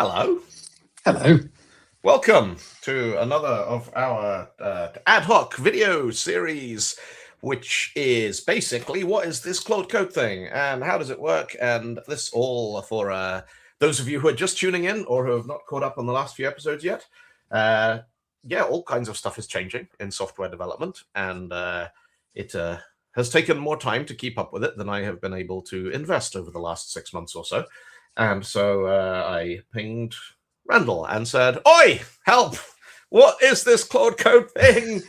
Hello. Hello. Welcome to another of our ad hoc video series, which is basically what is this Claude code thing and how does it work? And this all for those of you who are just tuning in or who have not caught up on the last few episodes yet. Yeah, all kinds of stuff is changing in software development, and it has taken more time to keep up with it than I have been able to invest over the last 6 months or so. And so I pinged Randall and said, "Oi, help! What is this Claude code thing?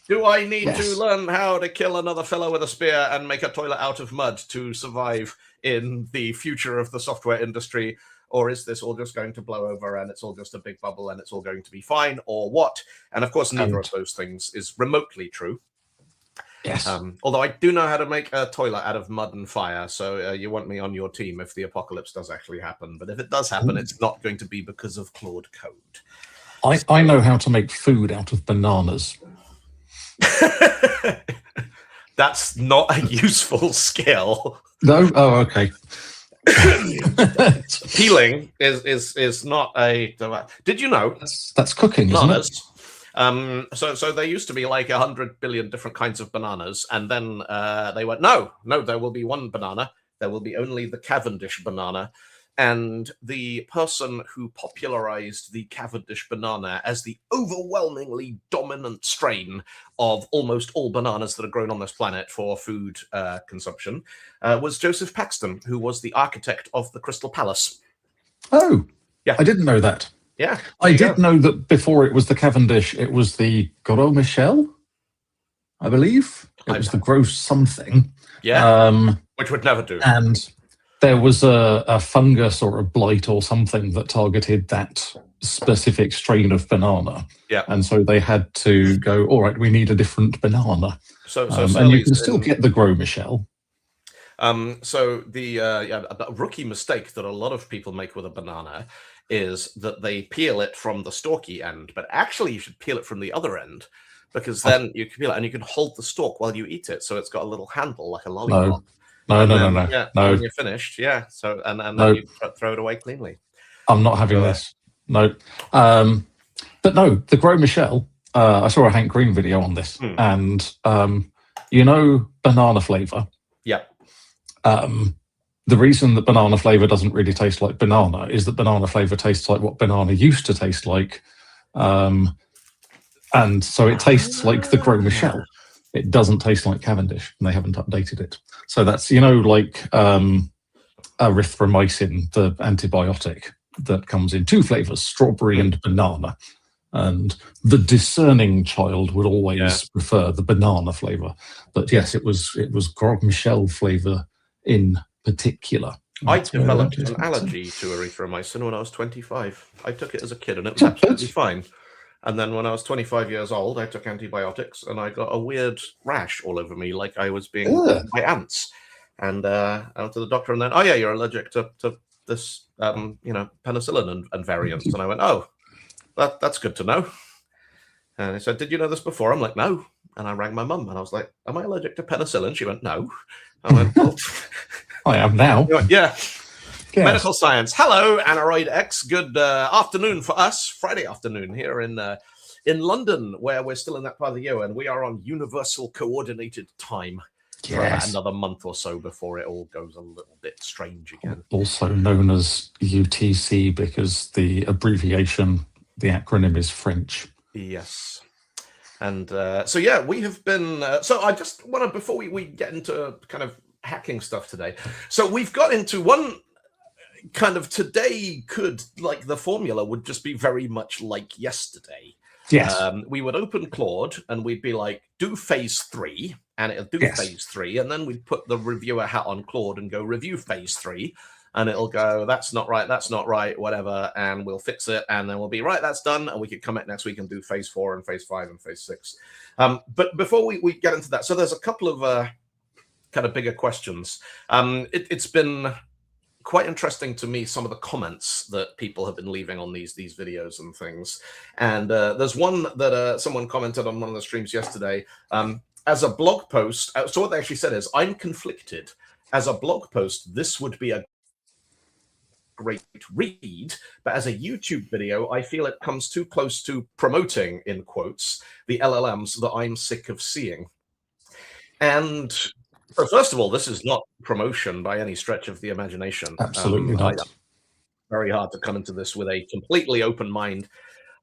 Do I need to learn how to kill another fellow with a spear and make a toilet out of mud to survive in the future of the software industry? Or is this all just going to blow over and it's all just a big bubble and it's all going to be fine, or what?" And of course, neither of those things is remotely true. Yes. Although I do know how to make a toilet out of mud and fire, so you want me on your team if the apocalypse does actually happen. But if it does happen, it's not going to be because of Claude code. I know how to make food out of bananas. That's not a useful skill. No? Oh, okay. Peeling is not a... Did you know? That's cooking, bananas, isn't it? So there used to be like 100 billion different kinds of bananas, and then they went, no, there will be one banana. There will be only the Cavendish banana. And the person who popularized the Cavendish banana as the overwhelmingly dominant strain of almost all bananas that are grown on this planet for food consumption was Joseph Paxton, who was the architect of the Crystal Palace. Oh, yeah. I didn't know that. Yeah. I did know that before it was the Cavendish, it was the Gros Michel, I believe. It was the Gros something. Yeah, which would never do. And there was a fungus or a blight or something that targeted that specific strain of banana. Yeah. And so they had to go, all right, we need a different banana. And you can still get the Gros Michel. So the rookie mistake that a lot of people make with a banana is that they peel it from the stalky end, but actually you should peel it from the other end, because then you can peel it and you can hold the stalk while you eat it. So it's got a little handle like a lollipop. No. Yeah, no. When you're finished, yeah. So and then you throw it away cleanly. I'm not having this. No. But no, the Gros Michel, I saw a Hank Green video on this, and you know banana flavor. Yeah. The reason that banana flavor doesn't really taste like banana is that banana flavor tastes like what banana used to taste like. And so it tastes like the Gros Michel. It doesn't taste like Cavendish, and they haven't updated it. So that's, like erythromycin, the antibiotic that comes in two flavors, strawberry and banana. And the discerning child would always prefer the banana flavor. But yes, it was Gros Michel flavor in particular. I developed an allergy to erythromycin when I was 25. I took it as a kid and it was absolutely fine. And then when I was 25 years old, I took antibiotics and I got a weird rash all over me, like I was being bitten by ants. And I went to the doctor and then, oh yeah, you're allergic to this, penicillin and variants. And I went, oh, that's good to know. And he said, did you know this before? I'm like, no. And I rang my mum and I was like, am I allergic to penicillin? She went, no. I went, oh. I am now. Yeah. Yes. Medical science. Hello, Aneroid X. Good afternoon for us. Friday afternoon here in London, where we're still in that part of the year, and we are on universal coordinated time for about another month or so before it all goes a little bit strange again. Also known as UTC because the abbreviation, the acronym is French. Yes. And so we have been. So I just want to, before we get into kind of hacking stuff today. So we've got into one kind of today the formula would just be very much like yesterday. Yes. We would open Claude and we'd be like, do phase 3, and it'll do phase 3. And then we'd put the reviewer hat on Claude and go review phase 3. And it'll go, that's not right, whatever. And we'll fix it. And then we'll be right, that's done. And we could come back next week and do phase 4 and phase 5 and phase 6. But before we get into that, so there's a couple of kind of bigger questions. It's been quite interesting to me, some of the comments that people have been leaving on these videos and things. And there's one that someone commented on one of the streams yesterday. As a blog post, so what they actually said is, I'm conflicted. As a blog post, this would be a great read, but as a YouTube video, I feel it comes too close to promoting, in quotes, the LLMs that I'm sick of seeing. And so first of all, this is not promotion by any stretch of the imagination. Absolutely not. Very hard to come into this with a completely open mind.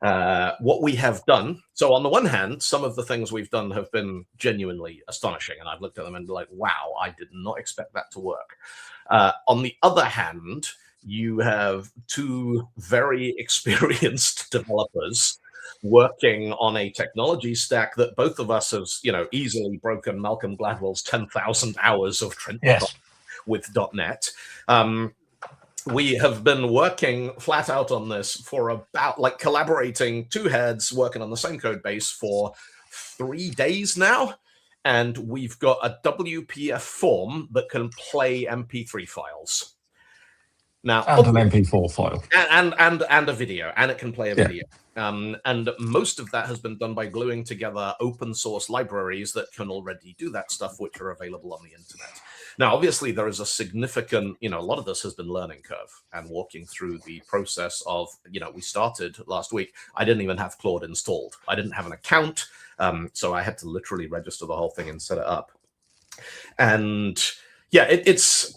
What we have done, so on the one hand, some of the things we've done have been genuinely astonishing, and I've looked at them and be like, wow, I did not expect that to work. On the other hand, you have two very experienced developers working on a technology stack that both of us have, easily broken Malcolm Gladwell's 10,000 hours of trench with .NET. We have been working flat out on this for about, collaborating two heads working on the same code base for 3 days now. And we've got a WPF form that can play MP3 files. Now, and an MP4 file. And a video, and it can play a video. And most of that has been done by gluing together open source libraries that can already do that stuff, which are available on the internet. Now, obviously, there is a significant, a lot of this has been learning curve and walking through the process of, we started last week. I didn't even have Claude installed. I didn't have an account. So I had to literally register the whole thing and set it up. And yeah, it is.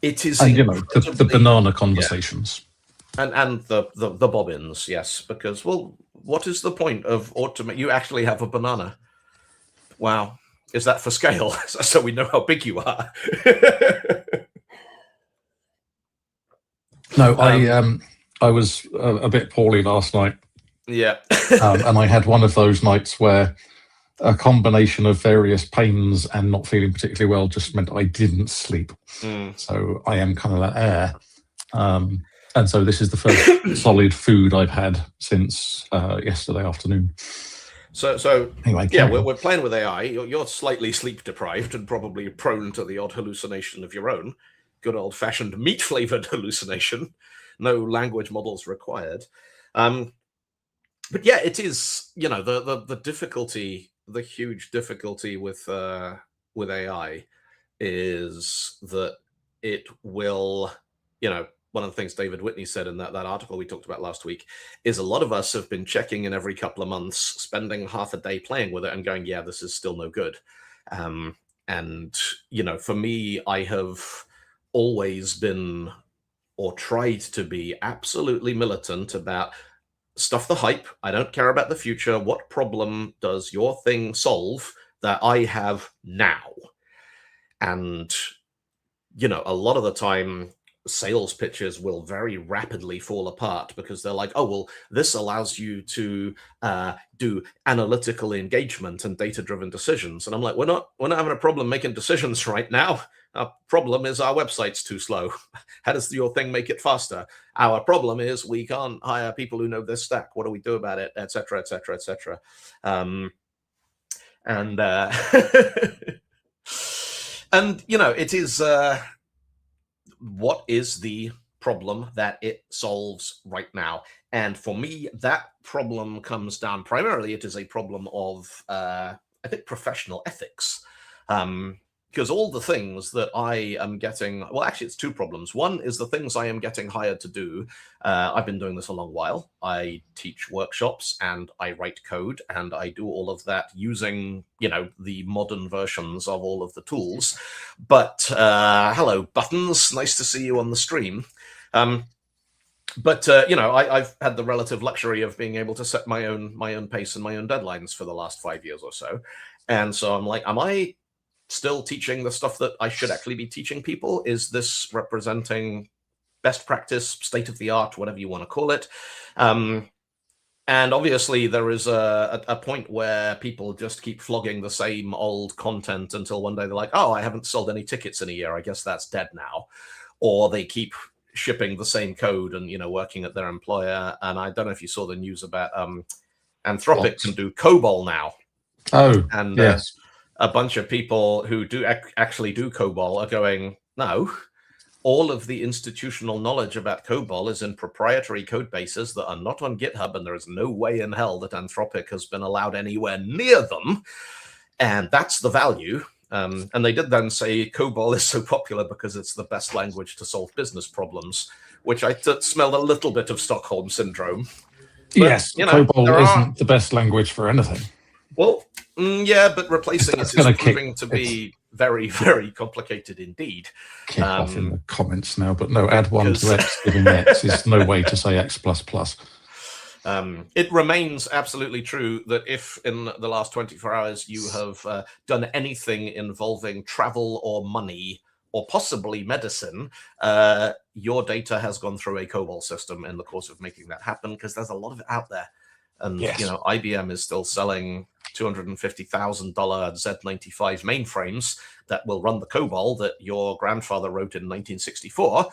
And, the banana conversations. And the bobbins, yes, because, well, what is the point of automate? You actually have a banana. Wow. Is that for scale? So we know how big you are. No, I was a bit poorly last night. Yeah. And I had one of those nights where a combination of various pains and not feeling particularly well just meant I didn't sleep. So I am kind of that air. And so this is the first solid food I've had since yesterday afternoon. So anyway, yeah, we're playing with AI. You're slightly sleep deprived and probably prone to the odd hallucination of your own. Good old-fashioned meat-flavored hallucination. No language models required. But yeah, it is, the difficulty, the huge difficulty with AI is that it will, one of the things David Whitney said in that article we talked about last week is a lot of us have been checking in every couple of months, spending half a day playing with it and going, yeah, this is still no good. And, for me, I have always been or tried to be absolutely militant about stuff the hype. I don't care about the future. What problem does your thing solve that I have now? And, a lot of the time, sales pitches will very rapidly fall apart because they're like, oh, well, this allows you to do analytical engagement and data-driven decisions. And I'm like, we're not having a problem making decisions right now. Our problem is our website's too slow. How does your thing make it faster? Our problem is we can't hire people who know this stack. What do we do about it? Et cetera, et cetera, et cetera. And it is... what is the problem that it solves right now? And for me, that problem comes down primarily, it is a problem of, I think, professional ethics. Because all the things that I am getting, well, actually, it's two problems. One is the things I am getting hired to do. I've been doing this a long while. I teach workshops and I write code and I do all of that using, the modern versions of all of the tools. But hello, Buttons. Nice to see you on the stream. But I've had the relative luxury of being able to set my own pace and my own deadlines for the last 5 years or so. And so I'm like, am I still teaching the stuff that I should actually be teaching people? Is this representing best practice, state of the art, whatever you want to call it? And obviously there is a point where people just keep flogging the same old content until one day they're like, oh, I haven't sold any tickets in a year. I guess that's dead now. Or they keep shipping the same code and, working at their employer. And I don't know if you saw the news about Anthropic can do COBOL now. Oh, and yes. A bunch of people who do actually do COBOL are going, no, all of the institutional knowledge about COBOL is in proprietary code bases that are not on GitHub, and there is no way in hell that Anthropic has been allowed anywhere near them. And that's the value. And they did then say COBOL is so popular because it's the best language to solve business problems, which I smelled a little bit of Stockholm syndrome. But, yes, COBOL isn't the best language for anything. Well, yeah, but replacing it is proving to be very, very complicated indeed. Kick off in the comments now, but no, add 1 to X giving X is no way to say X++. It remains absolutely true that if in the last 24 hours you have done anything involving travel or money or possibly medicine, your data has gone through a COBOL system in the course of making that happen, because there's a lot of it out there. And, you know, IBM is still selling $250,000 Z95 mainframes that will run the COBOL that your grandfather wrote in 1964,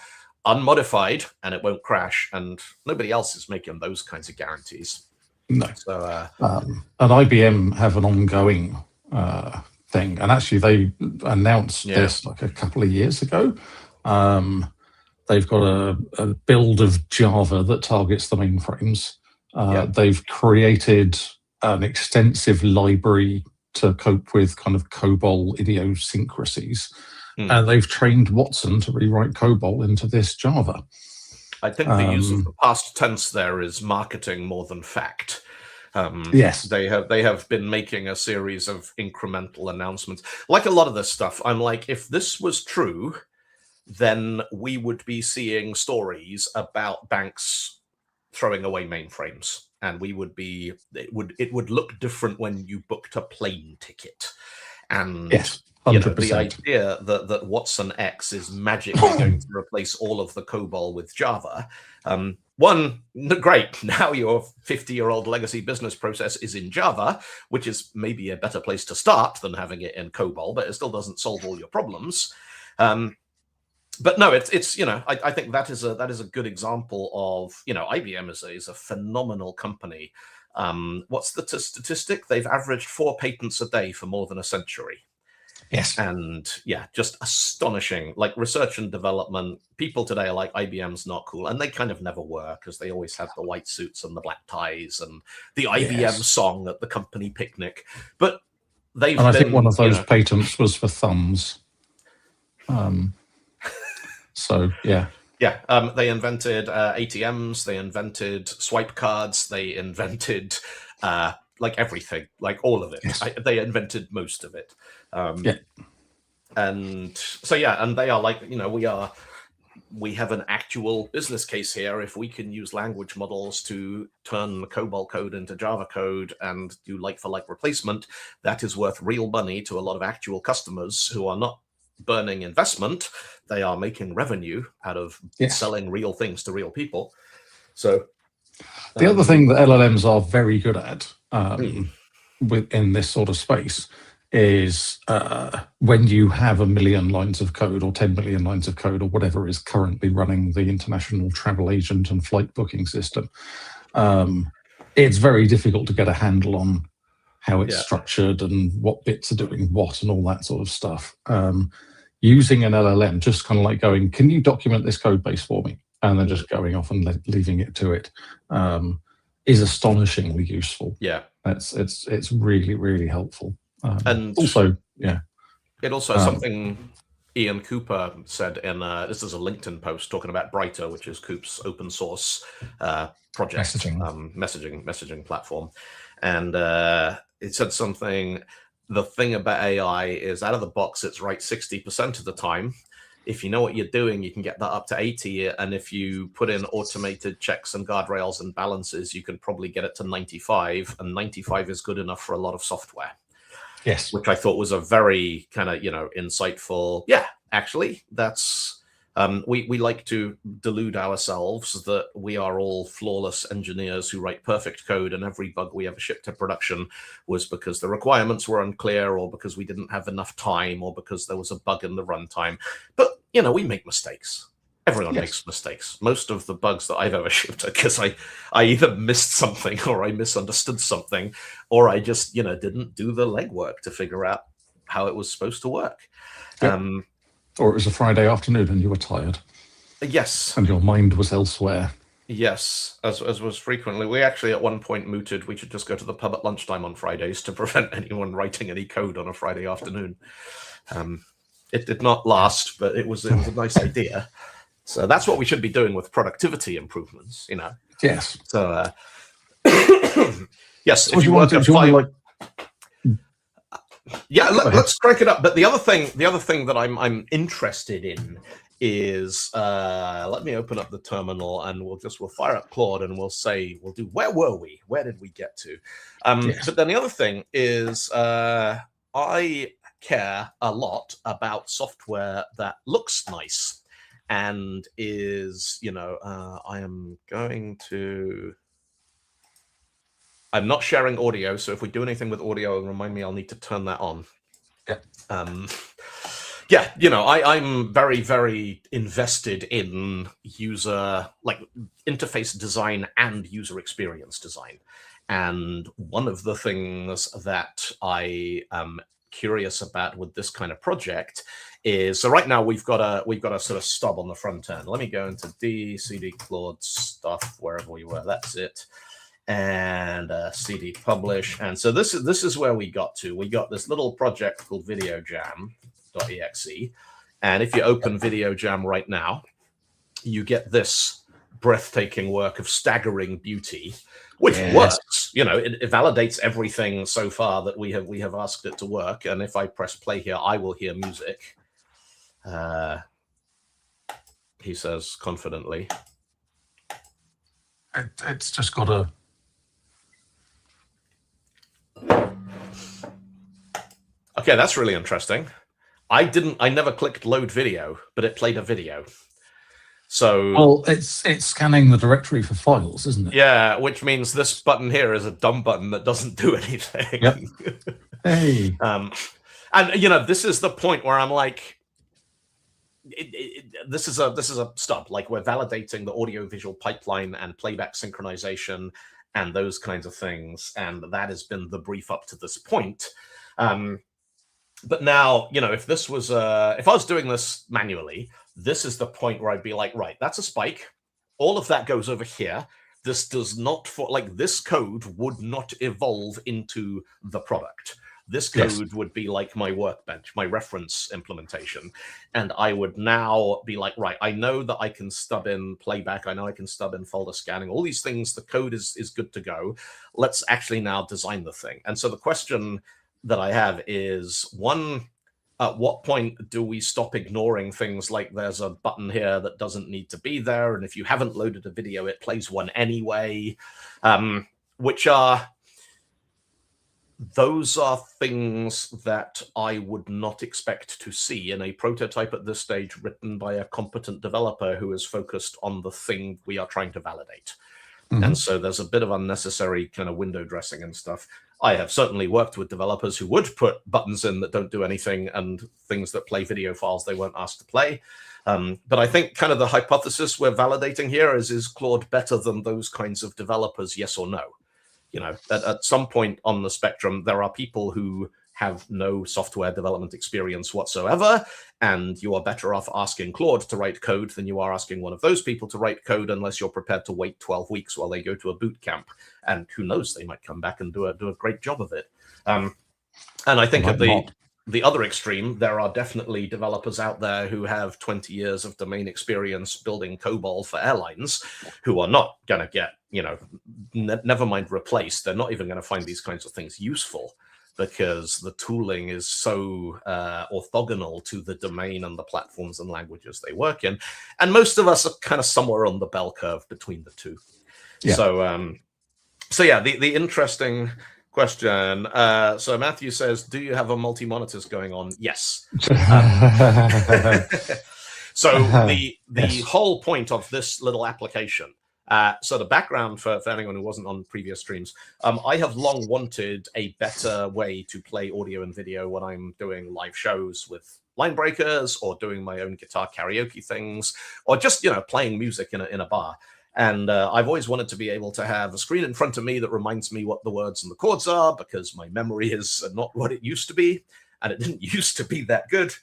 unmodified, and it won't crash. And nobody else is making those kinds of guarantees. No. So, and IBM have an ongoing thing. And actually, they announced this like a couple of years ago. They've got a build of Java that targets the mainframes. They've created an extensive library to cope with kind of COBOL idiosyncrasies. And they've trained Watson to rewrite COBOL into this Java. I think the use of the past tense there is marketing more than fact. Yes, they have been making a series of incremental announcements. Like a lot of this stuff, I'm like, if this was true, then we would be seeing stories about banks throwing away mainframes, and we would be it would look different when you booked a plane ticket. And yes, you know, the idea that Watson X is magically going to replace all of the COBOL with Java. One, great, now your 50-year-old legacy business process is in Java, which is maybe a better place to start than having it in COBOL, but it still doesn't solve all your problems. But no, it's you know, I think that is a good example of, you know, IBM is a phenomenal company. What's the statistic? They've averaged 4 patents a day for more than a century. Yes. And yeah, just astonishing. Like research and development, people today are like, IBM's not cool. And they kind of never were, because they always had the white suits and the black ties and the IBM song at the company picnic. But they've I think one of those patents was for thumbs. So, yeah. Yeah, they invented ATMs, they invented swipe cards, they invented like everything, like all of it. Yes. They invented most of it. Yeah. And so, yeah, and they are like, you know, we have an actual business case here. If we can use language models to turn COBOL code into Java code and do like-for-like replacement, that is worth real money to a lot of actual customers who are not burning investment. They are making revenue out of selling real things to real people. So the other thing that LLMs are very good at within this sort of space is when you have 1 million lines of code or 10 million lines of code or whatever is currently running the international travel agent and flight booking system, it's very difficult to get a handle on how it's structured and what bits are doing what and all that sort of stuff. Using an LLM, just kind of like going, can you document this code base for me? And then just going off and leaving it to it is astonishingly useful. Yeah. It's really, really helpful. And also, it also something Ian Cooper said in this is a LinkedIn post talking about Brighter, which is Coop's open source project messaging platform. And it said something, the thing about AI is out of the box, it's right 60% of the time. If you know what you're doing, you can get that up to 80. And if you put in automated checks and guardrails and balances, you can probably get it to 95. And 95 is good enough for a lot of software. Yes. Which I thought was a very kind of, you know, insightful. Yeah, actually, that's we like to delude ourselves that we are all flawless engineers who write perfect code, and every bug we ever shipped to production was because the requirements were unclear, or because we didn't have enough time, or because there was a bug in the runtime. But, you know, we make mistakes. Everyone makes mistakes. Most of the bugs that I've ever shipped are because I either missed something, or I misunderstood something, or I just, you know, didn't do the legwork to figure out how it was supposed to work. Yep. Or it was a Friday afternoon and you were tired. Yes. And your mind was elsewhere. Yes, as was frequently. We actually at one point mooted we should just go to the pub at lunchtime on Fridays to prevent anyone writing any code on a Friday afternoon. It did not last, but it was a nice idea. So that's what we should be doing with productivity improvements, you know. Yes. So yes, So if you work at five, yeah, let's crank it up. But the other thing that I'm interested in is let me open up the terminal and we'll fire up Claude and we'll do where were we? Where did we get to? Yes. But then the other thing is I care a lot about software that looks nice and is, you know, I'm not sharing audio, so if we do anything with audio, remind me I'll need to turn that on. Yeah. Yeah, you know, I'm very, very invested in user, like interface design and user experience design. And one of the things that I am curious about with this kind of project is, so right now we've got a sort of stub on the front end. Let me go into cd Claude stuff, wherever we were, that's it. And cd publish. And so this is where we got to. We got this little project called videojam.exe. And if you open videojam right now, you get this breathtaking work of staggering beauty, which works. You know, it validates everything so far that we have asked it to work. And if I press play here, I will hear music. He says confidently. It's just got a... Okay, that's really interesting. I never clicked load video, but it played a video. So, well, it's scanning the directory for files, isn't it? Yeah, which means this button here is a dumb button that doesn't do anything. Yep. Hey. And you know, this is the point where I'm like, this is a stub. Like, we're validating the audio-visual pipeline and playback synchronization and those kinds of things, and that has been the brief up to this point. But now, you know, if this was if I was doing this manually, this is the point where I'd be like, right, that's a spike. All of that goes over here. This does not, this code would not evolve into the product. This code would be like my workbench, my reference implementation. And I would now be like, right, I know that I can stub in playback. I know I can stub in folder scanning. All these things, the code is good to go. Let's actually now design the thing. And so the question that I have is, one, at what point do we stop ignoring things like there's a button here that doesn't need to be there, and if you haven't loaded a video, it plays one anyway, those are things that I would not expect to see in a prototype at this stage written by a competent developer who is focused on the thing we are trying to validate. And so there's a bit of unnecessary kind of window dressing and stuff. I have certainly worked with developers who would put buttons in that don't do anything and things that play video files they weren't asked to play. But I think kind of the hypothesis we're validating here is Claude better than those kinds of developers, yes or no? You know, at some point on the spectrum, there are people who have no software development experience whatsoever, and you are better off asking Claude to write code than you are asking one of those people to write code, unless you're prepared to wait 12 weeks while they go to a boot camp. And who knows, they might come back and do a great job of it. And I think at the other extreme, there are definitely developers out there who have 20 years of domain experience building COBOL for airlines who are not going to get, you know, never mind replaced. They're not even going to find these kinds of things useful, because the tooling is so orthogonal to the domain and the platforms and languages they work in. And most of us are kind of somewhere on the bell curve between the two. Yeah. So yeah, the interesting question. So Matthew says, do you have a multi-monitors going on? Yes. So the whole point of this little application, so the background for anyone who wasn't on previous streams, I have long wanted a better way to play audio and video when I'm doing live shows with line breakers or doing my own guitar karaoke things, or just, you know, playing music in a bar. And I've always wanted to be able to have a screen in front of me that reminds me what the words and the chords are, because my memory is not what it used to be, and it didn't used to be that good.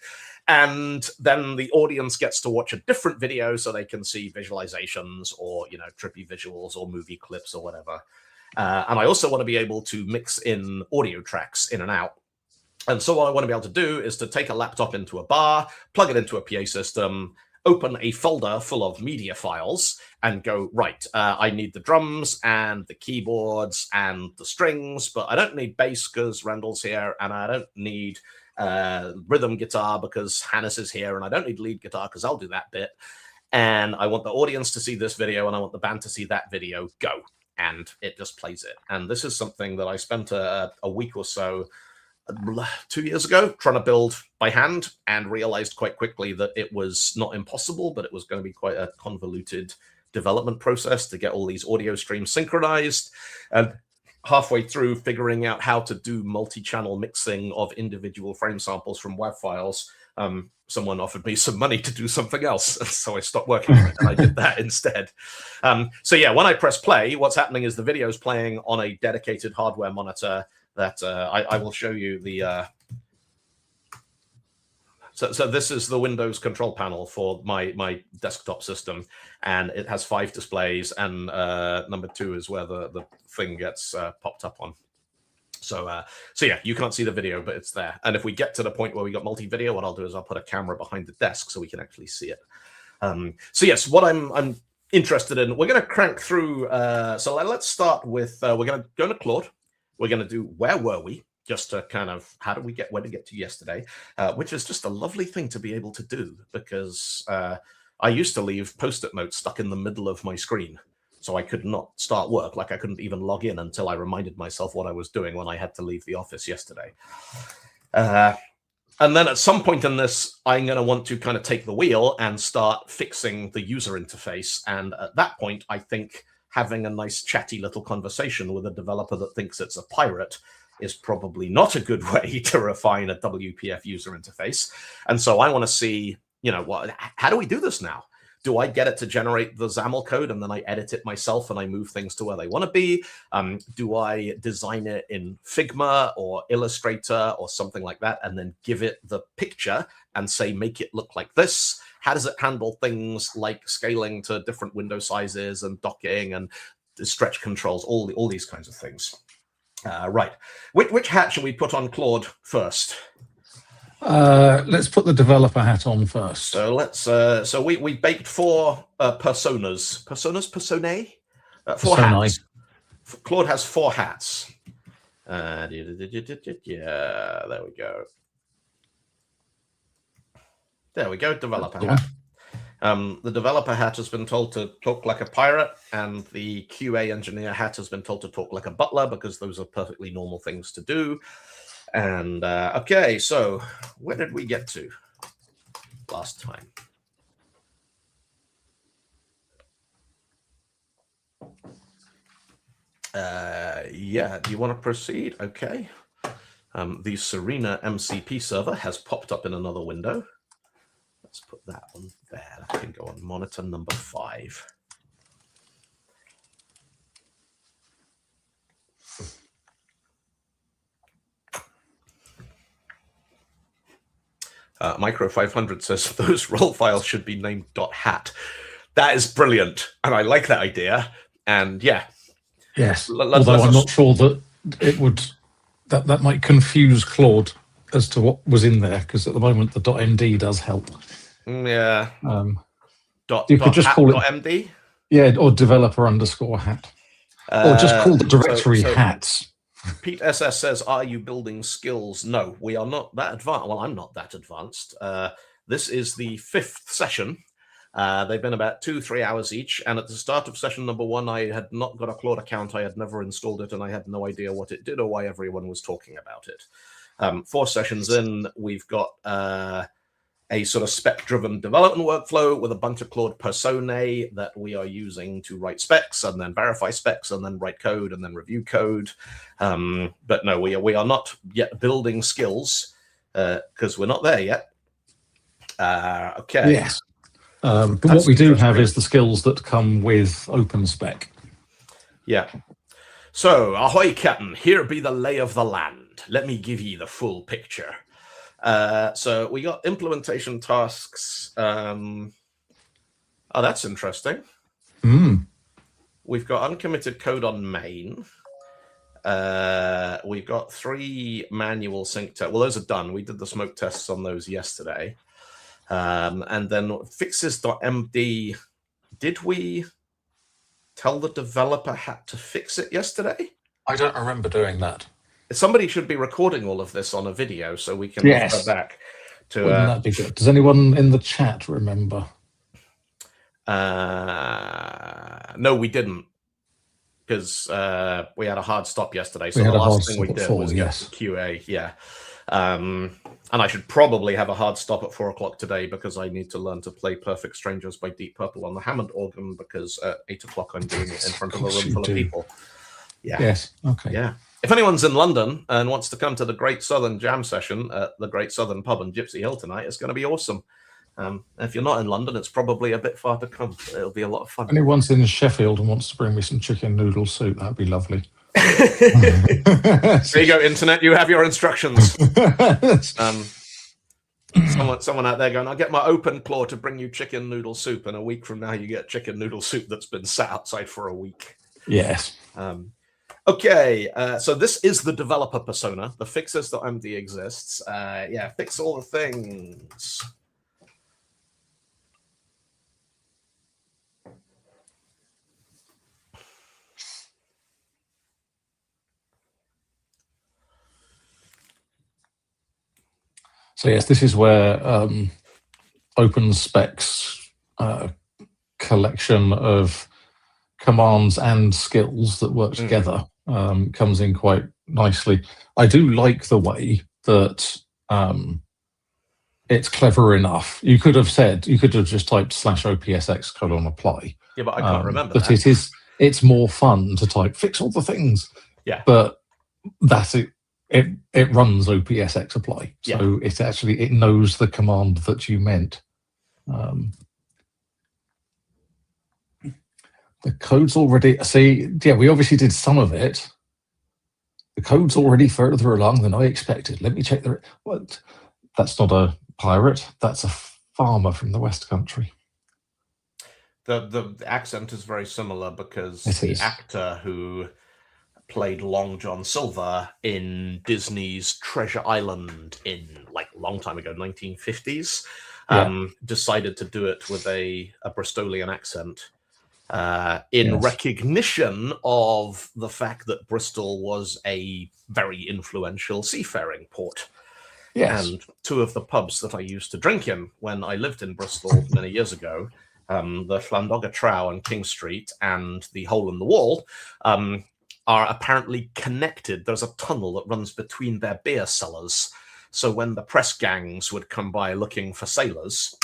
And then the audience gets to watch a different video so they can see visualizations or, you know, trippy visuals or movie clips or whatever. And I also want to be able to mix in audio tracks in and out. And so what I want to be able to do is to take a laptop into a bar, plug it into a PA system, open a folder full of media files and go, right, I need the drums and the keyboards and the strings, but I don't need bass because Randall's here, and I don't need rhythm guitar because Hannes is here, and I don't need lead guitar because I'll do that bit. And I want the audience to see this video, and I want the band to see that video. Go. And it just plays it. And this is something that I spent a week or so 2 years ago trying to build by hand, and realized quite quickly that it was not impossible, but it was going to be quite a convoluted development process to get all these audio streams synchronized. And halfway through figuring out how to do multi-channel mixing of individual frame samples from WAV files, someone offered me some money to do something else. So I stopped working on it and I did that instead. So yeah, when I press play, what's happening is the video is playing on a dedicated hardware monitor that I will show you the... So this is the Windows control panel for my desktop system, and it has 5 displays, and number 2 is where the thing gets popped up on. So yeah, you can't see the video, but it's there. And if we get to the point where we got multi-video, what I'll do is I'll put a camera behind the desk so we can actually see it. So yes, what I'm interested in, we're going to crank through. So let's start with, we're going to go to Claude. We're going to do Where Were We? Just to kind of, how did we get, where to get to yesterday, which is just a lovely thing to be able to do, because I used to leave Post-it notes stuck in the middle of my screen. So I could not start work, like I couldn't even log in until I reminded myself what I was doing when I had to leave the office yesterday. And then at some point in this, I'm going to want to kind of take the wheel and start fixing the user interface. And at that point, I think having a nice chatty little conversation with a developer that thinks it's a pirate is probably not a good way to refine a WPF user interface. And so I want to see, you know, how do we do this now? Do I get it to generate the XAML code and then I edit it myself and I move things to where they want to be? Do I design it in Figma or Illustrator or something like that and then give it the picture and say, make it look like this? How does it handle things like scaling to different window sizes and docking and stretch controls, all these kinds of things? Right. Which hat should we put on Claude first? Let's put the developer hat on first. So let's. So we baked 4 personas. Personae. 4 hats. Claude has 4 hats. Yeah, there we go. There we go. Developer hat. The developer hat has been told to talk like a pirate, and the QA engineer hat has been told to talk like a butler, because those are perfectly normal things to do. And okay, so where did we get to last time? Yeah, do you want to proceed? Okay. The Serena MCP server has popped up in another window. Let's put that on there. That can go on monitor number 5. Micro 500 says those roll files should be named .hat. That is brilliant, and I like that idea. And yeah, yes. Although I'm not sure that it would, that might confuse Claude as to what was in there, because at the moment the .md does help. Yeah. You could just call it .md. Yeah, or developer underscore hat, or just call the directory hats. Pete SS says, are you building skills? No, we are not that advanced. Well, I'm not that advanced. This is the 5th session. They've been about 2-3 hours each. And at the start of session number 1, I had not got a Claude account. I had never installed it, and I had no idea what it did or why everyone was talking about it. 4 sessions in, we've got a sort of spec-driven development workflow with a bunch of Claude personae that we are using to write specs and then verify specs and then write code and then review code. But no, we are not yet building skills because we're not there yet. Okay. Yes. But what we do have is the skills that come with OpenSpec. Yeah. So, ahoy, Captain. Here be the lay of the land. Let me give ye the full picture. So we got implementation tasks. Oh, that's interesting. We've got uncommitted code on main. We've got 3 manual sync tests. Well, those are done. We did the smoke tests on those yesterday. And then fixes.md. Did we tell the developer had to fix it yesterday? I don't remember doing that. Somebody should be recording all of this on a video so we can refer back to. Wouldn't that be good? Does anyone in the chat remember? No, we didn't, because we had a hard stop yesterday. So We the had a hard last thing we stop at did 4, was get yes. to QA. Yeah. And I should probably have a hard stop at 4 o'clock today because I need to learn to play Perfect Strangers by Deep Purple on the Hammond organ, because at 8 o'clock I'm doing it in front of a room full of people. Yeah. Yes. Okay. Yeah. If anyone's in London and wants to come to the Great Southern Jam session at the Great Southern Pub in Gypsy Hill tonight, it's going to be awesome. If you're not in London, it's probably a bit far to come. It'll be a lot of fun. If anyone's in Sheffield and wants to bring me some chicken noodle soup, that'd be lovely. There you go, internet. You have your instructions. Someone out there going, I'll get my open claw to bring you chicken noodle soup, and a week from now you get chicken noodle soup that's been sat outside for a week. Yes. Okay, so this is the developer persona. The fixes.md exists. Yeah, fix all the things. So yes, this is where OpenSpec's collection of commands and skills that work together comes in quite nicely. I do like the way that it's clever enough. You could have just typed /opsx:apply. Yeah, but I can't remember but that. it's more fun to type fix all the things. Yeah. But that's it. It runs OPSX apply, so it knows the command that you meant. The code's already we obviously did some of it. The code's already further along than I expected. Let me check what. That's not a pirate. That's a farmer from the West Country. The accent is very similar because the actor who played Long John Silver in Disney's Treasure Island in a long time ago, 1950s, decided to do it with a Bristolian accent in recognition of the fact that Bristol was a very influential seafaring port. Yes. And 2 of the pubs that I used to drink in when I lived in Bristol many years ago, the Llandogga Trow on King Street and the Hole in the Wall, are apparently connected. There's a tunnel that runs between their beer cellars. So when the press gangs would come by looking for sailors,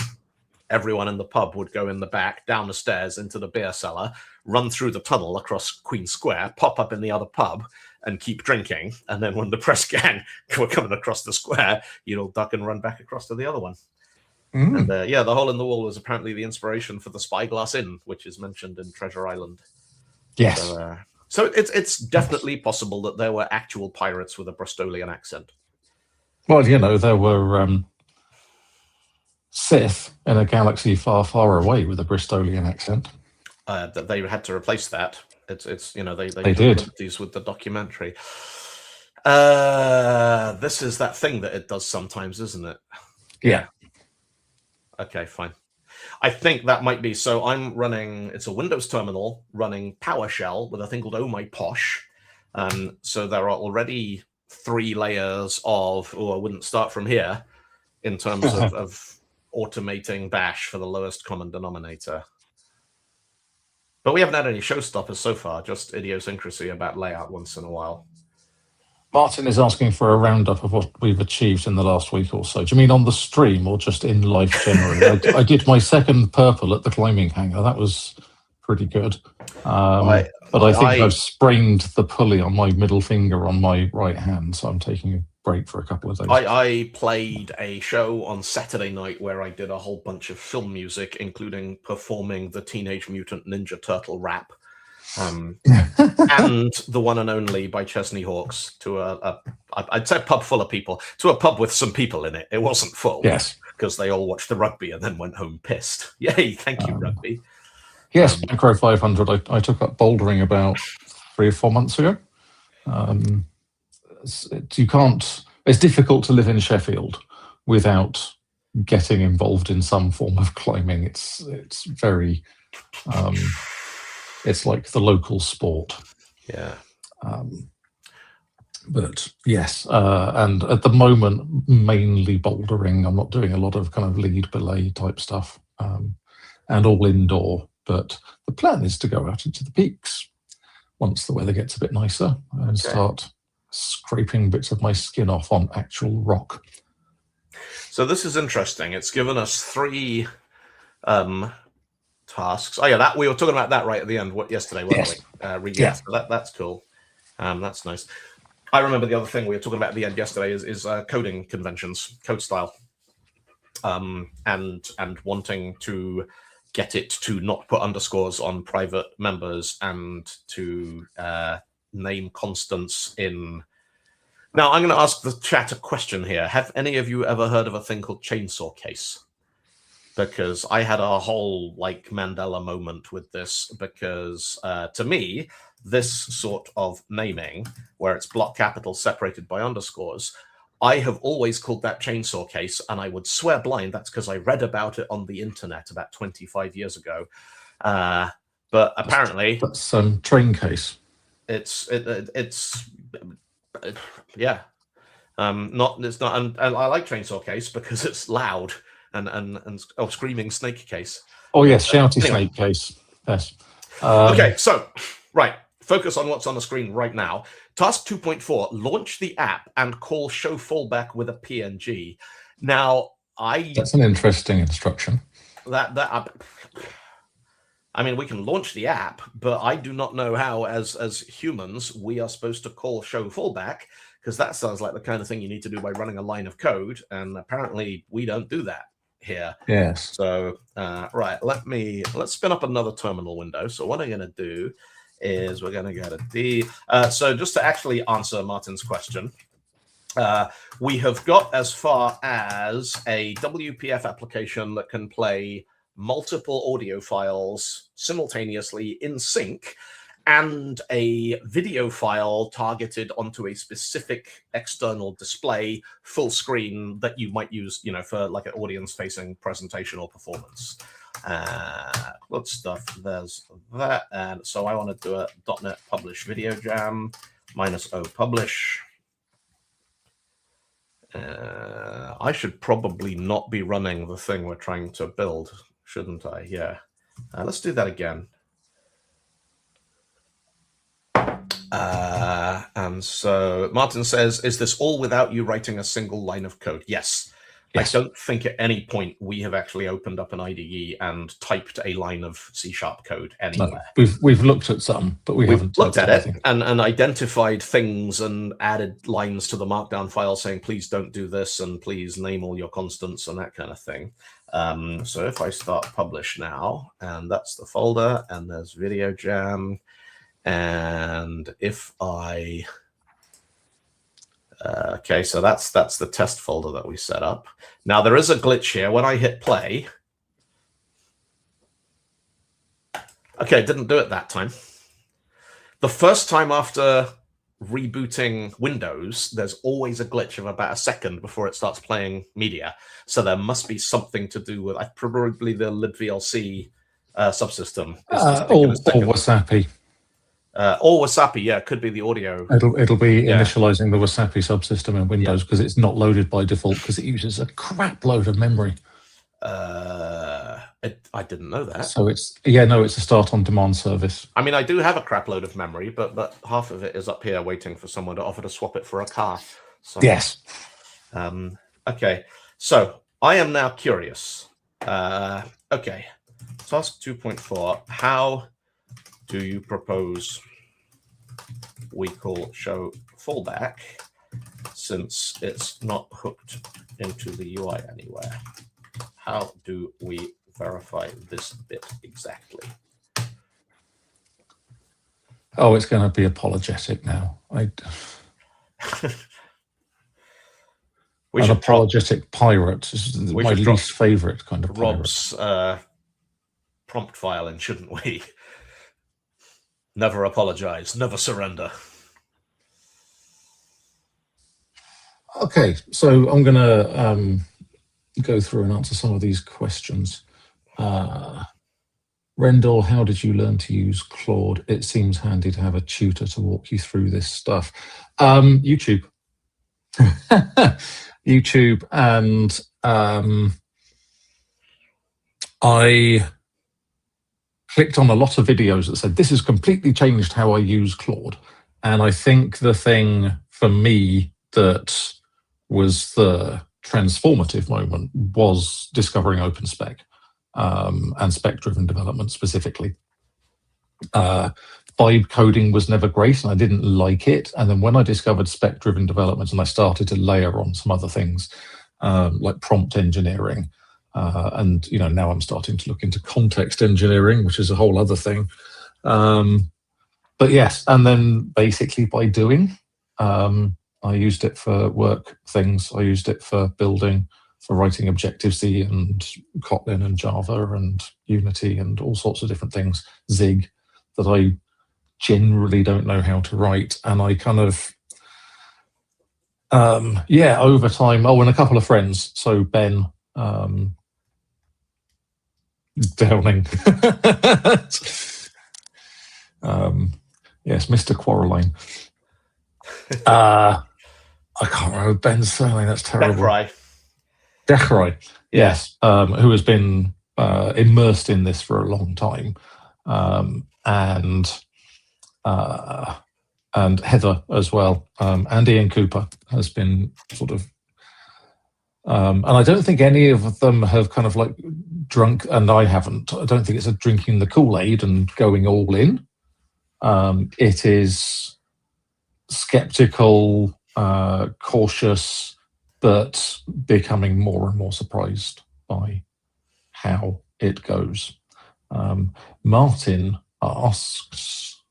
everyone in the pub would go in the back, down the stairs into the beer cellar, run through the tunnel across Queen Square, pop up in the other pub and keep drinking. And then when the press gang were coming across the square, you'd all duck and run back across to the other one. And the Hole in the Wall was apparently the inspiration for the Spyglass Inn, which is mentioned in Treasure Island. Yes. So it's definitely possible that there were actual pirates with a Bristolian accent. Well, there were Sith in a galaxy far, far away with a Bristolian accent. That they had to replace that. It's they did these with the documentary. This is that thing that it does sometimes, isn't it? Yeah. Okay, fine. I think that might be. So I'm running, it's a Windows terminal running PowerShell with a thing called Oh My Posh. So there are already 3 layers of, I wouldn't start from here in terms of automating bash for the lowest common denominator. But we haven't had any showstoppers so far, just idiosyncrasy about layout once in a while. Martin is asking for a roundup of what we've achieved in the last week or so. Do you mean on the stream or just in life generally? I did my second purple at the climbing hangar. That was pretty good. But I think I've sprained the pulley on my middle finger on my right hand, so I'm taking a break for a couple of days. I played a show on Saturday night where I did a whole bunch of film music, including performing the Teenage Mutant Ninja Turtle rap. And The One and Only by Chesney Hawkes to I'd say a pub full of people, to a pub with some people in it. It wasn't full. Yes. Because they all watched the rugby and then went home pissed. Yay, thank you, rugby. Yes, Micro 500. I took up bouldering about 3 or 4 months ago. It's difficult to live in Sheffield without getting involved in some form of climbing. It's very, it's like the local sport. Yeah. But yes, and at the moment, mainly bouldering. I'm not doing a lot of kind of lead belay type stuff, and all indoor. But the plan is to go out into the peaks once the weather gets a bit nicer and start scraping bits of my skin off on actual rock. So this is interesting. It's given us 3 tasks. Oh yeah, that we were talking about that right at the end yesterday, weren't we? So that's cool. That's nice. I remember the other thing we were talking about at the end yesterday is coding conventions, code style, and wanting to get it to not put underscores on private members and to name constants in. Now, I'm going to ask the chat a question here. Have any of you ever heard of a thing called chainsaw case? Because I had a whole like Mandela moment with this, because to me, this sort of naming, where it's block capitals separated by underscores, I have always called that chainsaw case, and I would swear blind that's because I read about it on the internet about 25 years ago. But apparently, that's train case. It's yeah, it's not, and I like chainsaw case because it's loud. And screaming snake case. Oh yes, shouty snake case. Yes. Okay, so right, focus on what's on the screen right now. Task 2.4: launch the app and call show fallback with a PNG. Now, that's an interesting instruction. I mean, we can launch the app, but I do not know how, as humans, we are supposed to call show fallback, because that sounds like the kind of thing you need to do by running a line of code, and apparently we don't do that here. Yes. So right, let's spin up another terminal window. So what I'm going to do is we're going to go to D. So just to actually answer Martin's question, we have got as far as a WPF application that can play multiple audio files simultaneously in sync, and a video file targeted onto a specific external display, full screen, that you might use, for like an audience-facing presentation or performance. Good stuff. There's that. And so I want to do a .NET Publish Video Jam -o publish. I should probably not be running the thing we're trying to build, shouldn't I? Yeah. Let's do that again. And so Martin says, is this all without you writing a single line of code? Yes. I don't think at any point we have actually opened up an IDE and typed a line of C# code anywhere. No, we've looked at some, but we've looked at it and identified things and added lines to the markdown file saying, please don't do this, and please name all your constants and that kind of thing. So if I start publish now, and that's the folder, and there's Video Jam, and if I okay, so that's the test folder that we set up. Now there is a glitch here. When I hit play, okay, it didn't do it that time. The first time after rebooting Windows, there's always a glitch of about a second before it starts playing media. So there must be something to do with probably the libVLC subsystem. Or Wasapi. Or Wasapi, yeah, could be the audio. It'll be initializing the Wasapi subsystem in Windows because it's not loaded by default because it uses a crap load of memory. I didn't know that. So it's a start on demand service. I mean, I do have a crap load of memory, but half of it is up here waiting for someone to offer to swap it for a car. So, yes. Okay, so I am now curious. Okay, task 2.4. How do you propose we call show fallback, since it's not hooked into the UI anywhere? How do we verify this bit exactly? Oh, it's going to be apologetic now. An apologetic pirate is my least favorite kind of pirate. Rob's prompt file in, shouldn't we? Never apologize, never surrender. Okay, so I'm going to go through and answer some of these questions. Rendell, how did you learn to use Claude? It seems handy to have a tutor to walk you through this stuff. YouTube. YouTube, and I clicked on a lot of videos that said, this has completely changed how I use Claude. And I think the thing for me that was the transformative moment was discovering OpenSpec. And spec-driven development specifically. Vibe coding was never great, and I didn't like it. And then when I discovered spec-driven development, and I started to layer on some other things like prompt engineering, and now I'm starting to look into context engineering, which is a whole other thing. But yes, and then basically by doing, I used it for work things. I used it for building, for writing Objective-C and Kotlin and Java and Unity and all sorts of different things, Zig, that I generally don't know how to write. And I kind of, over time, and a couple of friends, so Ben Downing, yes, Mr. Quarreline. I can't remember Ben's surname, that's terrible. Dechrai, yes, who has been immersed in this for a long time, and Heather as well, and Ian Cooper has been sort of, and I don't think any of them have kind of like drunk, and I haven't. I don't think it's a drinking the Kool-Aid and going all in. It is skeptical, cautious, but becoming more and more surprised by how it goes. Martin asks,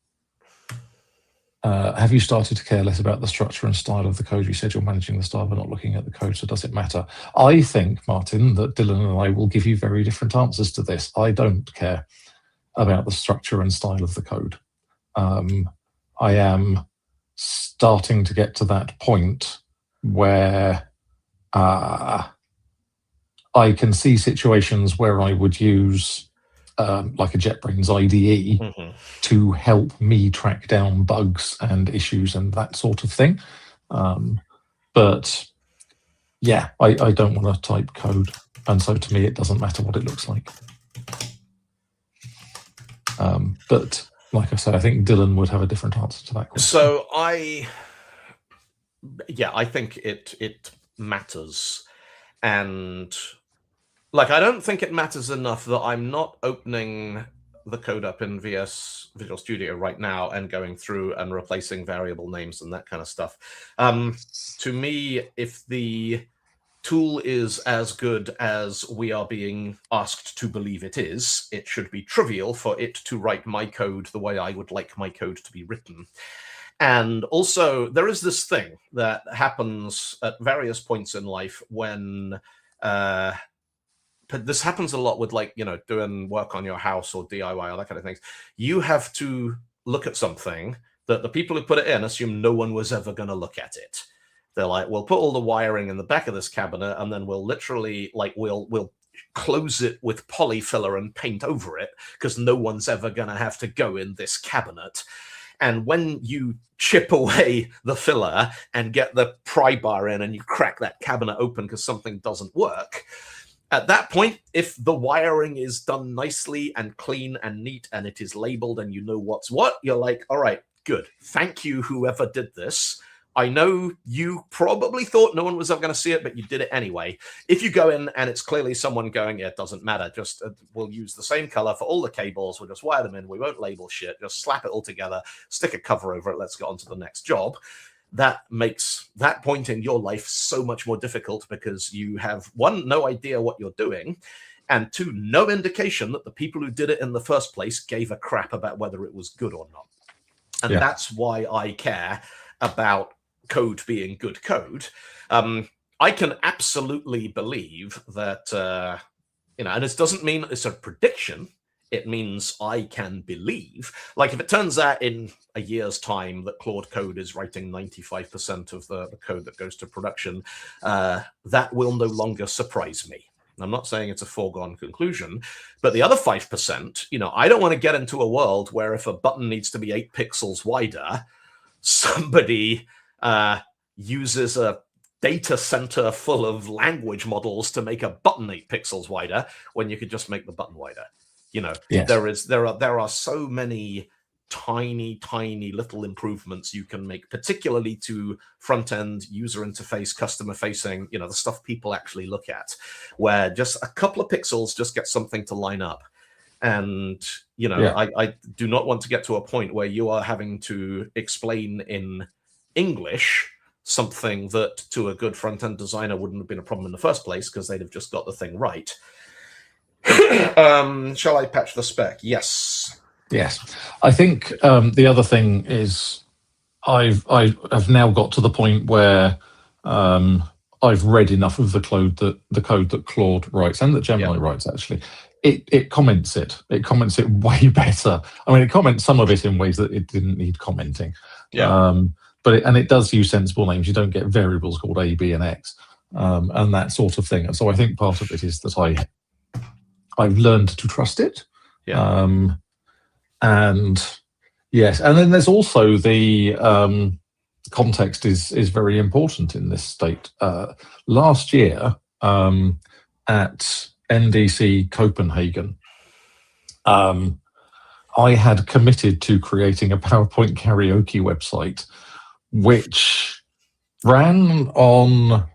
have you started to care less about the structure and style of the code? You said you're managing the style but not looking at the code, so does it matter? I think, Martin, that Dylan and I will give you very different answers to this. I don't care about the structure and style of the code. I am starting to get to that point where I can see situations where I would use like a JetBrains IDE to help me track down bugs and issues and that sort of thing. But yeah, I don't want to type code. And so to me, it doesn't matter what it looks like. But like I said, I think Dylan would have a different answer to that question. So I think it matters. And like, I don't think it matters enough that I'm not opening the code up in VS Visual Studio right now and going through and replacing variable names and that kind of stuff. To me, if the tool is as good as we are being asked to believe it is, it should be trivial for it to write my code the way I would like my code to be written. And also, there is this thing that happens at various points in life when this happens a lot with, like, doing work on your house or DIY or that kind of things. You have to look at something that the people who put it in assume no one was ever going to look at it. They're like, we'll put all the wiring in the back of this cabinet, and then we'll literally, like, we'll close it with polyfiller and paint over it because no one's ever going to have to go in this cabinet. And when you chip away the filler and get the pry bar in and you crack that cabinet open because something doesn't work, at that point, if the wiring is done nicely and clean and neat and it is labeled and you know what's what, you're like, all right, good. Thank you, whoever did this. I know you probably thought no one was ever going to see it, but you did it anyway. If you go in and it's clearly someone going, it doesn't matter, just we'll use the same color for all the cables, we'll just wire them in, we won't label shit, just slap it all together, stick a cover over it, let's get on to the next job. That makes that point in your life so much more difficult because you have, one, no idea what you're doing, and two, no indication that the people who did it in the first place gave a crap about whether it was good or not. And that's why I care about code being good code. I can absolutely believe that, and this doesn't mean it's a prediction. It means I can believe. Like if it turns out in a year's time that Claude Code is writing 95% of the code that goes to production, that will no longer surprise me. I'm not saying it's a foregone conclusion, but the other 5%, I don't want to get into a world where if a button needs to be 8 pixels wider, somebody uses a data center full of language models to make a button 8 pixels wider when you could just make the button wider. There are so many tiny little improvements you can make, particularly to front-end user interface, customer facing, the stuff people actually look at, where just a couple of pixels just get something to line up. And I do not want to get to a point where you are having to explain in English something that to a good front-end designer wouldn't have been a problem in the first place, because they'd have just got the thing right. Shall I patch the spec? Yes. I think the other thing is I've now got to the point where I've read enough of the code that Claude writes and that Gemini writes. Actually, it comments it. It comments it way better. I mean, it comments some of it in ways that it didn't need commenting. But it does use sensible names. You don't get variables called A, B, and X, and that sort of thing. And so I think part of it is that I've learned to trust it. And yes, and then there's also the context is very important in this state. Last year at NDC Copenhagen, I had committed to creating a PowerPoint karaoke website, which ran on,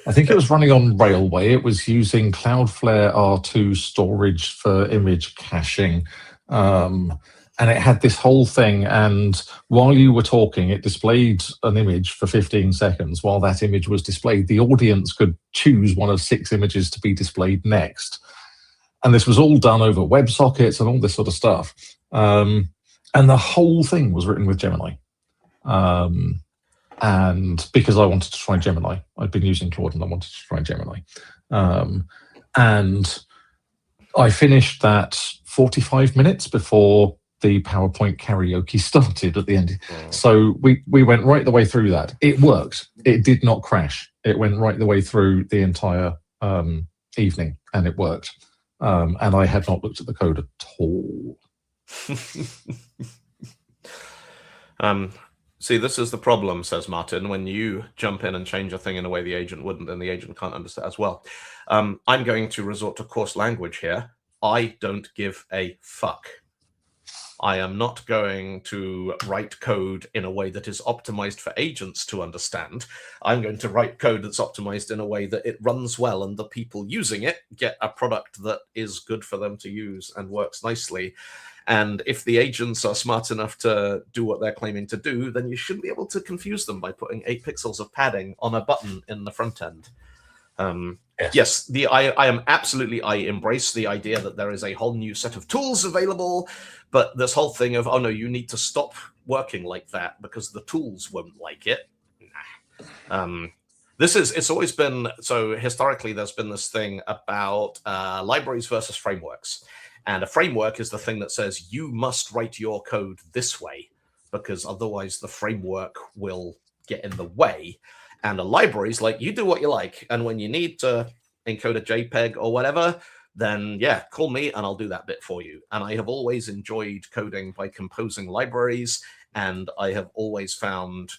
I think it was running on Railway. It was using Cloudflare R2 storage for image caching. And it had this whole thing, and while you were talking, it displayed an image for 15 seconds. While that image was displayed, the audience could choose one of 6 images to be displayed next. And this was all done over WebSockets and all this sort of stuff. And the whole thing was written with Gemini. And because I wanted to try Gemini, I'd been using Claude and I wanted to try Gemini. And I finished that 45 minutes before the PowerPoint karaoke started at the end. So we went right the way through that. It worked. It did not crash. It went right the way through the entire evening, and it worked. And I had not looked at the code at all. See, this is the problem, says Martin, when you jump in and change a thing in a way the agent wouldn't, and the agent can't understand as well. I'm going to resort to coarse language here. I don't give a fuck. I am not going to write code in a way that is optimized for agents to understand. I'm going to write code that's optimized in a way that it runs well and the people using it get a product that is good for them to use and works nicely. And if the agents are smart enough to do what they're claiming to do, then you shouldn't be able to confuse them by putting 8 pixels of padding on a button in the front end. Yes, I embrace the idea that there is a whole new set of tools available, but this whole thing of, oh no, you need to stop working like that because the tools won't like it. Nah. It's always been, so historically there's been this thing about libraries versus frameworks. And a framework is the thing that says you must write your code this way because otherwise the framework will get in the way. And a library is like, you do what you like. And when you need to encode a JPEG or whatever, then yeah, call me and I'll do that bit for you. And I have always enjoyed coding by composing libraries. And I have always found,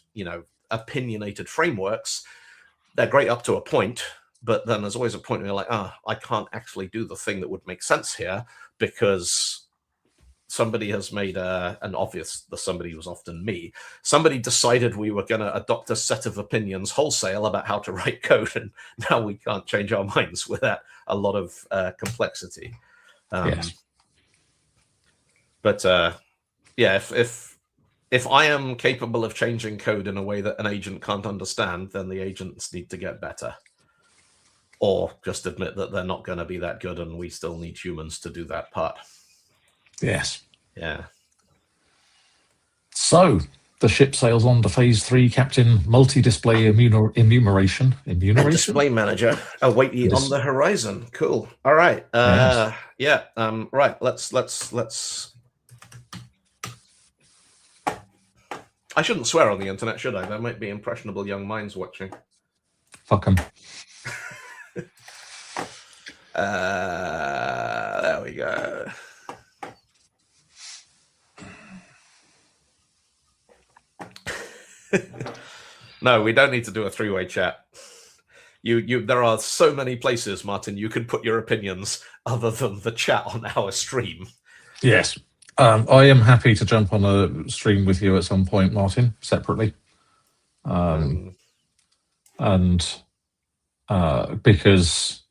opinionated frameworks. They're great up to a point, but then there's always a point where you're like, I can't actually do the thing that would make sense here because somebody has made an obvious, the somebody was often me. Somebody decided we were going to adopt a set of opinions wholesale about how to write code, and now we can't change our minds without a lot of complexity. Yes. But yeah, if I am capable of changing code in a way that an agent can't understand, then the agents need to get better. Or just admit that they're not going to be that good and we still need humans to do that part. Yes. Yeah. So the ship sails on to phase 3, Captain. Multi-display enumeration. And display manager await ye on the horizon. Cool. All right. Yes. Yeah. Right. Let's. I shouldn't swear on the internet, should I? There might be impressionable young minds watching. Fuck them. There we go. No, we don't need to do a three-way chat. There are so many places, Martin, you can put your opinions other than the chat on our stream. Yes. I am happy to jump on a stream with you at some point, Martin, separately. Because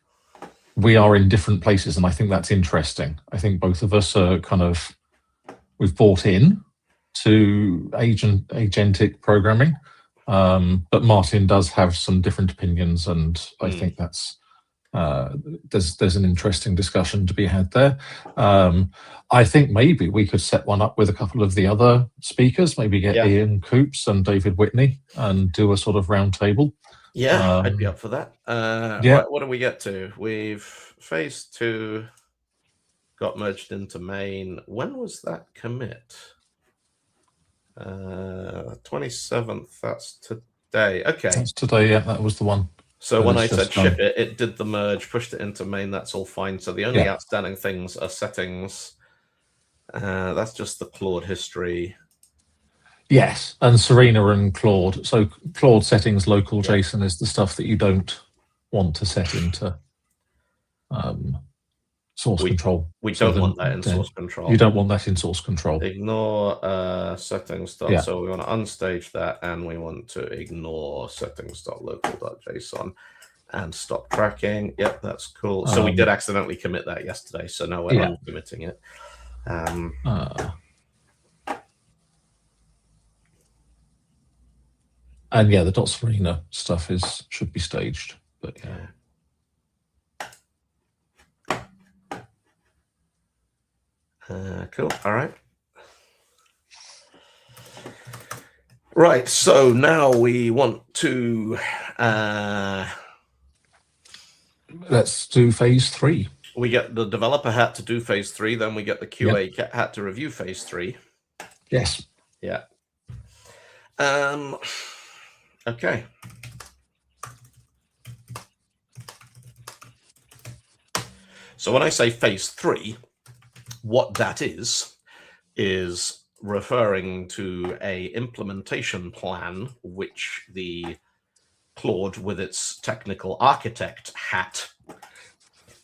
we are in different places, and I think that's interesting. I think both of us are we've bought in to agentic programming, but Martin does have some different opinions, and I think that's there's an interesting discussion to be had there. I think maybe we could set one up with a couple of the other speakers, maybe get Ian Coops and David Whitney and do a sort of round table. Yeah, I'd be up for that. Right, what do we get to? We've phase 2 got merged into main. When was that commit? 27th. That's today. Okay. That's today. Yeah, that was the one. So when I said ship it, it did the merge, pushed it into main. That's all fine. So the only outstanding things are settings. That's just the Claude history. Yes, and Serena and Claude. So Claude settings, local JSON is the stuff that you don't want to set into source control. We don't want that in source control. You don't want that in source control. Ignore settings stuff. Yeah. So we want to unstage that, and we want to ignore settings.local.json and stop tracking. Yep, that's cool. So we did accidentally commit that yesterday. So now we're uncommitting it. And yeah, the .serena stuff should be staged, but cool. All right. Right. So now we want to let's do phase 3. We get the developer hat to do phase 3, then we get the QA hat to review phase 3. Yes. Yeah. Okay. So when I say phase 3, what that is referring to a implementation plan which the Claude with its technical architect hat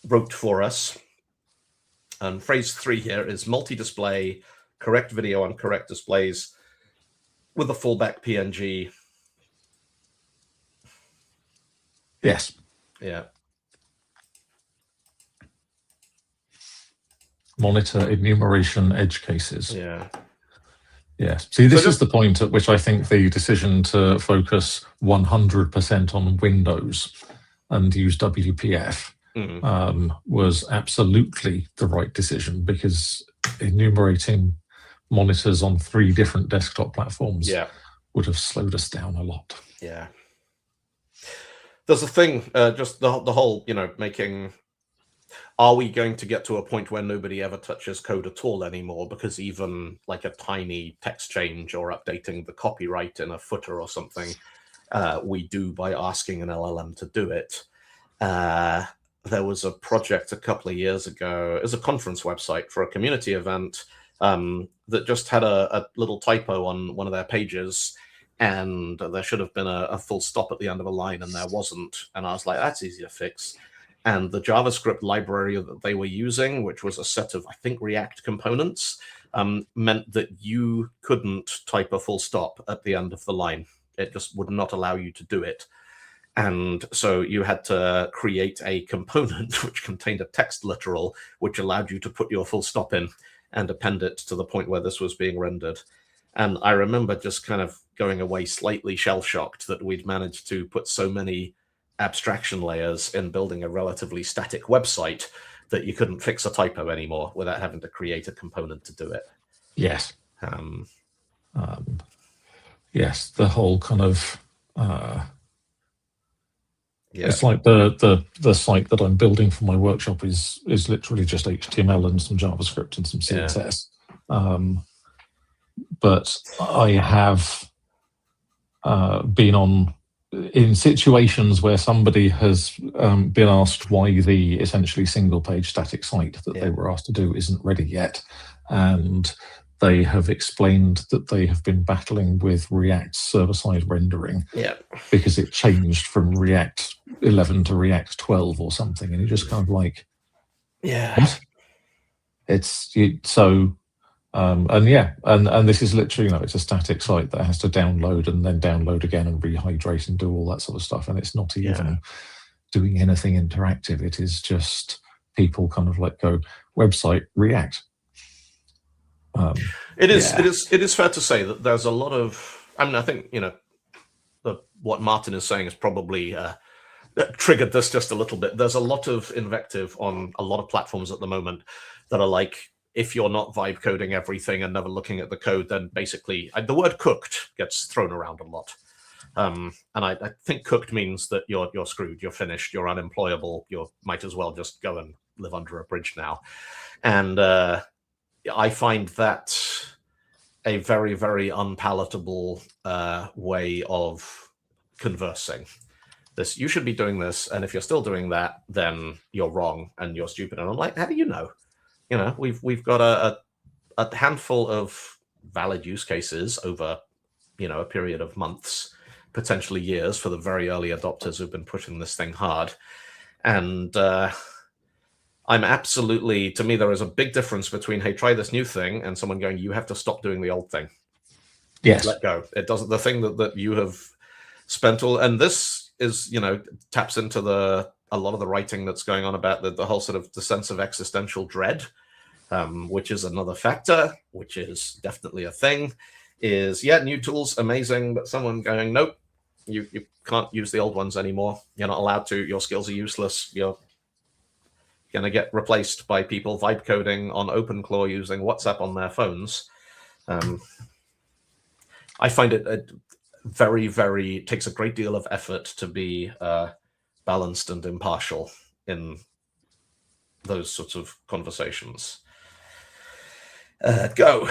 wrote for us. And phase 3 here is multi-display, correct video on correct displays with a fallback PNG. Yes. Yeah. Monitor enumeration edge cases. Yeah. Yes. See, this is the point at which I think the decision to focus 100% on Windows and use WPF was absolutely the right decision, because enumerating monitors on 3 different desktop platforms would have slowed us down a lot. Yeah. There's a thing, just the whole, making, are we going to get to a point where nobody ever touches code at all anymore? Because even like a tiny text change or updating the copyright in a footer or something, we do by asking an LLM to do it. There was a project a couple of years ago, it was a conference website for a community event that just had a little typo on one of their pages, and there should have been a full stop at the end of a line, and there wasn't. And I was like, that's easy to fix. And the JavaScript library that they were using, which was a set of, I think, React components, meant that you couldn't type a full stop at the end of the line. It just would not allow you to do it. And so you had to create a component which contained a text literal, which allowed you to put your full stop in and append it to the point where this was being rendered. And I remember just kind of going away slightly shell-shocked that we'd managed to put so many abstraction layers in building a relatively static website that you couldn't fix a typo anymore without having to create a component to do it. Yes. Yes, the whole kind of Yeah. it's like the site that I'm building for my workshop is literally just HTML and some JavaScript and some CSS. But I have been in situations where somebody has been asked why the essentially single page static site that they were asked to do isn't ready yet, and they have explained that they have been battling with React server-side rendering because it changed from React 11 to React 12 or something, and you're just kind of like, what? It's so. And this is literally, it's a static site that has to download and then download again and rehydrate and do all that sort of stuff. And it's not even doing anything interactive. It is just people kind of like go, website, React. It is fair to say that there's a lot of, I think, what Martin is saying is probably triggered this just a little bit. There's a lot of invective on a lot of platforms at the moment that are like, if you're not vibe coding everything and never looking at the code, then basically the word cooked gets thrown around a lot. And I think cooked means that you're screwed, you're finished, you're unemployable, you might as well just go and live under a bridge now. And I find that a very, very unpalatable way of conversing. This, you should be doing this, and if you're still doing that, then you're wrong and you're stupid. And I'm like, how do you know? We've got a handful of valid use cases over, a period of months, potentially years, for the very early adopters who've been pushing this thing hard. And I'm absolutely, to me, there is a big difference between, hey, try this new thing, and someone going, you have to stop doing the old thing. Yes. Let go. It doesn't, the thing that you have spent all, and this is, taps into a lot of the writing that's going on about the whole sort of the sense of existential dread, which is another factor, which is definitely a thing, is, new tools, amazing, but someone going, nope, you can't use the old ones anymore. You're not allowed to. Your skills are useless. You're going to get replaced by people vibe coding on OpenClaw using WhatsApp on their phones. I find it very, very, takes a great deal of effort to be balanced and impartial in those sorts of conversations. Go.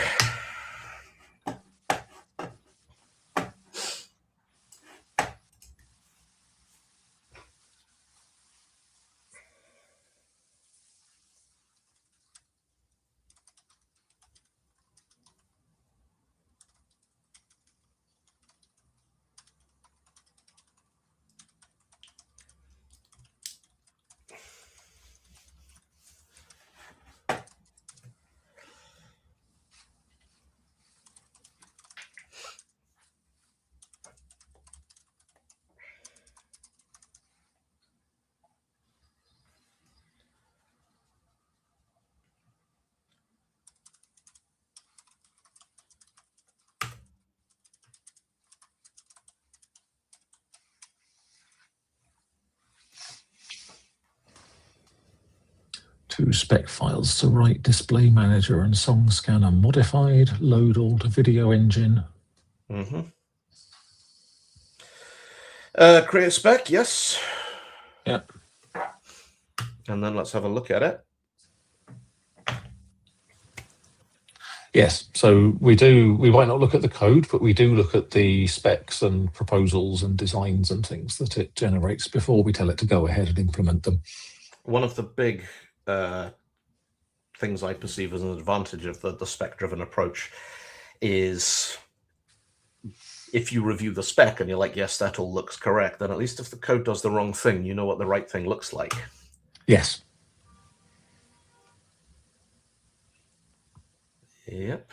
Two spec files to write: display manager and song scanner modified, load all to video engine. Create a spec, yes. Yeah. And then let's have a look at it. Yes, so we might not look at the code, but we do look at the specs and proposals and designs and things that it generates before we tell it to go ahead and implement them. One of the big things I perceive as an advantage of the spec-driven approach is, if you review the spec and you're like, yes, that all looks correct, then at least if the code does the wrong thing, you know what the right thing looks like. Yes. Yep.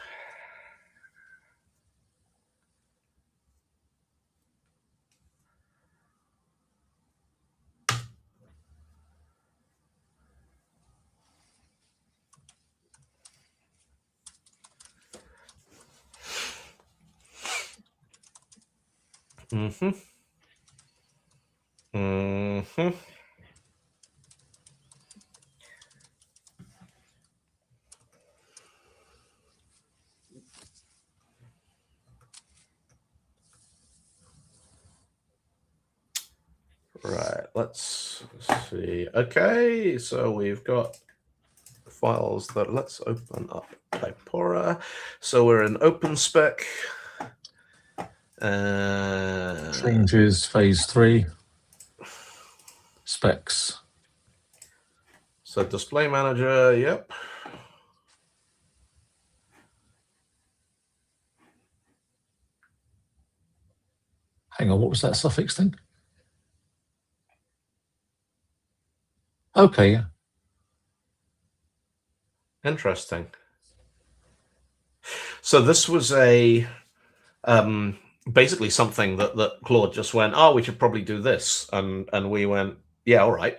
let's see. Okay, so we've got files that let's open up Typora. So we're in OpenSpec. Changes phase 3. Specs. So display manager, yep. Hang on, what was that suffix thing? Okay, yeah. Interesting. So this was a basically something that Claude just went, oh, we should probably do this, and we went, yeah, all right.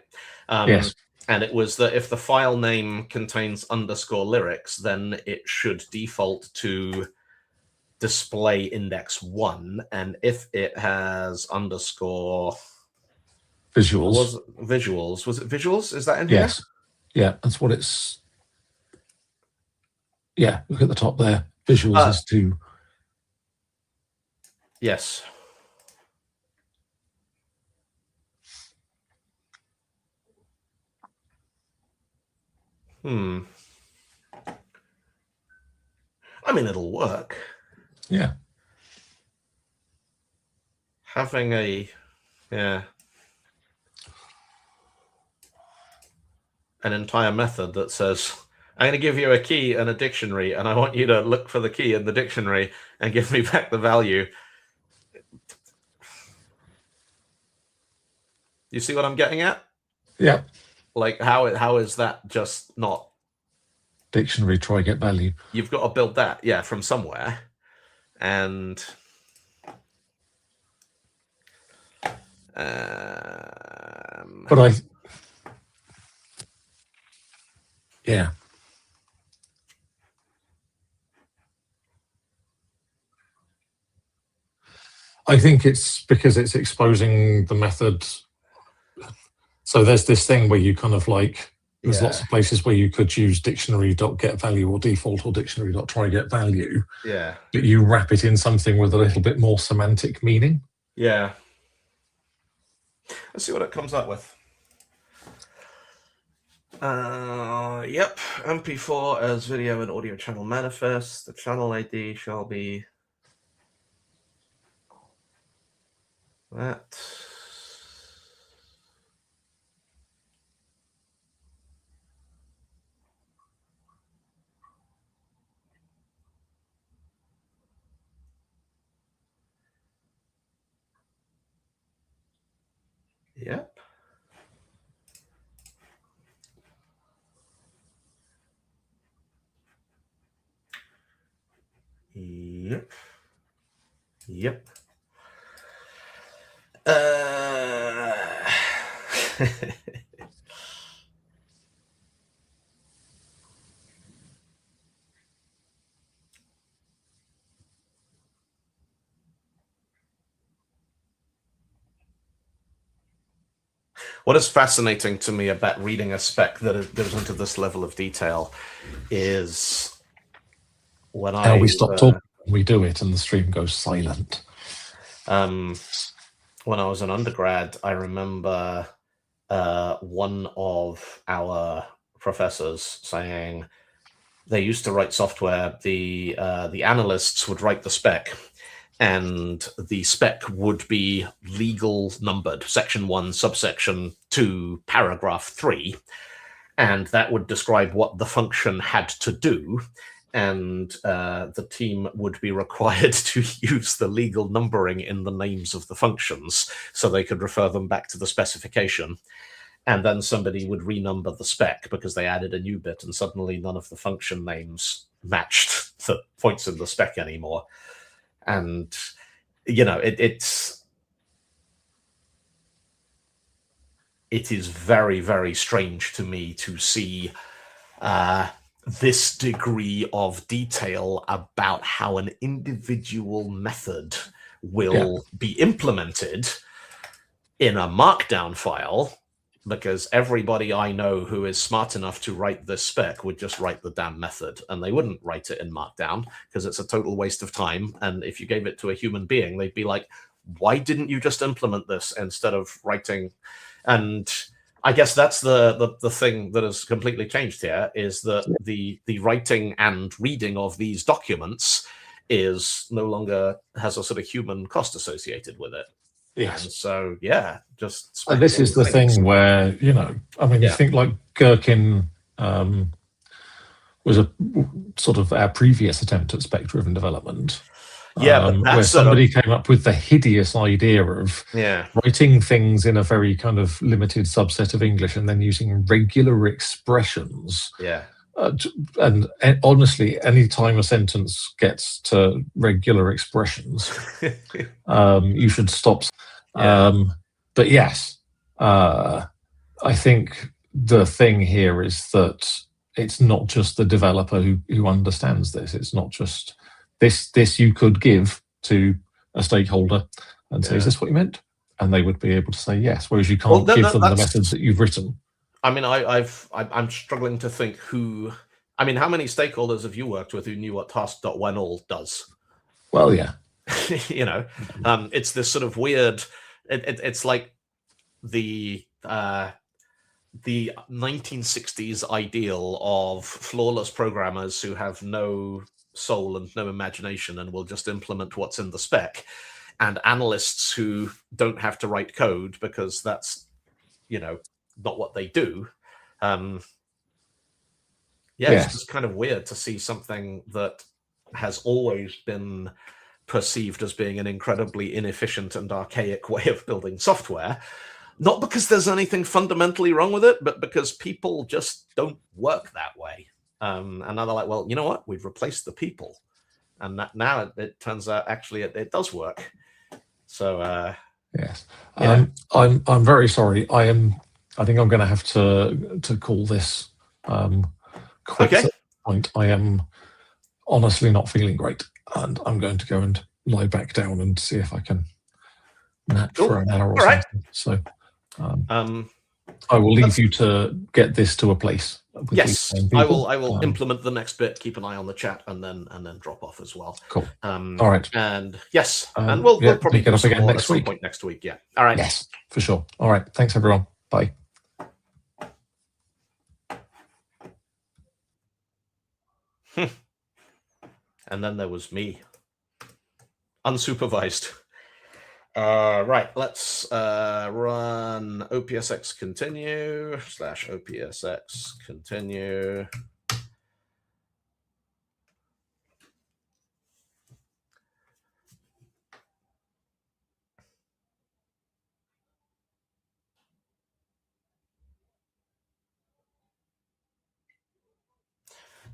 Yes. And it was that if the file name contains underscore lyrics, then it should default to display index 1, and if it has underscore Visuals. was it visuals? Is that in Yes. here? Yeah, that's what it's. Yeah, look at the top there. Visuals is 2. Yes. I mean, it'll work. Yeah. Having an entire method that says, I'm going to give you a key and a dictionary, and I want you to look for the key in the dictionary and give me back the value. You see what I'm getting at? Yeah. Like, how is that just not Dictionary, try get value. You've got to build that, yeah, from somewhere. And but yeah. I think it's because it's exposing the method. So there's this thing where you kind of like, there's lots of places where you could use dictionary.getValue or default or dictionary.tryGetValue. Yeah. But you wrap it in something with a little bit more semantic meaning. Yeah. Let's see what it comes up with. Yep. MP4 as video and audio channel manifest. The channel ID shall be that. Yep. Yep. Yep. What is fascinating to me about reading a spec that goes into this level of detail is when we stop talking, we do it, and the stream goes silent. When I was an undergrad, I remember one of our professors saying they used to write software. The analysts would write the spec, and the spec would be legal numbered, section 1, subsection 2, paragraph 3, and that would describe what the function had to do. And the team would be required to use the legal numbering in the names of the functions so they could refer them back to the specification. And then somebody would renumber the spec because they added a new bit, and suddenly none of the function names matched the points in the spec anymore. And, you know, it is very, very strange to me to see this degree of detail about how an individual method will be implemented in a markdown file, because everybody I know who is smart enough to write this spec would just write the damn method, and they wouldn't write it in markdown because it's a total waste of time. And if you gave it to a human being, they'd be like, why didn't you just implement this instead of writing, And I guess that's the thing that has completely changed here, is that the writing and reading of these documents is no longer has a sort of human cost associated with it. Yes. And so, yeah, just This is the thing where, you know, I mean, you think like Gherkin was a sort of our previous attempt at spec-driven development. Yeah, but where somebody came up with the hideous idea of writing things in a very kind of limited subset of English and then using regular expressions. Yeah. And honestly, any time a sentence gets to regular expressions, you should stop. But yes, I think the thing here is that it's not just the developer who understands this. It's not just this you could give to a stakeholder and say, is this what you meant? And they would be able to say yes, whereas you can't give them the methods that you've written. I mean, I'm struggling to think who. I mean, how many stakeholders have you worked with who knew what task.when all does? Well, yeah. You know, it's this sort of weird. It's like the 1960s ideal of flawless programmers who have no soul and no imagination and will just implement what's in the spec, and analysts who don't have to write code because that's, you know, not what they do. It's just kind of weird to see something that has always been perceived as being an incredibly inefficient and archaic way of building software. Not because there's anything fundamentally wrong with it, but because people just don't work that way. And now they're like, well, you know what? We've replaced the people. And that now it turns out actually it does work. So yes. I'm very sorry. I think I'm going to have to call this quits at this point. I am honestly not feeling great, and I'm going to go and lie back down and see if I can nap for an hour or something. So I will leave you to get this to a place. Yes, I will implement the next bit. Keep an eye on the chat, and then drop off as well. Cool. All right. And yes, and we'll probably pick it up again next week. Point next week. Yeah. All right. Yes, for sure. All right. Thanks, everyone. Bye. And then there was me, unsupervised. Right, let's run OPSX continue / OPSX continue.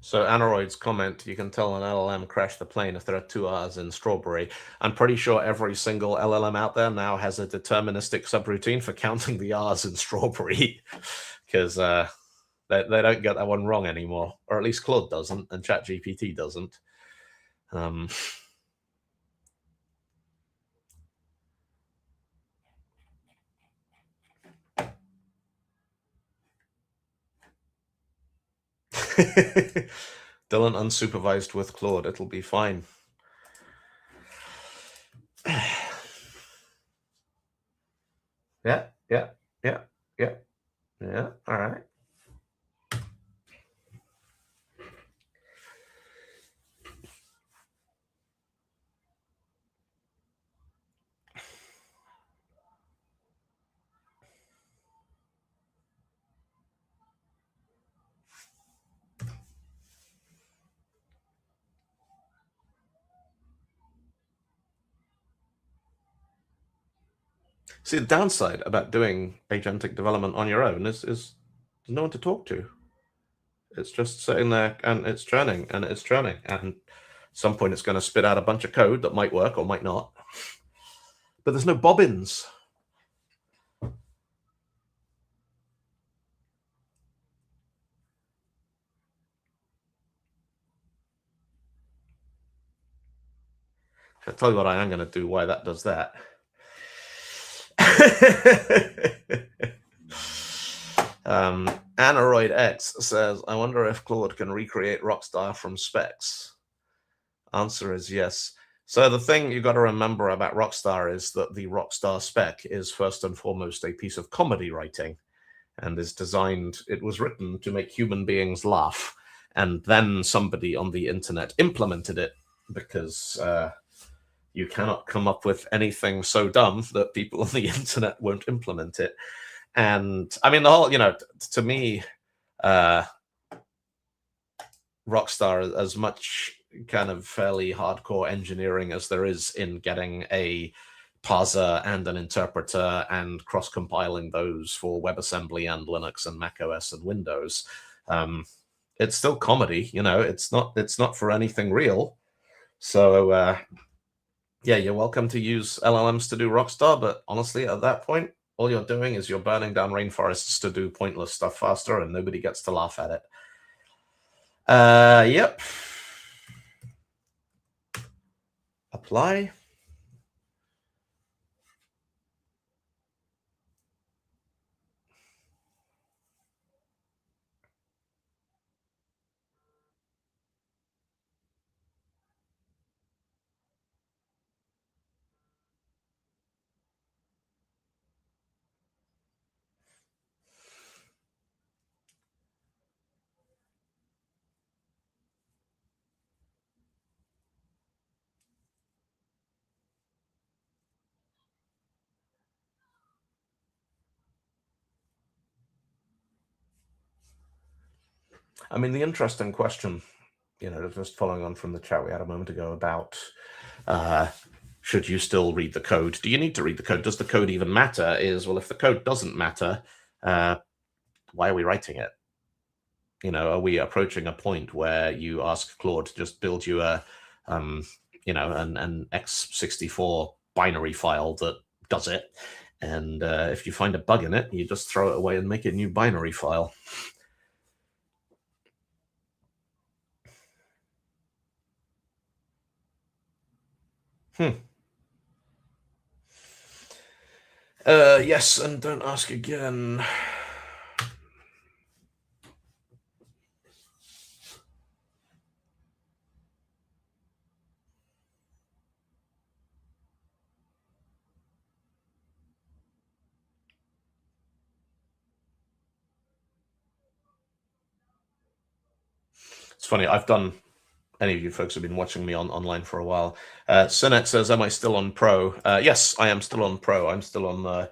So Aneroid's comment, you can tell an LLM crashed the plane if there are 2 R's in strawberry. I'm pretty sure every single LLM out there now has a deterministic subroutine for counting the R's in strawberry, because they don't get that one wrong anymore, or at least Claude doesn't, and ChatGPT doesn't. Dylan unsupervised with Claude. It'll be fine. Yeah. All right. See, the downside about doing agentic development on your own is there's no one to talk to. It's just sitting there and it's churning and it's churning. And at some point it's going to spit out a bunch of code that might work or might not. But there's no bobbins. I'll tell you what I am going to do, why that does that. Aneroid X says, I wonder if Claude can recreate Rockstar from specs. Answer is yes. So the thing you got to remember about Rockstar is that the Rockstar spec is first and foremost a piece of comedy writing, and is designed, it was written to make human beings laugh, and then somebody on the internet implemented it, because you cannot come up with anything so dumb that people on the internet won't implement it. And I mean, the whole, to me, Rockstar, as much kind of fairly hardcore engineering as there is in getting a parser and an interpreter and cross-compiling those for WebAssembly and Linux and macOS and Windows, it's still comedy. It's not for anything real. So yeah, you're welcome to use LLMs to do Rockstar, but honestly, at that point, all you're doing is you're burning down rainforests to do pointless stuff faster, and nobody gets to laugh at it. Yep. Apply. I mean, the interesting question, just following on from the chat we had a moment ago about should you still read the code? Do you need to read the code? Does the code even matter? Well, if the code doesn't matter, why are we writing it? Are we approaching a point where you ask Claude to just build you a, an x64 binary file that does it, and if you find a bug in it, you just throw it away and make a new binary file? Yes, and don't ask again. It's funny, any of you folks have been watching me online for a while. Sinet says, am I still on Pro? Yes, I am still on Pro. I'm still on the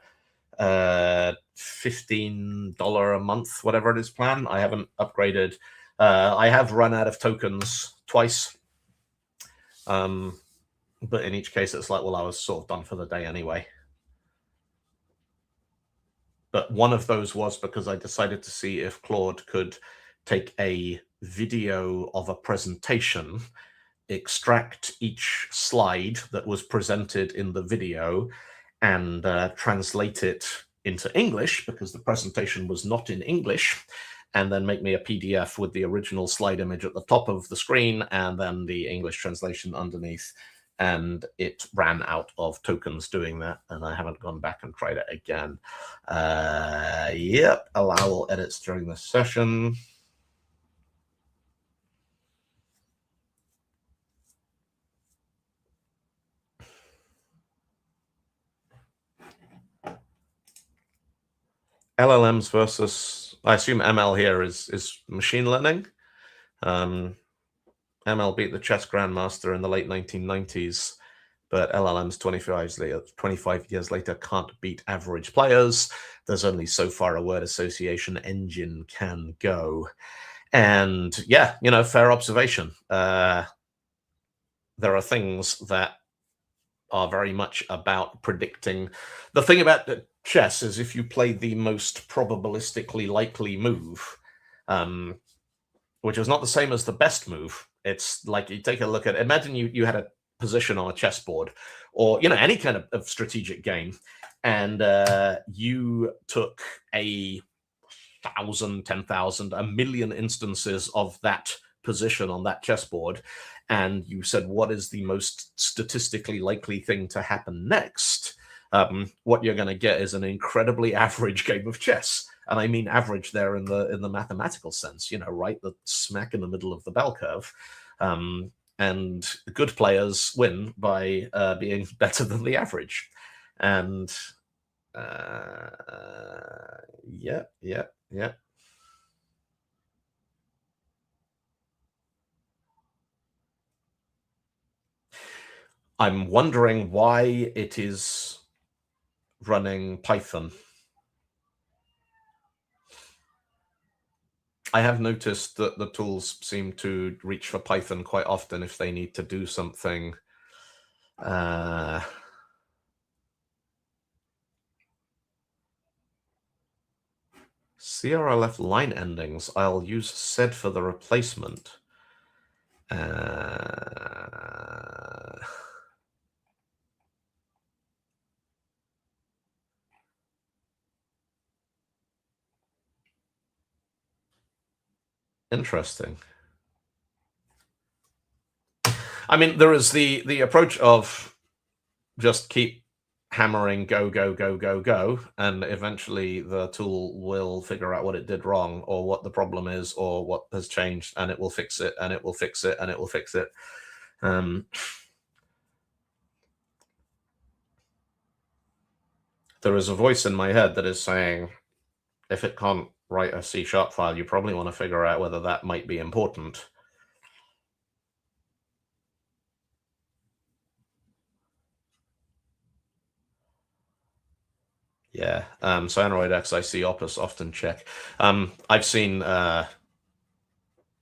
$15 a month, whatever it is, plan. I haven't upgraded. I have run out of tokens twice. But in each case, it's like, well, I was sort of done for the day anyway. But one of those was because I decided to see if Claude could take a video of a presentation, extract each slide that was presented in the video, and translate it into English, because the presentation was not in English, and then make me a PDF with the original slide image at the top of the screen and then the English translation underneath. And it ran out of tokens doing that, and I haven't gone back and tried it again. Yep, allow all edits during the session. LLMs versus, I assume ML here is machine learning. ML beat the chess grandmaster in the late 1990s, but LLMs 25 years later can't beat average players. There's only so far a word association engine can go. And yeah, fair observation. There are things that are very much about predicting. The thing about chess is if you play the most probabilistically likely move, which is not the same as the best move. It's like you take a look at, imagine you had a position on a chessboard, or any kind of strategic game, and you took 1,000, 10,000, 1,000,000 instances of that position on that chessboard, and you said, what is the most statistically likely thing to happen next? What you're going to get is an incredibly average game of chess. And I mean average there in the mathematical sense, right? The smack in the middle of the bell curve. and good players win by being better than the average. And yeah. I'm wondering why it is running Python. I have noticed that the tools seem to reach for Python quite often if they need to do something. CRLF line endings, I'll use sed for the replacement. Interesting. I mean, there is the approach of just keep hammering go, and eventually the tool will figure out what it did wrong or what the problem is or what has changed, and it will fix it, and it will fix it, and it will fix it. There is a voice in my head that is saying, if it can't write a C# file, you probably want to figure out whether that might be important. Yeah. So Android X, I see Opus often check. I've seen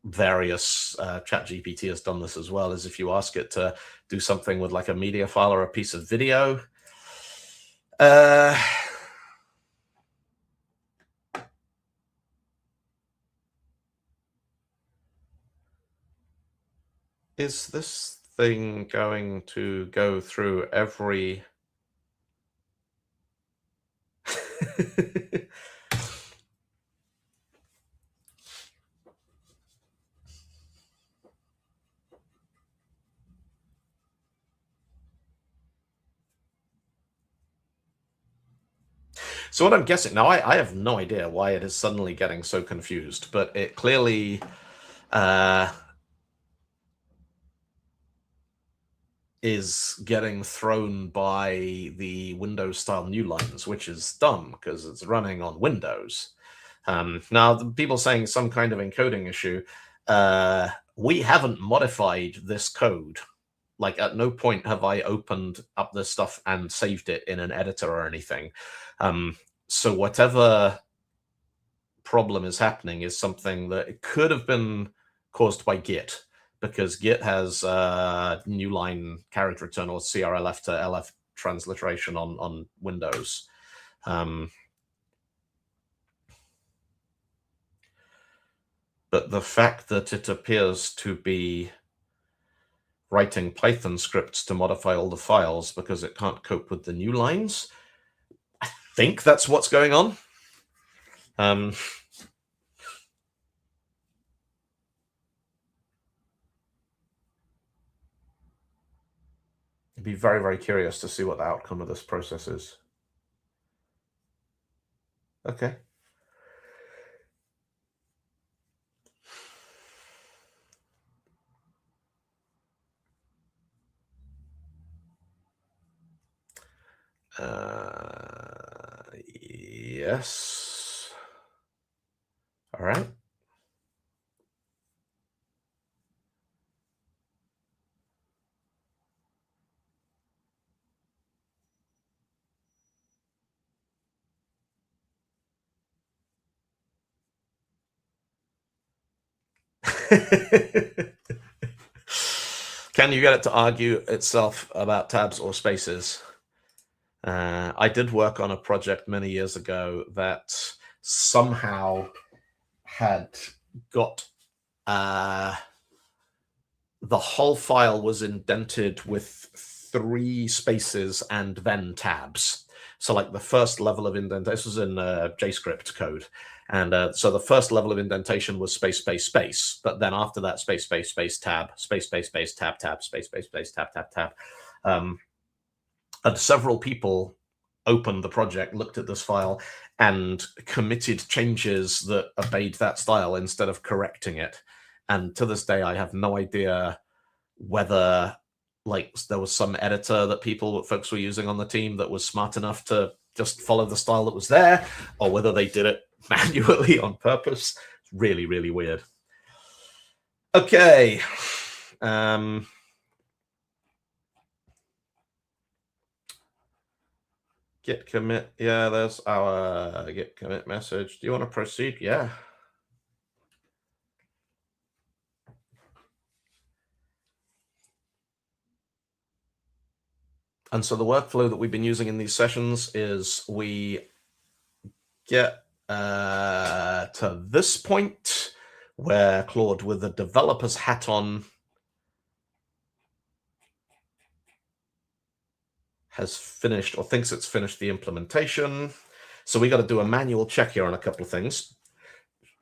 various ChatGPT has done this as well, as if you ask it to do something with like a media file or a piece of video. Is this thing going to go through every... So what I'm guessing now, I have no idea why it is suddenly getting so confused, but it clearly is getting thrown by the Windows style new lines, which is dumb because it's running on Windows. Now, the people saying some kind of encoding issue, we haven't modified this code. Like, at no point have I opened up this stuff and saved it in an editor or anything. So whatever problem is happening is something that it could have been caused by Git, because Git has new line carriage return or CRLF to LF transliteration on Windows. But the fact that it appears to be writing Python scripts to modify all the files because it can't cope with the new lines, I think that's what's going on. I'd be very, very curious to see what the outcome of this process is. Okay. Yes. All right. Can you get it to argue itself about tabs or spaces? I did work on a project many years ago that somehow had got the whole file was indented with 3 spaces and then tabs. So like the first level of indentation, this was in JScript code. And so the first level of indentation was space, space, space. But then after that, space, space, space, tab, space, space, space, tab, tab, space, space, space, tab, tab, tab. And several people opened the project, looked at this file, and committed changes that obeyed that style instead of correcting it. And to this day, I have no idea whether like there was some editor that folks were using on the team that was smart enough to just follow the style that was there, or whether they did it manually on purpose. It's really, really weird. Okay. Git commit. Yeah, there's our git commit message. Do you want to proceed? Yeah. And so the workflow that we've been using in these sessions is we get to this point where Claude, with the developer's hat on, has finished or thinks it's finished the implementation. So we got to do a manual check here on a couple of things.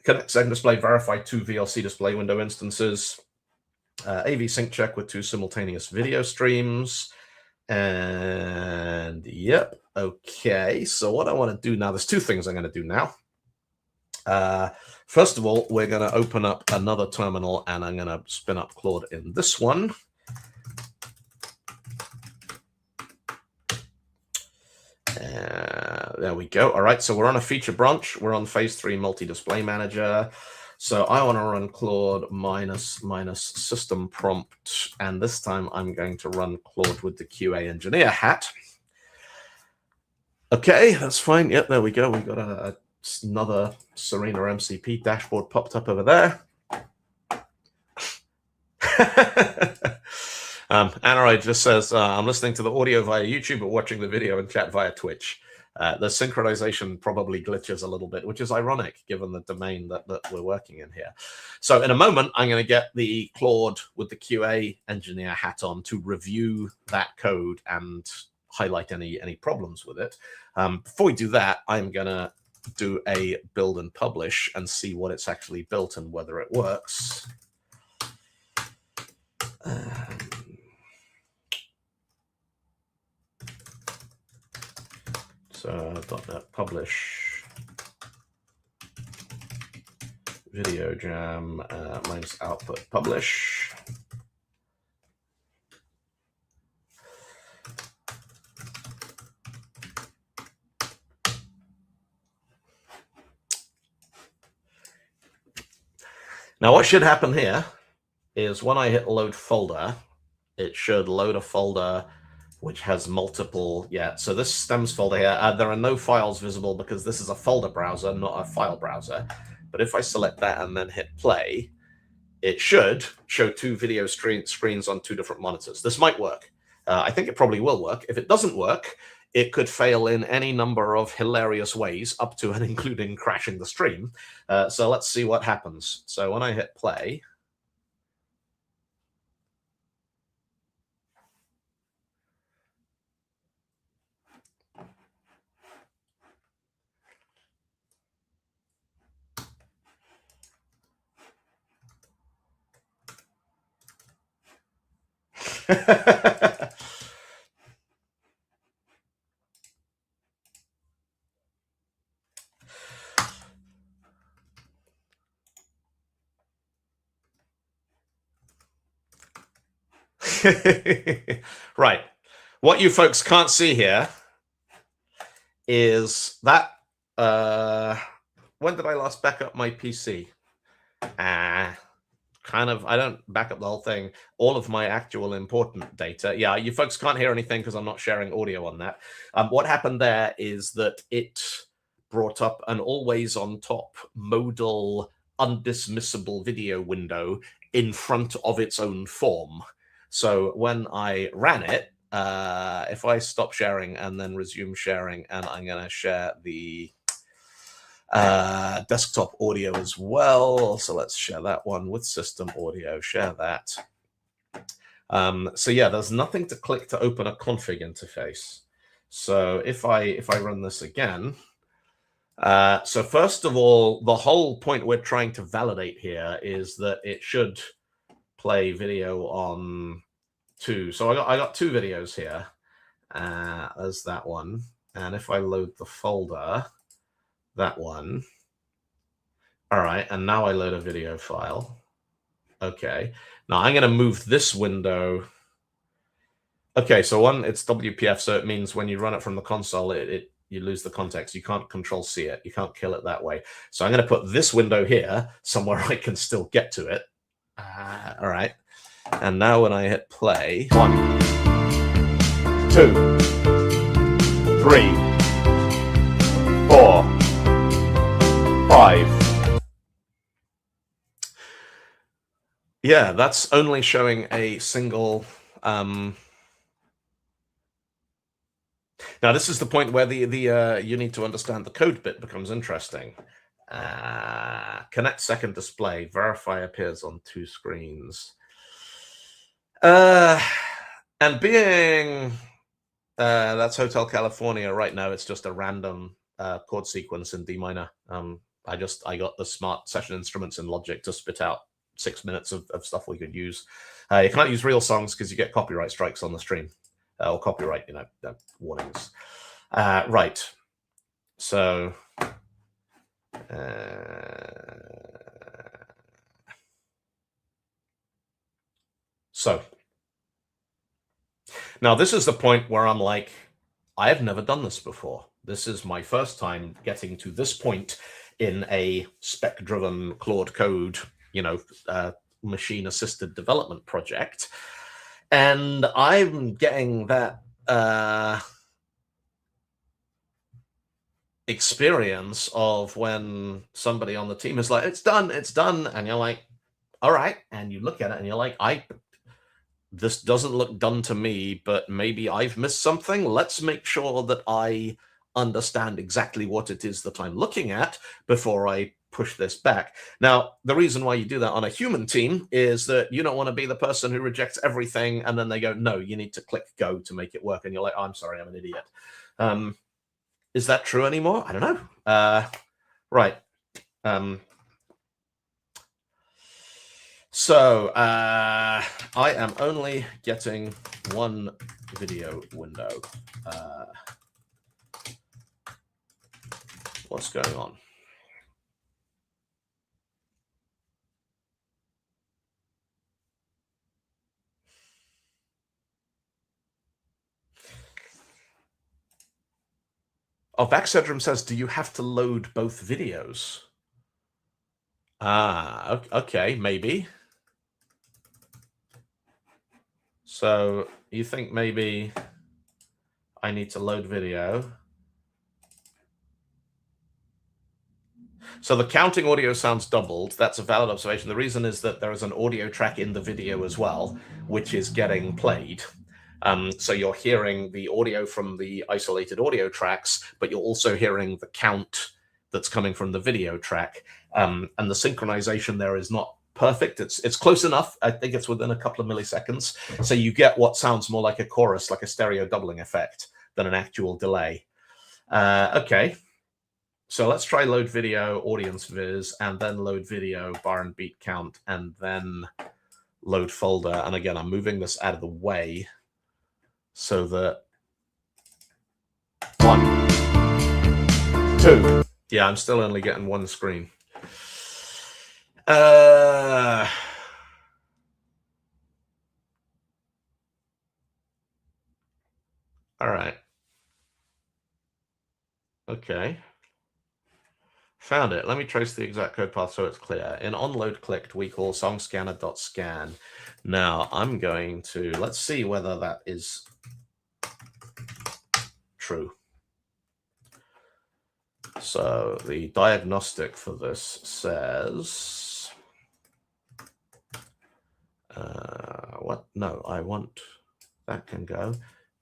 Connect second display, verify 2 VLC display window instances, AV sync check with 2 simultaneous video streams. And yep, okay. So what I want to do now, there's 2 things I'm going to do now. First of all, we're going to open up another terminal, and I'm going to spin up Claude in this one. There we go. All right, so we're on a feature branch. We're on phase 3 multi-display manager. So I want to run Claude -- system prompt, and this time I'm going to run Claude with the QA engineer hat. Okay, that's fine. Yep, there we go. We've got another Serena MCP dashboard popped up over there. Aneroid just says, I'm listening to the audio via YouTube, but watching the video and chat via Twitch. The synchronization probably glitches a little bit, which is ironic given the domain that we're working in here. So in a moment, I'm going to get the Claude with the QA engineer hat on to review that code and highlight any problems with it. Before we do that, I'm going to do a build and publish and see what it's actually built and whether it works. So .NET publish video jam minus output publish. Now what should happen here is when I hit load folder, it should load a folder which has multiple, so this stems folder here. There are no files visible because this is a folder browser, not a file browser. But if I select that and then hit play, it should show 2 video screens on 2 different monitors. This might work. I think it probably will work. If it doesn't work, it could fail in any number of hilarious ways, up to and including crashing the stream. So let's see what happens. So when I hit play, right. What you folks can't see here is that when did I last back up my PC? I don't back up the whole thing. All of my actual important data. Yeah, you folks can't hear anything because I'm not sharing audio on that. What happened there is that it brought up an always on top modal undismissible video window in front of its own form. So when I ran it, if I stop sharing and then resume sharing, and I'm going to share the desktop audio as well. So let's share that one with system audio, share that. So yeah, there's nothing to click to open a config interface. So if I run this again, so first of all, the whole point we're trying to validate here is that it should play video on 2. So I got 2 videos here. There's that one. And if I load the folder, that one. All right, and now I load a video file. Okay. Now I'm going to move this window. Okay, so one, it's WPF, so it means when you run it from the console, you lose the context. You can't control C it. You can't kill it that way. So I'm going to put this window here, somewhere I can still get to it. All right. And now when I hit play, 1, 2, 3, 4, 5. Yeah, that's only showing a single... Now, this is the point where you need to understand the code bit becomes interesting. Connect second display. Verify appears on 2 screens. And being that's Hotel California right now, it's just a random chord sequence in D minor. I got the smart session instruments in Logic to spit out 6 minutes of stuff we could use. You can't use real songs because you get copyright strikes on the stream. Or copyright, warnings. Right. So, now this is the point where I'm like, I've never done this before. This is my first time getting to this point in a spec-driven Claude code, machine-assisted development project. And I'm getting that experience of when somebody on the team is like, it's done, and you're like, all right, and you look at it and you're like, this doesn't look done to me, but maybe I've missed something. Let's make sure that I understand exactly what it is that I'm looking at before I push this back. Now, the reason why you do that on a human team is that you don't want to be the person who rejects everything and then they go, no, you need to click go to make it work. And you're like, oh, I'm sorry, I'm an idiot. Is that true anymore? I don't know. Right. So I am only getting one video window. What's going on? Oh, Backsyndrome says, do you have to load both videos? Okay, maybe. So you think maybe I need to load video. So the counting audio sounds doubled. That's a valid observation. The reason is that there is an audio track in the video as well, which is getting played. So you're hearing the audio from the isolated audio tracks, but you're also hearing the count that's coming from the video track. And the synchronization there is not perfect. It's close enough. I think it's within a couple of milliseconds. So you get what sounds more like a chorus, like a stereo doubling effect, than an actual delay. Okay. So let's try load video, audience viz, and then load video, bar and beat count, and then load folder. And again, I'm moving this out of the way so that 1, 2. Yeah, I'm still only getting one screen. All right. Okay. Found it. Let me trace the exact code path so it's clear. In onload clicked, we call songscanner.scan. Now I'm going to, let's see whether that is true. So the diagnostic for this says, what? No, I want, that can go,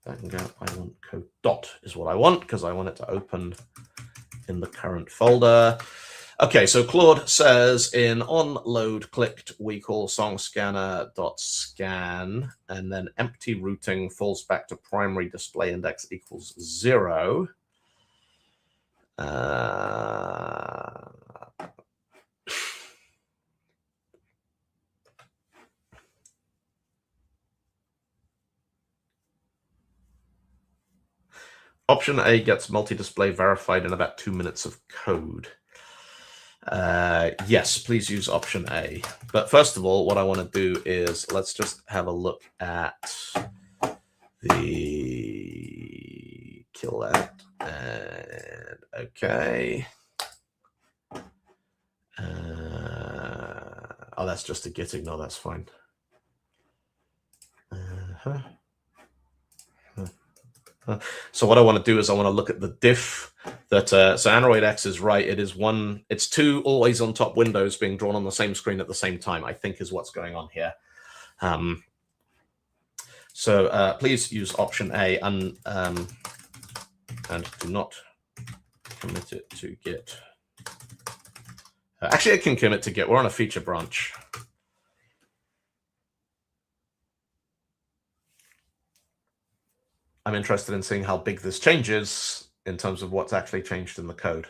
that can go. I want code dot is what I want because I want it to open in the current folder. Okay, so Claude says in onload clicked, we call songscanner.scan, and then empty routing falls back to primary display index equals 0. Option A gets multi-display verified in about 2 minutes of code. Yes, please use option A. But first of all, what I want to do is let's just have a look at the kill that. And okay. Oh, that's just a git ignore. That's fine. So what I want to do is I want to look at the diff that so Android X is right. It's two always on top windows being drawn on the same screen at the same time, I think is what's going on here. So please use option A and do not commit it to Git. Actually, I can commit to Git. We're on a feature branch. I'm interested in seeing how big this changes in terms of what's actually changed in the code.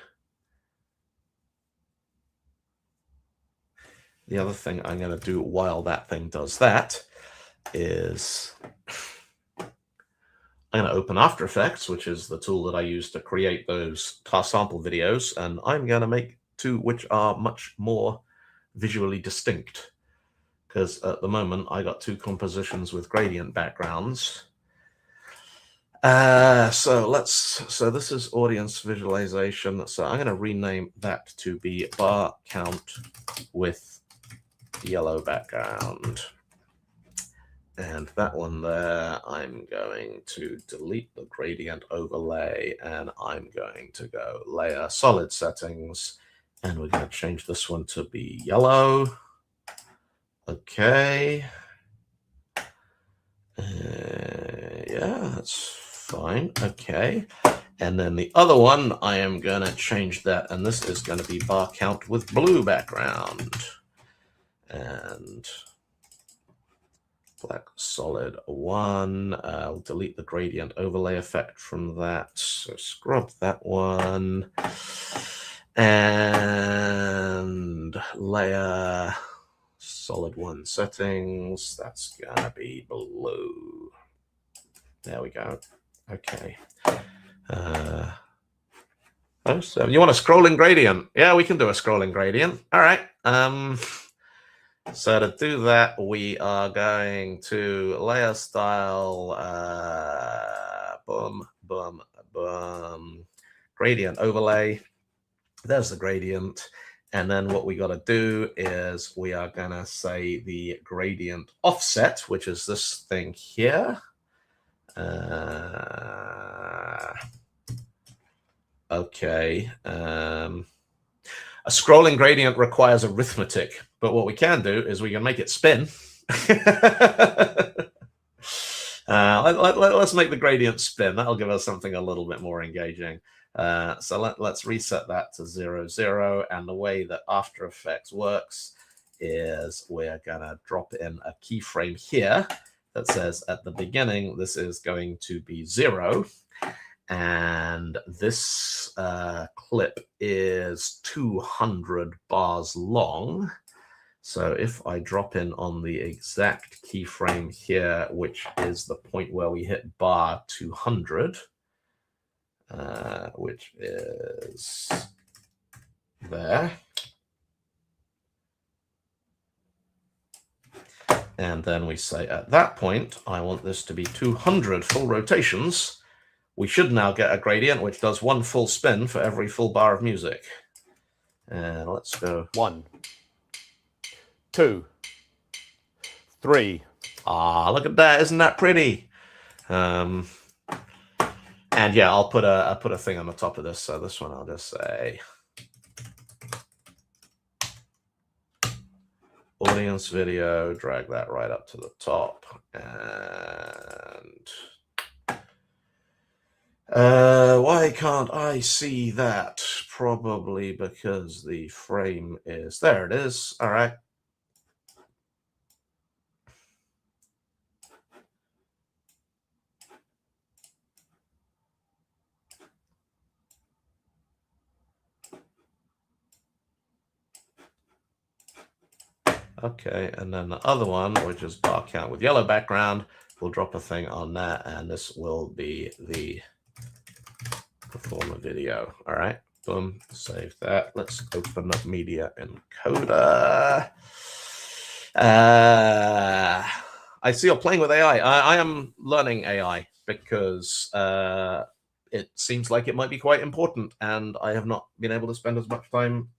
The other thing I'm going to do while that thing does that is I'm going to open After Effects, which is the tool that I use to create those task sample videos, and I'm going to make two which are much more visually distinct, because at the moment I got two compositions with gradient backgrounds. So this is audience visualization. So I'm going to rename that to be bar count with yellow background. And that one there, I'm going to delete the gradient overlay, and I'm going to go layer solid settings, and we're going to change this one to be yellow. Okay. Yeah, that's fine. Okay. And then the other one, I am going to change that, and this is going to be bar count with blue background. And black solid 1. I'll delete the gradient overlay effect from that. So scrub that one. And layer solid 1 settings. That's gonna be blue. There we go. Okay. So you want a scrolling gradient? Yeah, we can do a scrolling gradient. All right. So to do that, we are going to layer style, boom, boom, boom, gradient overlay. There's the gradient. And then what we got to do is we are going to say the gradient offset, which is this thing here. Okay. A scrolling gradient requires arithmetic, but what we can do is we can make it spin. Let's make the gradient spin. That'll give us something a little bit more engaging. So let's reset that to 0, 0. And the way that After Effects works is we're going to drop in a keyframe here that says at the beginning, this is going to be 0. And this clip is 200 bars long. So if I drop in on the exact keyframe here, which is the point where we hit bar 200, which is there. And then we say at that point, I want this to be 200 full rotations. We should now get a gradient which does 1 full spin for every full bar of music. And let's go 1, 2, 3. Ah, look at that! Isn't that pretty? And yeah, I'll put a thing on the top of this. So this one, I'll just say audience video. Drag that right up to the top, and why can't I see that? Probably because the frame is there. It is. All right. Okay, and then the other one, which is bar count with yellow background, we'll drop a thing on that, and this will be the performer video. All right, Boom, save that. Let's open up media encoder. I see you're playing with AI. I am learning AI because it seems like it might be quite important, and I have not been able to spend as much time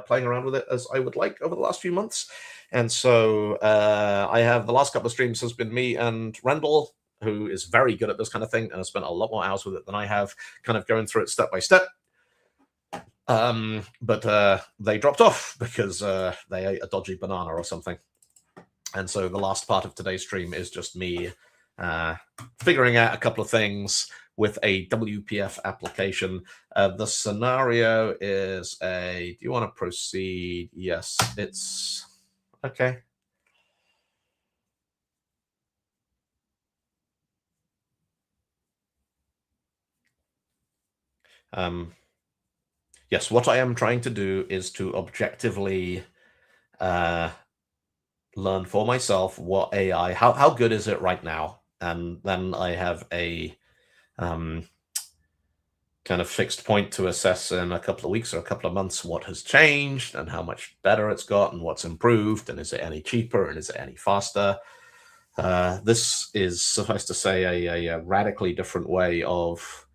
playing around with it as I would like over the last few months. And so I have the last couple of streams has been me and Randall, who is very good at this kind of thing and has spent a lot more hours with it than I have, kind of going through it step by step. But they dropped off because they ate a dodgy banana or something. And so the last part of today's stream is just me figuring out a couple of things with a WPF application. The scenario is do you want to proceed? Yes, it's okay. Yes, what I am trying to do is to objectively learn for myself what AI, how good is it right now? And then I have a kind of fixed point to assess in a couple of weeks or a couple of months what has changed and how much better it's got and what's improved, and is it any cheaper and is it any faster? This is, suffice to say, a radically different way of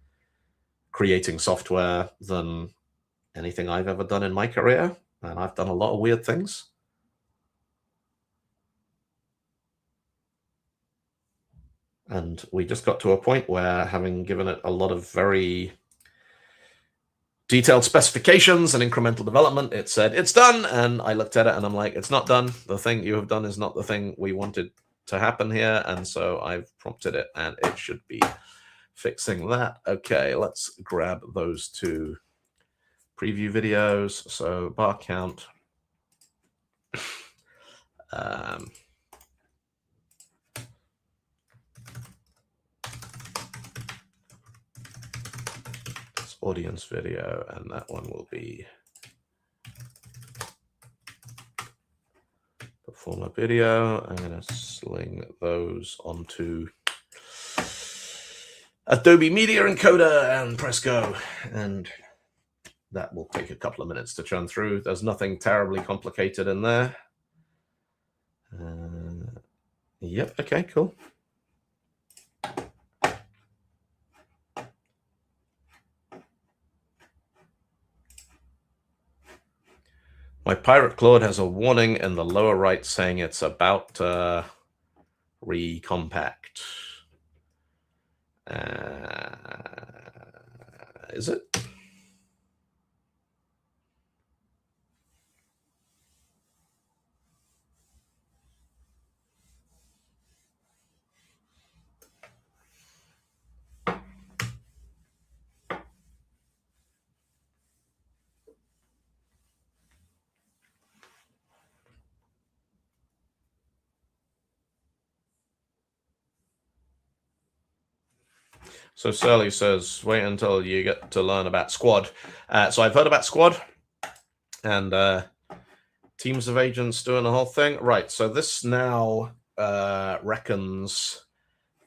creating software than anything I've ever done in my career, and I've done a lot of weird things. And we just got to a point where, having given it a lot of very detailed specifications and incremental development, it said, it's done. And I looked at it and I'm like, it's not done. The thing you have done is not the thing we wanted to happen here. And so I've prompted it and it should be fixing that. Okay, let's grab those two preview videos. So bar count. Audience video, and that one will be performer video. I'm going to sling those onto Adobe Media Encoder and press go, and that will take a couple of minutes to churn through. There's nothing terribly complicated in there. Yep, okay, cool. My Pirate Claude has a warning in the lower right saying it's about to recompact. Is it? So Surly says, wait until you get to learn about Squad. So I've heard about Squad and teams of agents doing the whole thing. Right, so this now reckons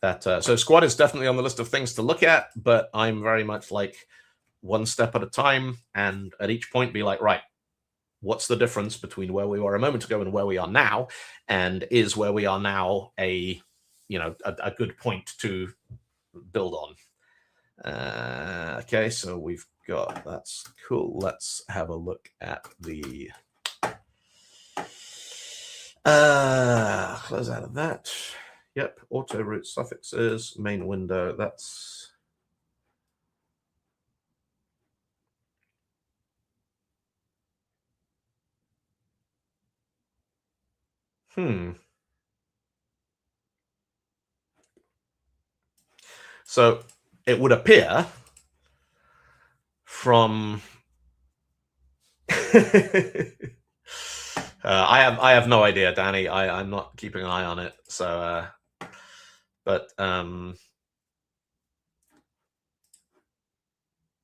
that... so Squad is definitely on the list of things to look at, but I'm very much like one step at a time, and at each point be like, right, what's the difference between where we were a moment ago and where we are now? And is where we are now a good point to build on? Okay, so we've got, that's cool. Let's have a look at the close out of that. Yep, auto root suffixes, main window. That's So it would appear from I have no idea, Danny. I'm not keeping an eye on it. So but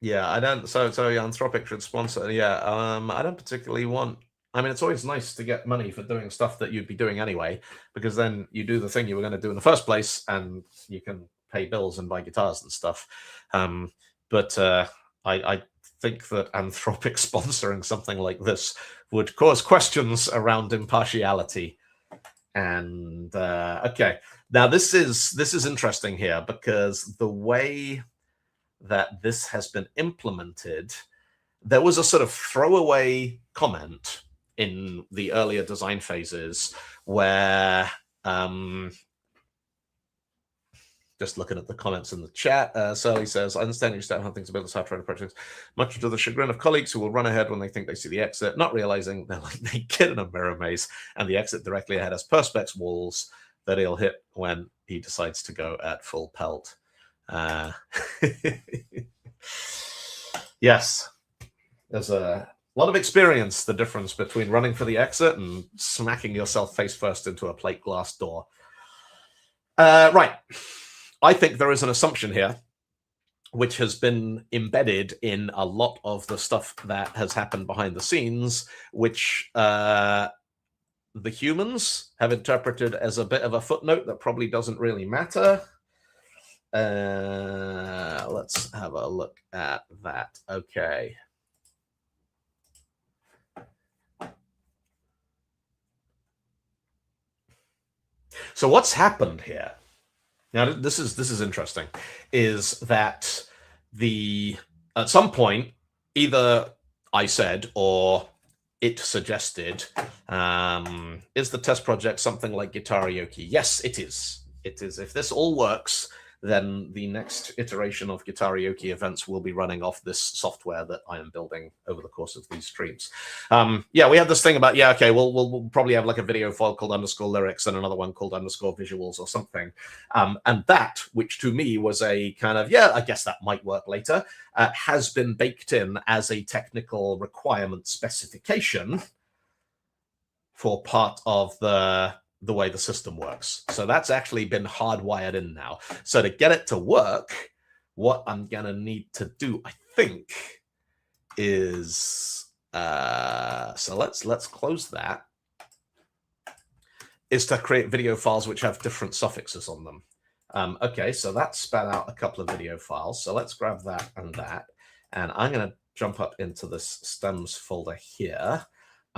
yeah, I don't. So yeah, Anthropic should sponsor. Yeah, I don't particularly want. I mean, it's always nice to get money for doing stuff that you'd be doing anyway, because then you do the thing you were going to do in the first place, and you can pay bills and buy guitars and stuff. But I think that Anthropic sponsoring something like this would cause questions around impartiality. And okay, now this is interesting here, because the way that this has been implemented, there was a sort of throwaway comment in the earlier design phases where just looking at the comments in the chat, Surly says, I understand you start how things about the software projects, much to the chagrin of colleagues who will run ahead when they think they see the exit, not realizing they're like naked in a mirror maze, and the exit directly ahead has perspex walls that he'll hit when he decides to go at full pelt. Yes, there's a lot of experience, the difference between running for the exit and smacking yourself face first into a plate glass door. Right. I think there is an assumption here which has been embedded in a lot of the stuff that has happened behind the scenes, which the humans have interpreted as a bit of a footnote that probably doesn't really matter. Let's have a look at that. Okay. So what's happened here? Now, this is interesting, is that at some point, either I said or it suggested, is the test project something like Guitarioki? Yes, it is. It is. If this all works, then the next iteration of Guitarioki events will be running off this software that I am building over the course of these streams. Yeah, we had this thing about, yeah, okay, we'll probably have like a video file called _lyrics and another one called _visuals or something. And that, which to me was a kind of, yeah, I guess that might work later, has been baked in as a technical requirement specification for part of the way the system works. So that's actually been hardwired in now. So to get it to work, what I'm gonna need to do, I think, is so let's close that, is to create video files which have different suffixes on them. Okay, so that spat out a couple of video files. So let's grab that, and I'm gonna jump up into this stems folder here.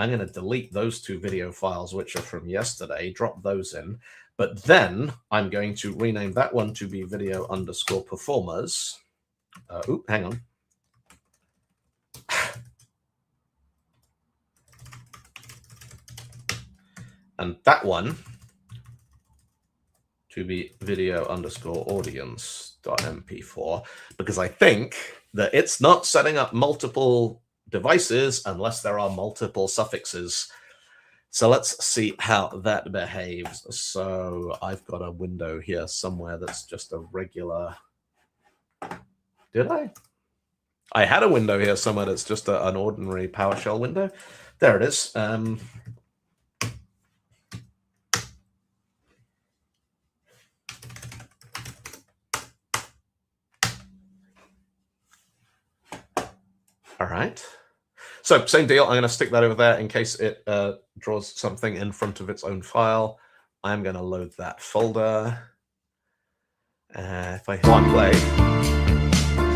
I'm going to delete those two video files, which are from yesterday, drop those in. But then I'm going to rename that one to be video_performers. Hang on. And that one to be video_audience.mp4, because I think that it's not setting up multiple devices unless there are multiple suffixes. So let's see how that behaves. So I've got a window here somewhere that's just a regular. Did I? I had a window here somewhere that's just an ordinary PowerShell window. There it is. All right. So same deal. I'm going to stick that over there in case it draws something in front of its own file. I'm going to load that folder. If I hit play.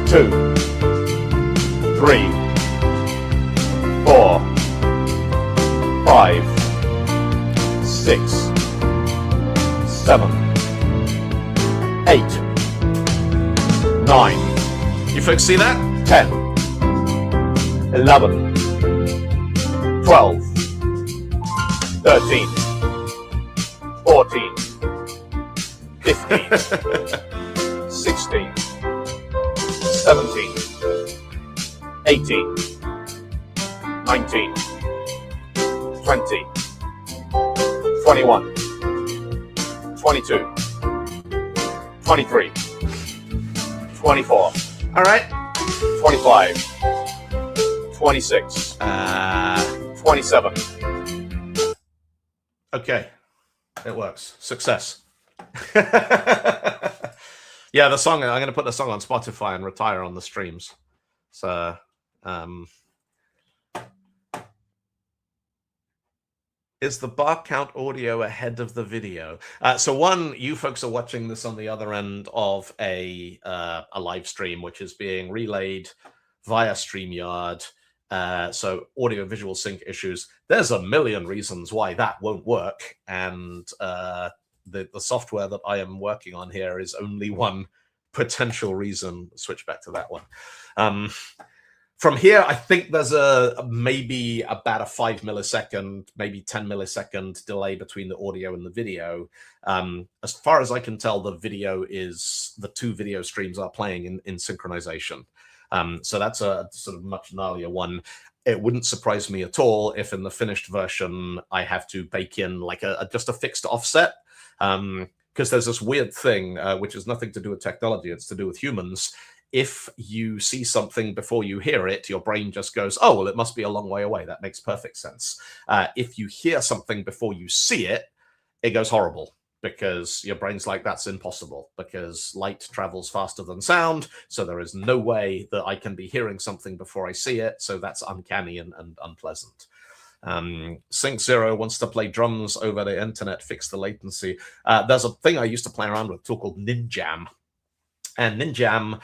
2, 3, 4, 5, 6, 7, 8, 9. You folks see that? 10, 11, 12, 13, 14, 15, 16, 17, 18, 19, 20, 21, 22, 23, 24. All right. 25, 26, 27. Okay, it works. Success. Yeah, the song, I'm going to put the song on Spotify and retire on the streams. So, is the bar count audio ahead of the video? So one, you folks are watching this on the other end of a live stream, which is being relayed via StreamYard. So audio visual sync issues. There's a million reasons why that won't work, and the software that I am working on here is only one potential reason. Switch back to that one. From here, I think there's maybe about a 5 millisecond, maybe 10 millisecond delay between the audio and the video. As far as I can tell, the two video streams are playing in synchronization. So that's a sort of much gnarlier one. It wouldn't surprise me at all if in the finished version I have to bake in like just a fixed offset. Because there's this weird thing, which has nothing to do with technology, it's to do with humans. If you see something before you hear it, your brain just goes, oh, well, it must be a long way away. That makes perfect sense. If you hear something before you see it, it goes horrible, because your brain's like, that's impossible, because light travels faster than sound, so there is no way that I can be hearing something before I see it, so that's uncanny and unpleasant. Sync Zero wants to play drums over the internet, fix the latency. There's a thing I used to play around with, a tool called Ninjam. And Ninjam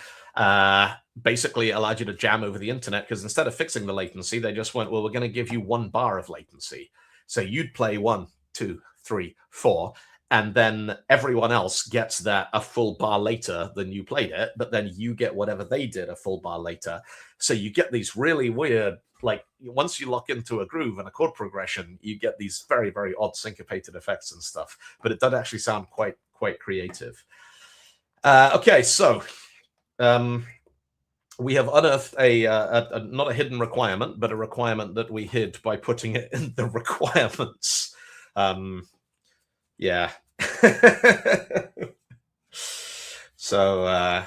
basically allowed you to jam over the internet, because instead of fixing the latency, they just went, well, we're going to give you 1 bar of latency. So you'd play 1, 2, 3, 4, and then everyone else gets that a full bar later than you played it, but then you get whatever they did a full bar later. So you get these really weird, like, once you lock into a groove and a chord progression, you get these very, very odd syncopated effects and stuff, but it does actually sound quite creative. Okay, so we have unearthed not a hidden requirement, but a requirement that we hid by putting it in the requirements. Yeah. So,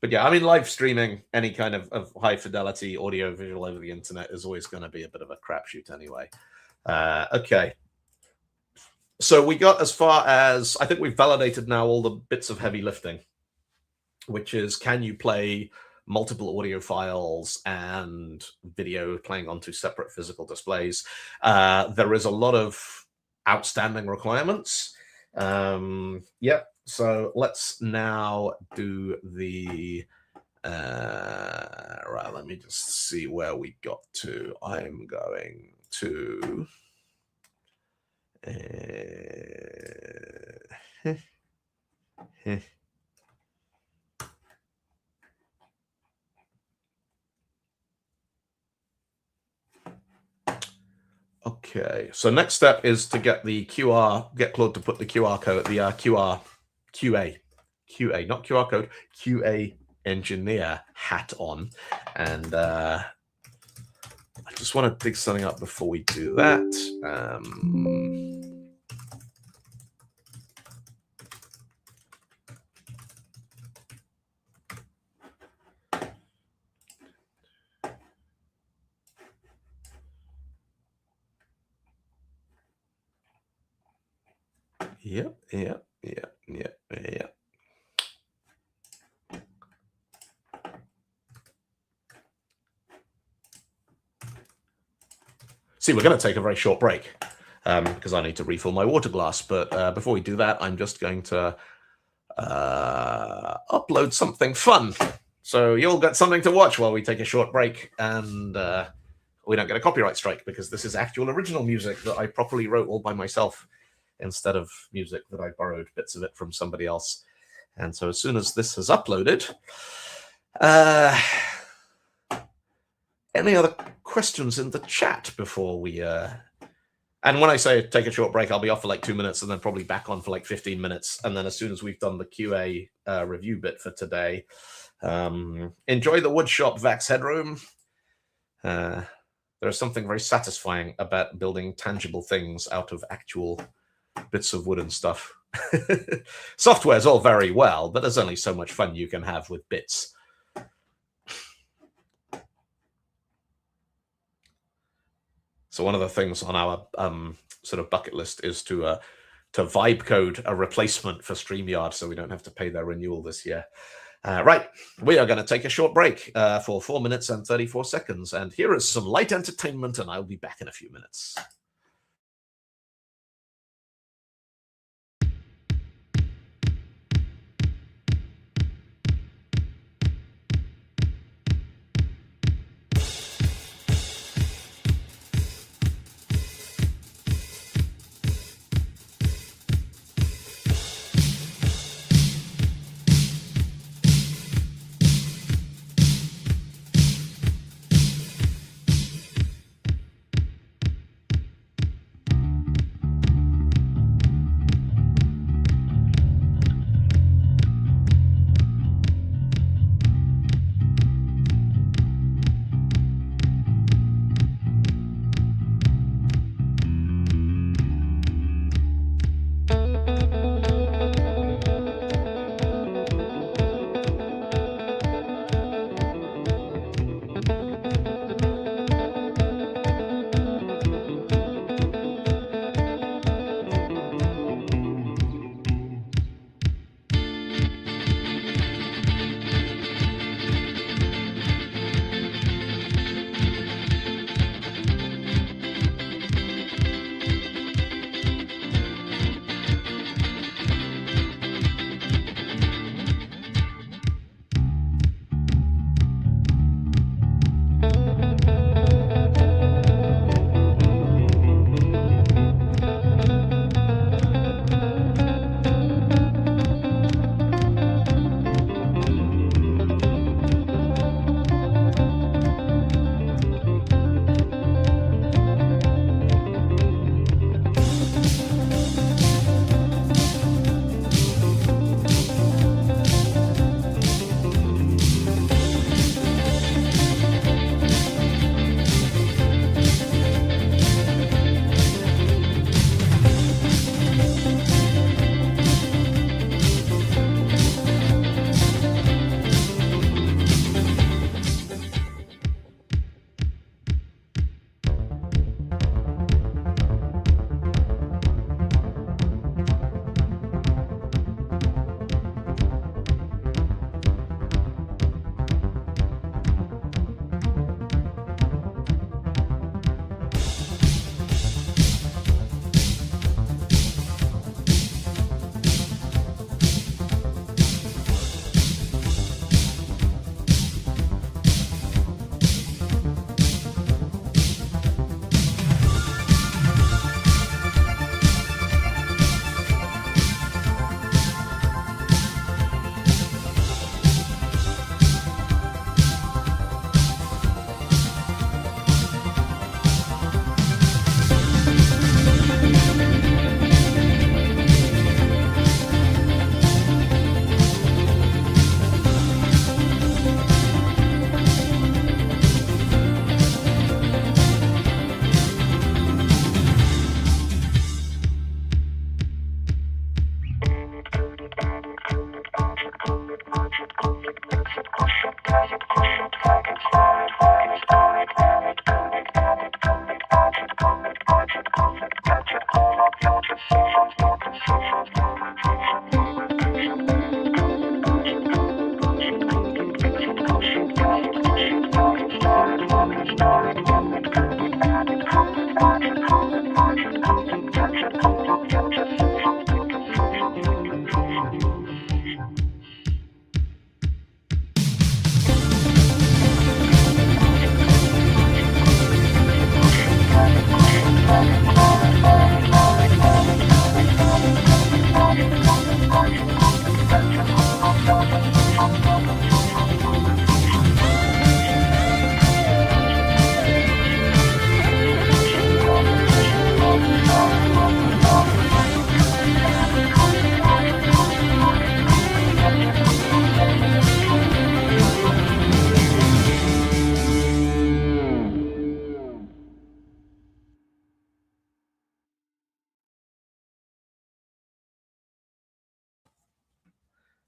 but yeah, I mean, live streaming any kind of high fidelity audio visual over the internet is always going to be a bit of a crapshoot anyway. Okay. So we got as far as, I think we've validated now all the bits of heavy lifting, which is, can you play multiple audio files and video playing onto separate physical displays? There is a lot of outstanding requirements. Yep. So let's now do the, right, let me just see where we got to. I'm going to, okay, so next step is to get the get Claude to put the QR code, the QA, not QR code, QA engineer hat on. And I just want to dig something up before we do that. Yep. See, we're going to take a very short break because I need to refill my water glass. But before we do that, I'm just going to upload something fun. So you'll get something to watch while we take a short break, and we don't get a copyright strike, because this is actual original music that I properly wrote all by myself, instead of music that I borrowed bits of it from somebody else. And so as soon as this is uploaded, any other questions in the chat before we... And when I say take a short break, I'll be off for like 2 minutes and then probably back on for like 15 minutes. And then as soon as we've done the QA review bit for today, enjoy the woodshop, Vax Headroom. There is something very satisfying about building tangible things out of actual bits of wood and stuff. Software's all very well, but there's only so much fun you can have with bits. So one of the things on our sort of bucket list is to vibe code a replacement for StreamYard, so we don't have to pay their renewal this year. Right, we are going to take a short break for 4 minutes and 34 seconds. And here is some light entertainment, and I'll be back in a few minutes.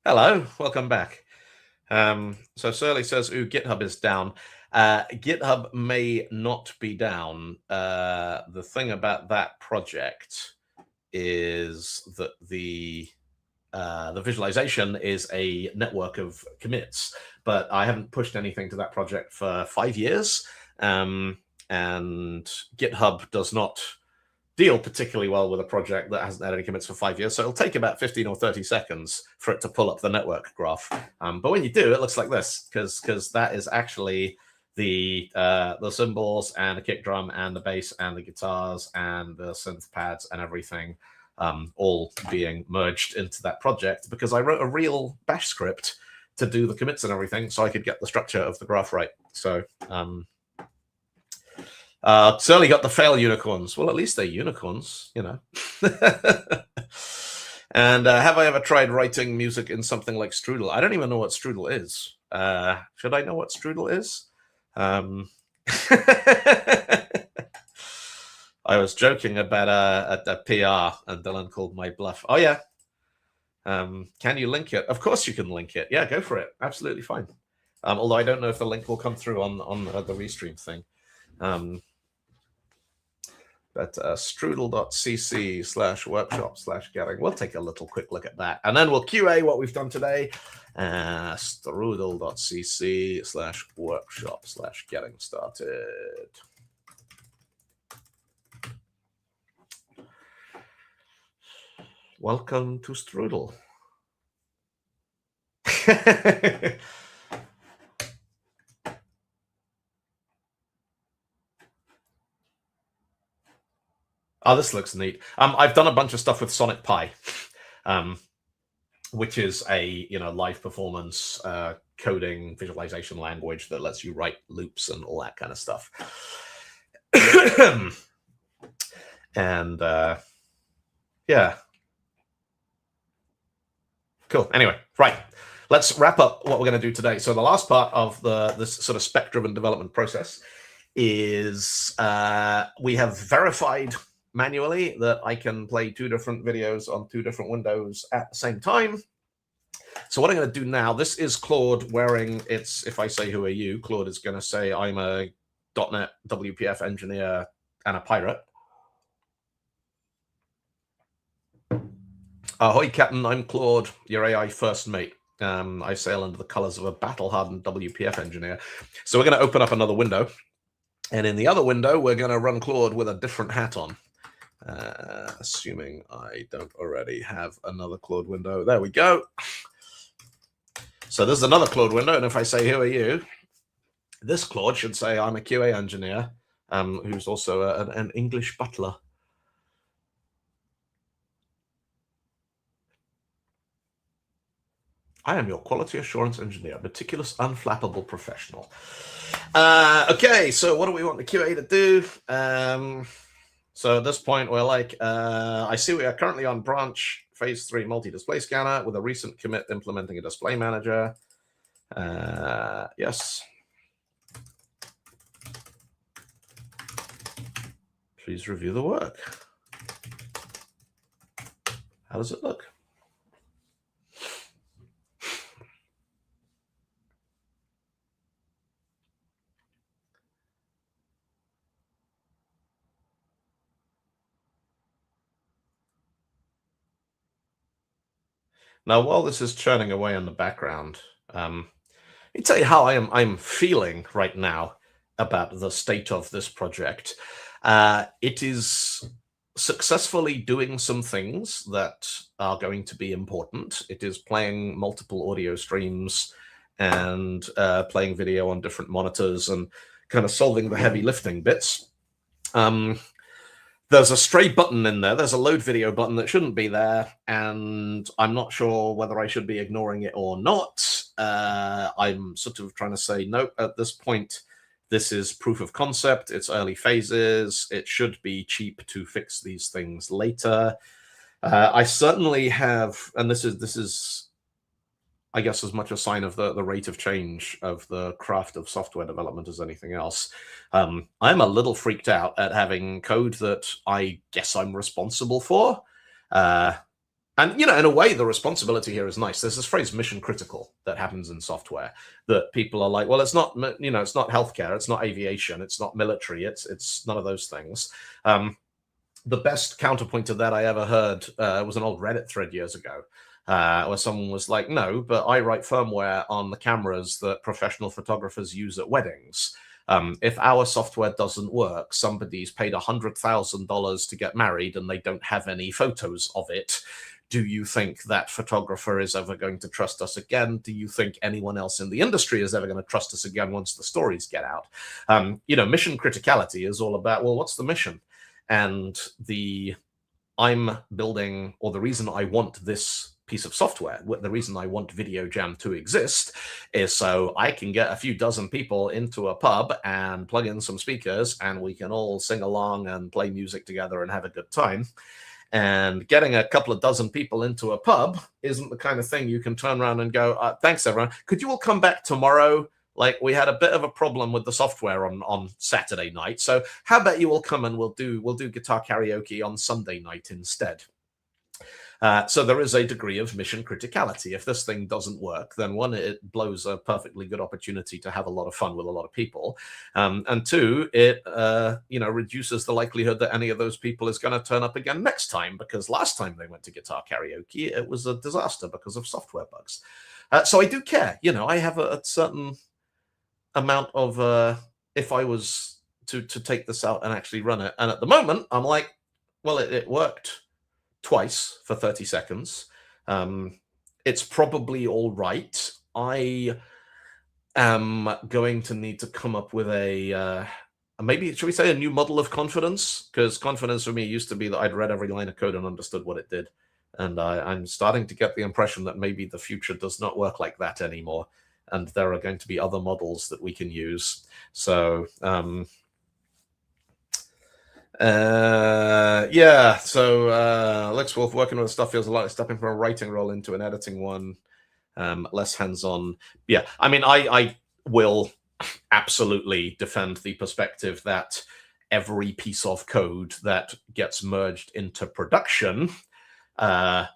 Hello, welcome back. So Surly says, ooh, GitHub is down. GitHub may not be down. The thing about that project is that the visualization is a network of commits, but I haven't pushed anything to that project for 5 years, and GitHub does not deal particularly well with a project that hasn't had any commits for 5 years. So it'll take about 15 or 30 seconds for it to pull up the network graph. But when you do, it looks like this, because that is actually the cymbals and the kick drum and the bass and the guitars and the synth pads and everything all being merged into that project, because I wrote a real bash script to do the commits and everything so I could get the structure of the graph right. So Surly got the fail unicorns. Well, at least they're unicorns, you know. And have I ever tried writing music in something like Strudel? I don't even know what Strudel is. Should I know what Strudel is? I was joking about a PR, and Dylan called my bluff. Oh, yeah. Can you link it? Of course you can link it. Yeah, go for it. Absolutely fine. Although I don't know if the link will come through on the restream thing. But strudel.cc/workshop/getting. We'll take a little quick look at that. And then we'll QA what we've done today. Strudel.cc/workshop/getting started. Welcome to Strudel. Oh, this looks neat. I've done a bunch of stuff with Sonic Pi, which is a live performance coding visualization language that lets you write loops and all that kind of stuff. And yeah, cool. Anyway, right. Let's wrap up what we're going to do today. So the last part of this sort of spec-driven development process is we have verified manually that I can play 2 different videos on 2 different windows at the same time. So what I'm going to do now, this is Claude wearing its, if I say, who are you? Claude is going to say, I'm a .NET WPF engineer and a pirate. Ahoy, Captain, I'm Claude, your AI first mate. I sail under the colors of a battle-hardened WPF engineer. So we're going to open up another window. And in the other window, we're going to run Claude with a different hat on. Assuming I don't already have another Claude window. There we go. So there's another Claude window, and if I say, who are you? This Claude should say, I'm a QA engineer, who's also an English butler. I am your quality assurance engineer, meticulous, unflappable professional. Okay, so what do we want the QA to do? So at this point, we're like, I see we are currently on branch phase 3 multi-display scanner with a recent commit implementing a display manager. Yes. Please review the work. How does it look? Now, while this is churning away in the background, let me tell you how I'm feeling right now about the state of this project. It is successfully doing some things that are going to be important. It is playing multiple audio streams and playing video on different monitors and kind of solving the heavy lifting bits. There's a stray button in there. There's a load video button that shouldn't be there, and I'm not sure whether I should be ignoring it or not. I'm sort of trying to say, nope, at this point, this is proof of concept. It's early phases. It should be cheap to fix these things later. I certainly have, and this is, I guess, as much a sign of the rate of change of the craft of software development as anything else. I'm a little freaked out at having code that I guess I'm responsible for. And, you know, in a way, the responsibility here is nice. There's this phrase mission critical that happens in software that people are like, well, it's not, you know, it's not healthcare, it's not aviation, it's not military, it's none of those things. The best counterpoint to that I ever heard was an old Reddit thread years ago, where someone was like, no, but I write firmware on the cameras that professional photographers use at weddings. If our software doesn't work, somebody's paid $100,000 to get married and they don't have any photos of it. Do you think that photographer is ever going to trust us again? Do you think anyone else in the industry is ever going to trust us again once the stories get out? You know, mission criticality is all about, well, what's the mission? And I'm building, or the reason I want this piece of software, the reason I want Video Jam to exist is so I can get a few dozen people into a pub and plug in some speakers and we can all sing along and play music together and have a good time. And getting a couple of dozen people into a pub isn't the kind of thing you can turn around and go, thanks, everyone. Could you all come back tomorrow? Like, we had a bit of a problem with the software on Saturday night. So how about you all come and we'll do guitar karaoke on Sunday night instead. So there is a degree of mission criticality. If this thing doesn't work, then one, it blows a perfectly good opportunity to have a lot of fun with a lot of people. And two, it you know, reduces the likelihood that any of those people is going to turn up again next time, because last time they went to guitar karaoke, it was a disaster because of software bugs. So I do care. You know, I have a certain amount of, if I was to take this out and actually run it. And at the moment, I'm like, well, it worked twice for 30 seconds. It's probably all right. I am going to need to come up with a, maybe, should we say, a new model of confidence? Because confidence for me used to be that I'd read every line of code and understood what it did. And I'm starting to get the impression that maybe the future does not work like that anymore. And there are going to be other models that we can use. So, yeah, so Lex Wolf, working with stuff feels a lot like stepping from a writing role into an editing one, less hands-on. Yeah, I mean, I will absolutely defend the perspective that every piece of code that gets merged into production, a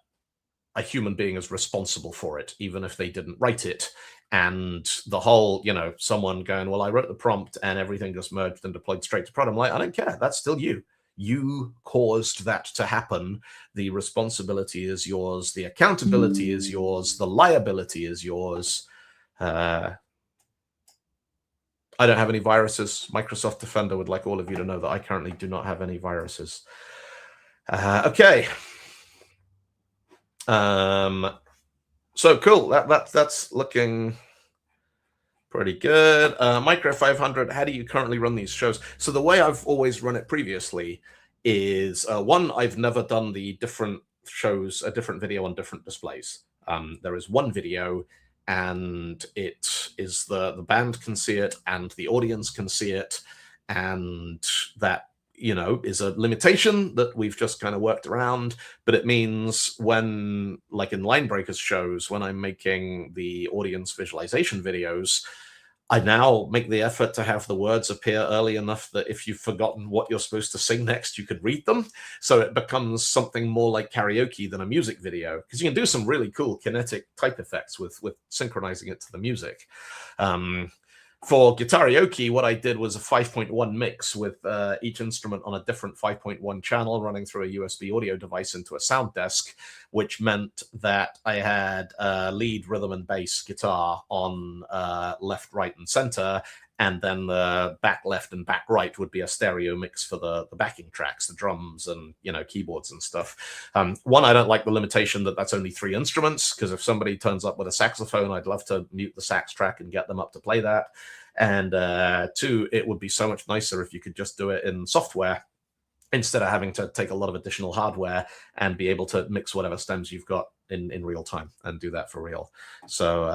human being is responsible for it, even if they didn't write it. And the whole, you know, someone going, well, I wrote the prompt and everything just merged and deployed straight to prod. I'm like, I don't care. That's still you. You caused that to happen. The responsibility is yours. The accountability is yours. The liability is yours. I don't have any viruses. Microsoft Defender would like all of you to know that I currently do not have any viruses. Okay. So cool. That's looking pretty good. Micro 500. How do you currently run these shows? So the way I've always run it previously is one, I've never done the different shows, a different video on different displays. There is one video, and it is the band can see it and the audience can see it, and that, you know, is a limitation that we've just kind of worked around. But it means when, like in Line Breakers shows, when I'm making the audience visualization videos, I now make the effort to have the words appear early enough that if you've forgotten what you're supposed to sing next, you could read them. So it becomes something more like karaoke than a music video, because you can do some really cool kinetic type effects with synchronizing it to the music. For Guitarioke, what I did was a 5.1 mix with each instrument on a different 5.1 channel running through a USB audio device into a sound desk, which meant that I had lead, rhythm, and bass guitar on left, right, and center, and then the back left and back right would be a stereo mix for the backing tracks, the drums and, you know, keyboards and stuff. One, I don't like the limitation that that's only 3 instruments, because if somebody turns up with a saxophone, I'd love to mute the sax track and get them up to play that. And 2, it would be so much nicer if you could just do it in software instead of having to take a lot of additional hardware and be able to mix whatever stems you've got in real time and do that for real. So,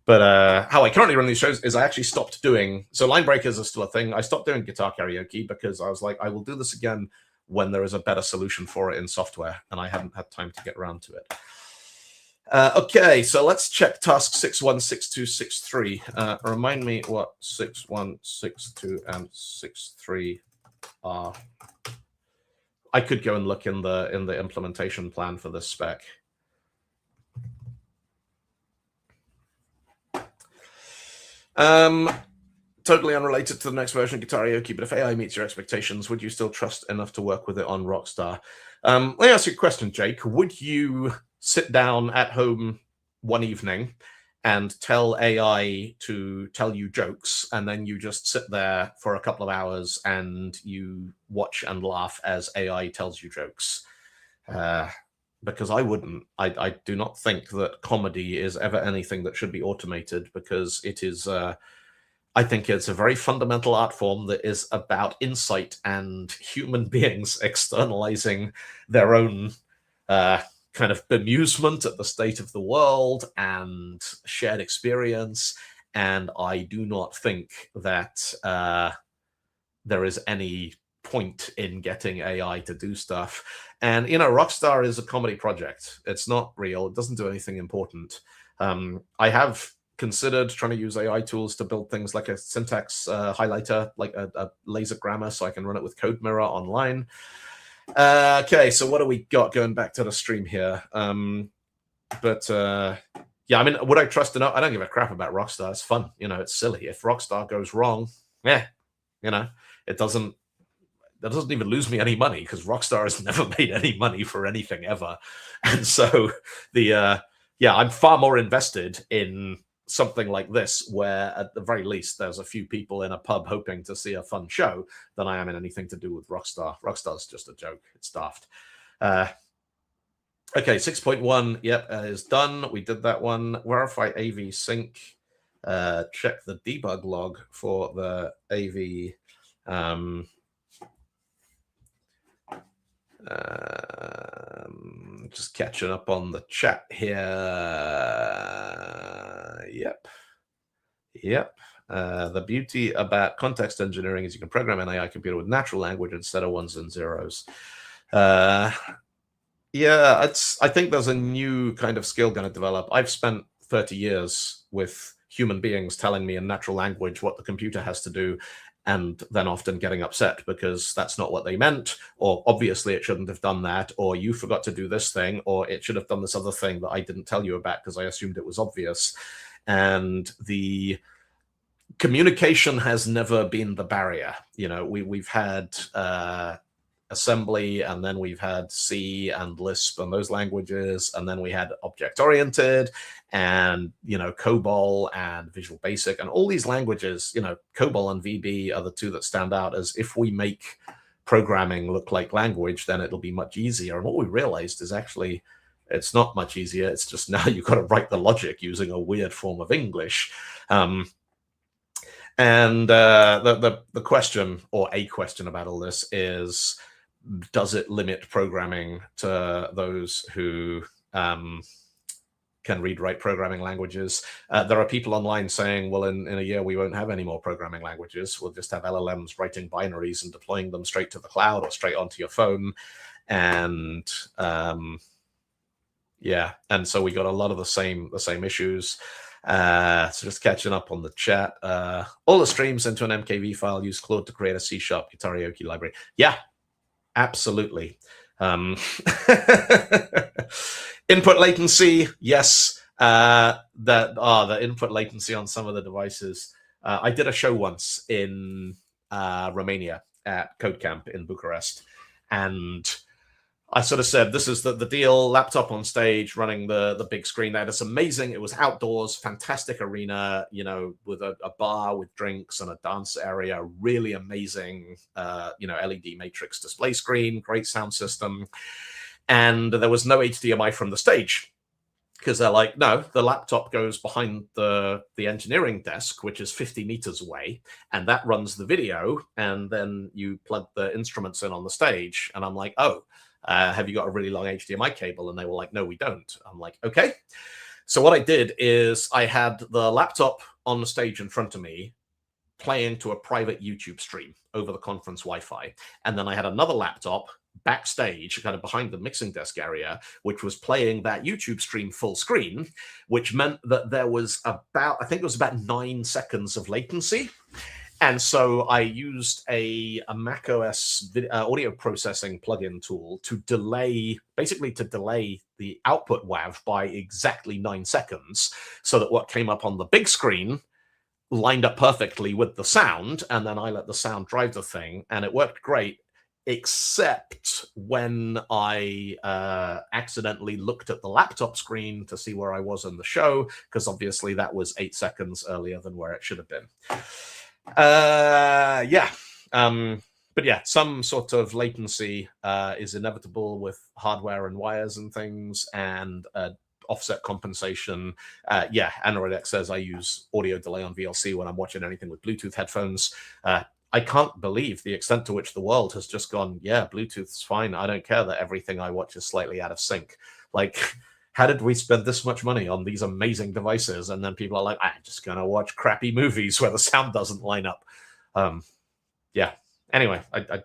but how I currently run these shows is I actually stopped doing, so line breakers are still a thing. I stopped doing guitar karaoke because I was like, I will do this again when there is a better solution for it in software, and I haven't had time to get around to it. Okay, so let's check task 616263. Remind me what 6162 and 63 are. I could go and look in the implementation plan for this spec. Totally unrelated to the next version of Guitarioke, but if AI meets your expectations, would you still trust enough to work with it on Rockstar? Let me ask you a question, Jake. Would you sit down at home one evening and tell AI to tell you jokes, and then you just sit there for a couple of hours and you watch and laugh as AI tells you jokes? Because I wouldn't. I do not think that comedy is ever anything that should be automated, because it is, I think it's a very fundamental art form that is about insight and human beings externalizing their own kind of bemusement at the state of the world and shared experience. And I do not think that there is any point in getting AI to do stuff. And, you know, Rockstar is a comedy project. It's not real. It doesn't do anything important. I have considered trying to use AI tools to build things like a syntax highlighter, like a laser grammar, so I can run it with Code Mirror online. Okay, so what do we got going back to the stream here? Yeah, I mean, would I trust enough? I don't give a crap about Rockstar. It's fun. You know, it's silly. If Rockstar goes wrong, yeah, you know, that doesn't even lose me any money, because Rockstar has never made any money for anything ever. And so yeah, I'm far more invested in something like this, where at the very least there's a few people in a pub hoping to see a fun show, than I am in anything to do with Rockstar. Rockstar's just a joke. It's daft. Okay, 6.1, yep, is done. We did that one. Verify AV sync. Check the debug log for the AV. Just catching up on the chat here. Yep. The beauty about context engineering is you can program an AI computer with natural language instead of ones and zeros. Yeah, I think there's a new kind of skill going to develop. I've spent 30 years with human beings telling me in natural language what the computer has to do, and then often getting upset because that's not what they meant, or obviously it shouldn't have done that, or you forgot to do this thing, or it should have done this other thing that I didn't tell you about because I assumed it was obvious. And the communication has never been the barrier. You know, we've had assembly, and then we've had C and Lisp and those languages, and then we had object-oriented and, you know, COBOL and Visual Basic and all these languages. You know, COBOL and VB are the two that stand out as, if we make programming look like language, then it'll be much easier. And what we realized is actually it's not much easier. It's just now you've got to write the logic using a weird form of English. And the question, or a question about all this is, does it limit programming to those who can read, write programming languages? There are people online saying, well, in a year we won't have any more programming languages. We'll just have LLMs writing binaries and deploying them straight to the cloud or straight onto your phone. And yeah, and so we got a lot of the same issues. So just catching up on the chat. All the streams into an MKV file. Use Claude to create a C# Guitarioke library. Yeah, absolutely. Input latency, yes. The input latency on some of the devices. I did a show once in Romania at Code Camp in Bucharest, and I sort of said, this is the deal, laptop on stage, running the big screen there. It's amazing. It was outdoors, fantastic arena, you know, with a bar with drinks and a dance area, really amazing, you know, LED matrix display screen, great sound system. And there was no HDMI from the stage, because they're like, no, the laptop goes behind the engineering desk, which is 50 meters away, and that runs the video, and then you plug the instruments in on the stage. And I'm like, oh, have you got a really long HDMI cable? And they were like, no, we don't. I'm like, okay. So what I did is I had the laptop on the stage in front of me playing to a private YouTube stream over the conference Wi-Fi. And then I had another laptop backstage, kind of behind the mixing desk area, which was playing that YouTube stream full screen, which meant that there was about, I think it was about 9 seconds of latency. And so I used a Mac OS audio processing plugin tool to delay, basically to delay the output WAV by exactly 9 seconds, so that what came up on the big screen lined up perfectly with the sound, and then I let the sound drive the thing, and it worked great, except when I accidentally looked at the laptop screen to see where I was in the show, because obviously that was 8 seconds earlier than where it should have been. Yeah. But yeah, some sort of latency is inevitable with hardware and wires and things, and offset compensation. Yeah, Android X says I use audio delay on VLC when I'm watching anything with Bluetooth headphones. I can't believe the extent to which the world has just gone, yeah, Bluetooth's fine. I don't care that everything I watch is slightly out of sync. Like, how did we spend this much money on these amazing devices? And then people are like, I'm just going to watch crappy movies where the sound doesn't line up. Yeah. Anyway,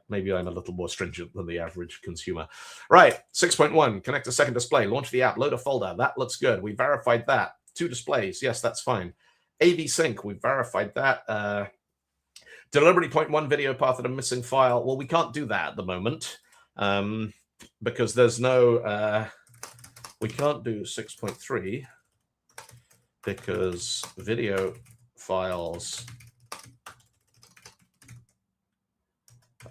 maybe I'm a little more stringent than the average consumer. Right, 6.1, connect a second display, launch the app, load a folder. That looks good. We verified that. 2 displays. Yes, that's fine. AV sync, we verified that. Deliberately point one video path at a missing file. Well, we can't do that at the moment because there's no... we can't do 6.3 because video files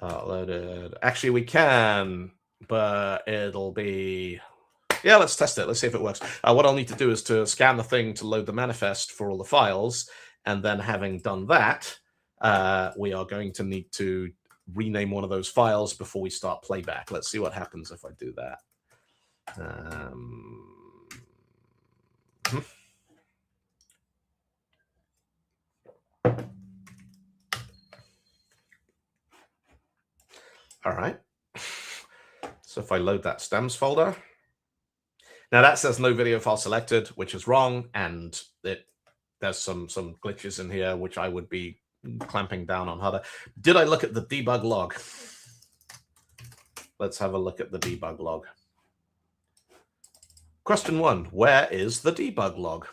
loaded. Actually, we can, but it'll be... Yeah, let's test it. Let's see if it works. What I'll need to do is to scan the thing to load the manifest for all the files, and then having done that, we are going to need to rename one of those files before we start playback. Let's see what happens if I do that. All right. So if I load that stems folder, now that says no video file selected, which is wrong, and there's some glitches in here which I would be clamping down on harder. Did I look at the debug log? Let's have a look at the debug log. Question 1, where is the debug log?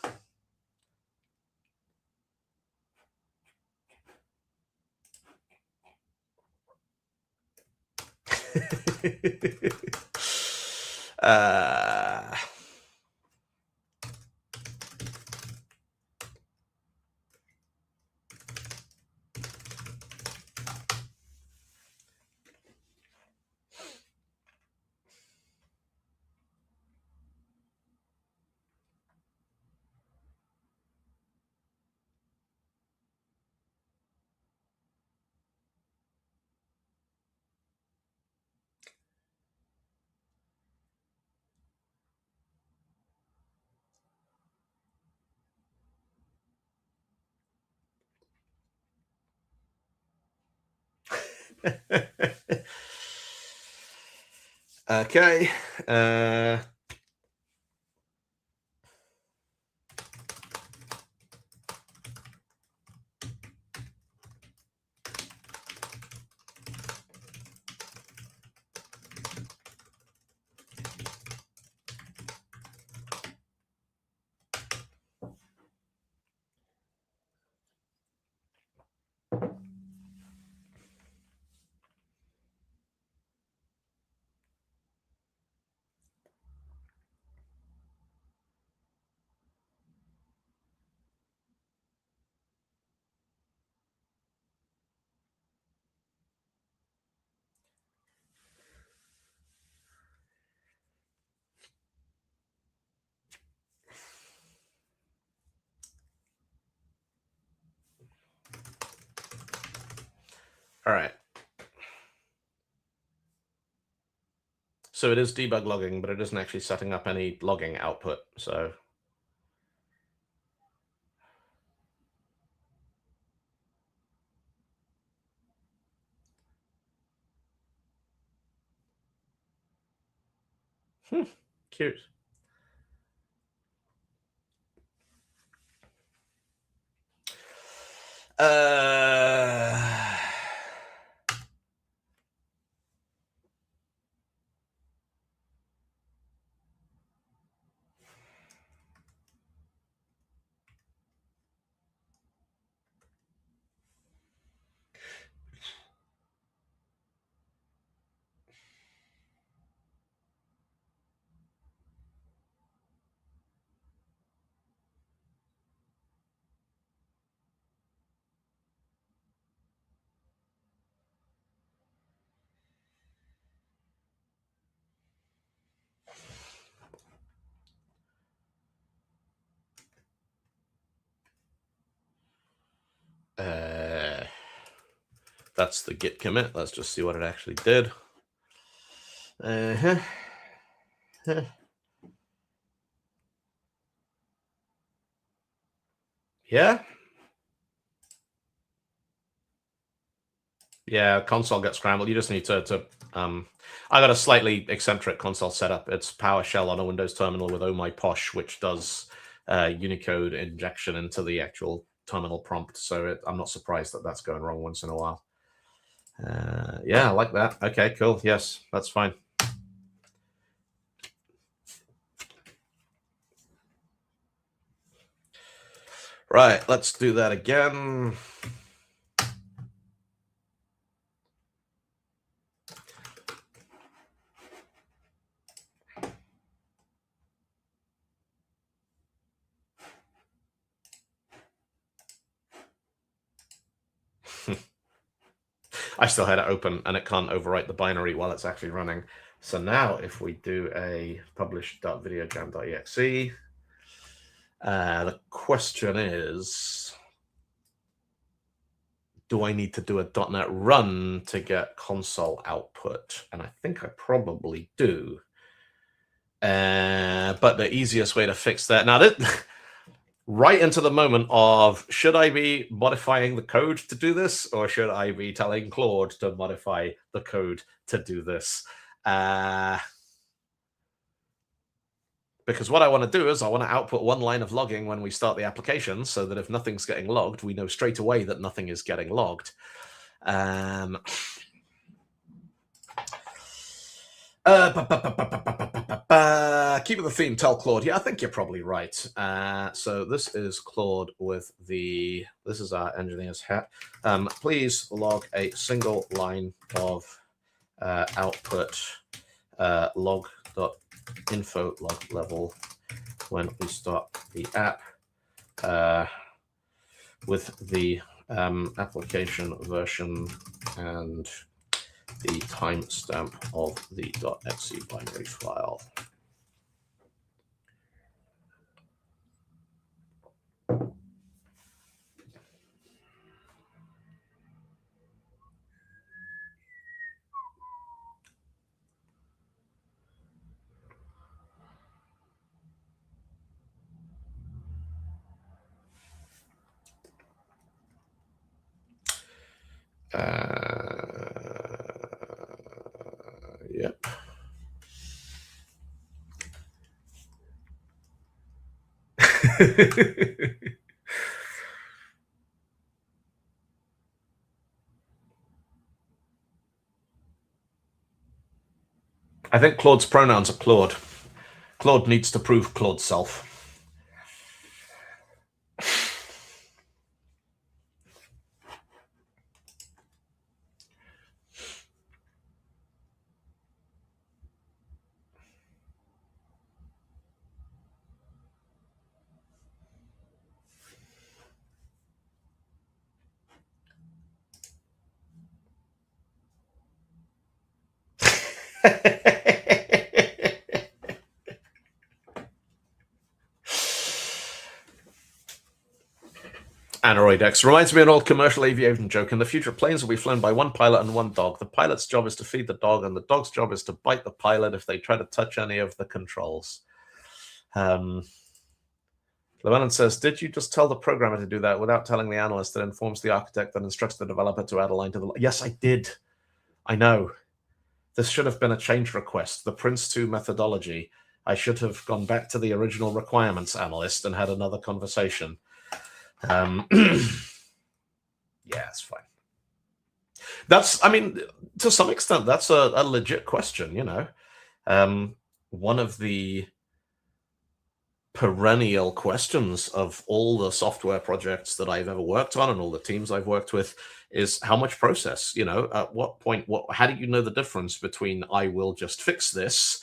Okay. All right. So it is debug logging, but it isn't actually setting up any logging output. So cute. That's the git commit. Let's just see what it actually did. Yeah. Yeah, console gets scrambled. You just need to I got a slightly eccentric console setup. It's PowerShell on a Windows terminal with Oh My Posh, which does Unicode injection into the actual terminal prompt. So I'm not surprised that that's going wrong once in a while. Yeah, I like that. Okay, cool. Yes, that's fine. Right, let's do that again. I still had it open and it can't overwrite the binary while it's actually running. So now if we do a publish.videojam.exe, the question is, do I need to do a .NET run to get console output? And I think I probably do. But the easiest way to fix that, now right into the moment of, should I be modifying the code to do this, or should I be telling Claude to modify the code to do this? Because what I want to do is I want to output one line of logging when we start the application, so that if nothing's getting logged, we know straight away that nothing is getting logged. Keeping the theme, tell Claude. Yeah, I think you're probably right. So this is Claude with this is our engineer's hat. Please log a single line of output log.info log level when we start the app with the application version and the timestamp of the .exe binary file. Yep. I think Claude's pronouns are Claude. Claude needs to prove Claude's self. Aneroid X reminds me of an old commercial aviation joke. In the future, planes will be flown by one pilot and one dog. The pilot's job is to feed the dog, and the dog's job is to bite the pilot if they try to touch any of the controls. Llewellyn says, did you just tell the programmer to do that without telling the analyst that informs the architect that instructs the developer to add a line to the... Yes, I did. I know. This should have been a change request. The Prince2 methodology. I should have gone back to the original requirements analyst and had another conversation. Yeah, it's fine. That's, I mean, to some extent, that's a legit question, you know. One of the perennial questions of all the software projects that I've ever worked on and all the teams I've worked with is how much process, you know, at what point, how do you know the difference between I will just fix this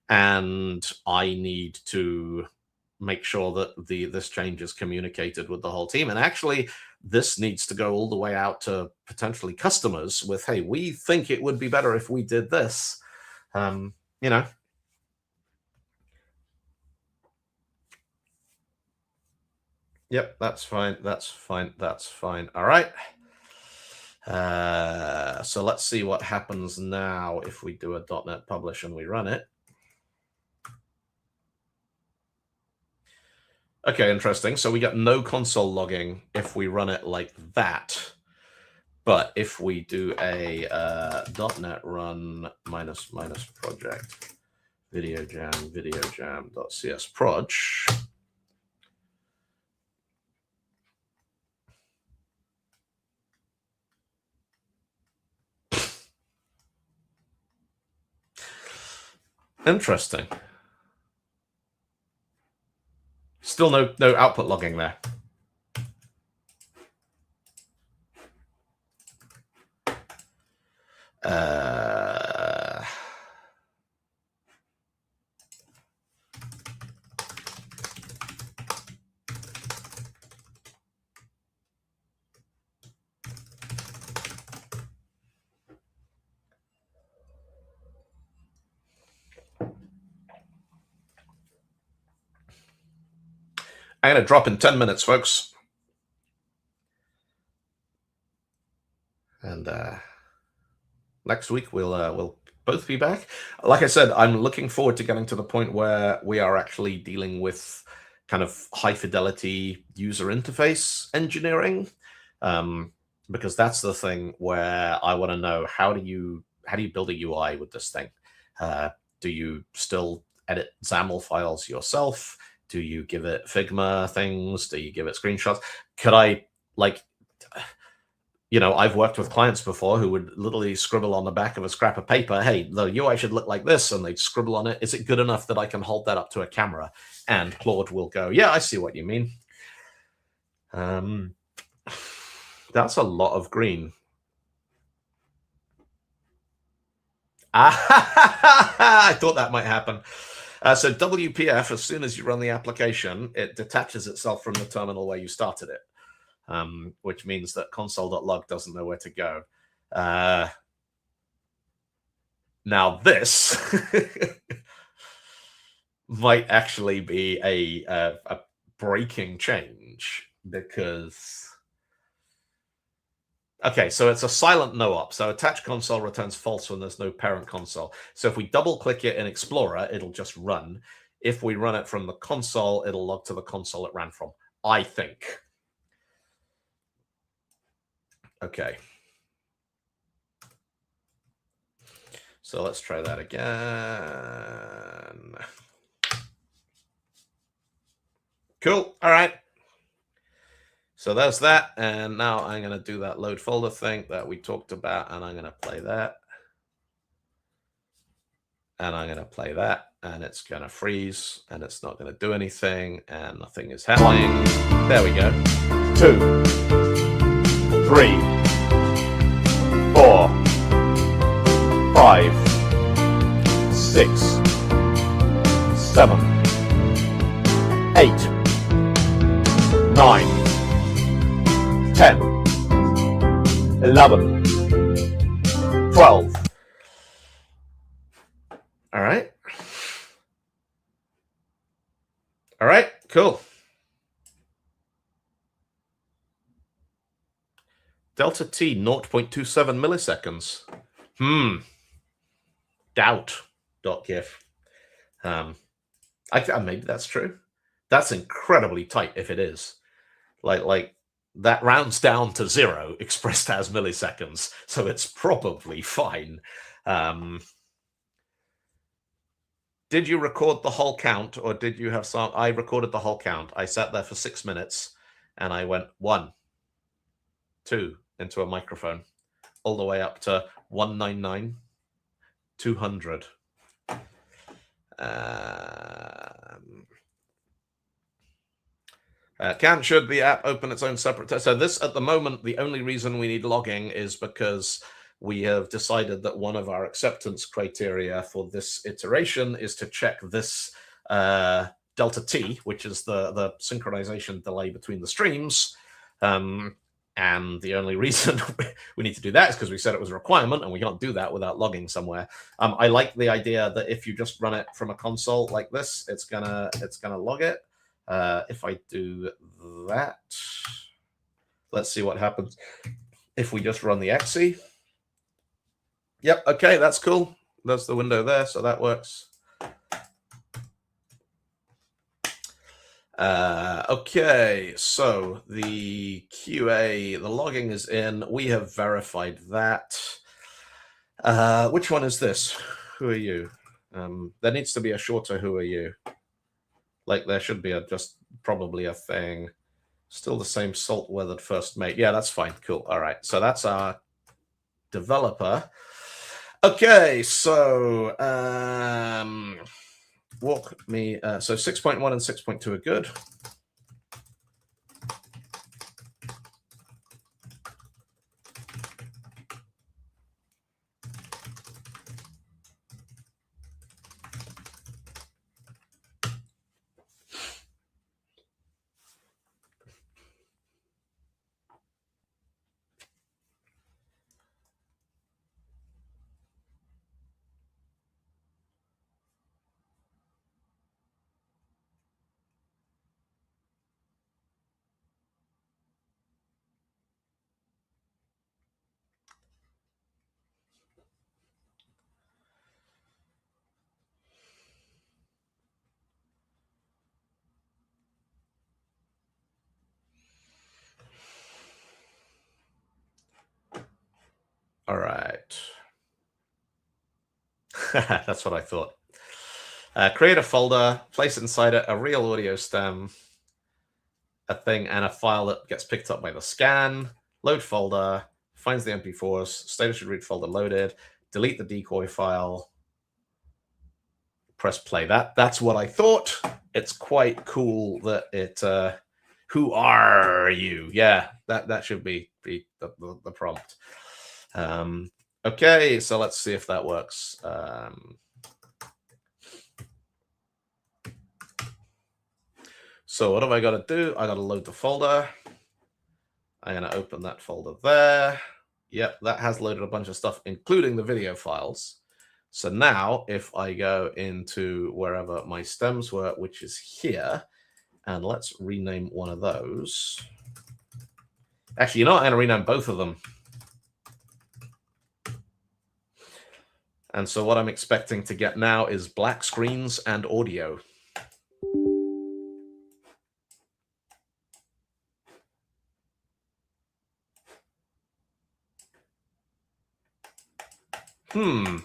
and I need to make sure that this change is communicated with the whole team. And actually, this needs to go all the way out to potentially customers with, hey, we think it would be better if we did this. You know. Yep, that's fine. That's fine. That's fine. All right. So let's see what happens now if we do a .NET publish and we run it. Okay, interesting. So we get no console logging if we run it like that. But if we do a .NET run minus project videojam.csproj, interesting. Still no output logging there. I'm going to drop in 10 minutes, folks. And next week we'll both be back. Like I said, I'm looking forward to getting to the point where we are actually dealing with kind of high fidelity user interface engineering, because that's the thing where I want to know, how do you build a UI with this thing? Do you still edit XAML files yourself? Do you give it Figma things? Do you give it screenshots? Could I, like, you know, I've worked with clients before who would literally scribble on the back of a scrap of paper, hey, the UI should look like this, and they'd scribble on it. Is it good enough that I can hold that up to a camera? And Claude will go, yeah, I see what you mean. That's a lot of green. I thought that might happen. So WPF, as soon as you run the application, it detaches itself from the terminal where you started it, which means that console.log doesn't know where to go. Now this might actually be a breaking change, because... Okay, so it's a silent no-op. So attach console returns false when there's no parent console. So if we double-click it in Explorer, it'll just run. If we run it from the console, it'll log to the console it ran from, I think. Okay. So let's try that again. Cool. All right. So there's that, and now I'm going to do that load folder thing that we talked about, and I'm going to play that. And I'm going to play that, and it's going to freeze, and it's not going to do anything, and nothing is happening. There we go. 2, 3, 4, 5, 6, 7, 8, 9, 10, 11, 12. All right. All right, cool. Delta T 0.27 milliseconds. Doubt.gif. Maybe that's true. That's incredibly tight if it is. Like that rounds down to 0 expressed as milliseconds, so it's probably fine. Did you record the whole count, or did you have some? I recorded the whole count. I sat there for 6 minutes, and I went 1, 2 into a microphone, all the way up to 199, 200. Should the app open its own separate test? So this, at the moment, the only reason we need logging is because we have decided that one of our acceptance criteria for this iteration is to check this delta t, which is the synchronization delay between the streams. And the only reason we need to do that is because we said it was a requirement, and we can't do that without logging somewhere. I like the idea that if you just run it from a console like this, it's gonna log it. If I do that, let's see what happens if we just run the exe. Yep, okay, that's cool. That's the window there, so that works. Okay, so the QA, the logging is in. We have verified that. Which one is this? Who are you? There needs to be a shorter who are you. Like there should be just probably a thing. Still the same salt weathered first mate. Yeah, that's fine. Cool. All right. So that's our developer. Okay. So walk me. So 6.1 and 6.2 are good. All right. That's what I thought. Create a folder, place inside it a real audio stem, a thing, and a file that gets picked up by the scan. Load folder, finds the MP4s, status should read folder loaded, delete the decoy file, press play. That's what I thought. It's quite cool that it. Who are you? Yeah, that should be the prompt. Okay, so let's see if that works. So what have I got to do? I got to load the folder. I'm going to open that folder there. Yep, that has loaded a bunch of stuff, including the video files. So now if I go into wherever my stems were, which is here, and let's rename one of those. Actually, you know what? I'm going to rename both of them. And so what I'm expecting to get now is black screens and audio. Hmm.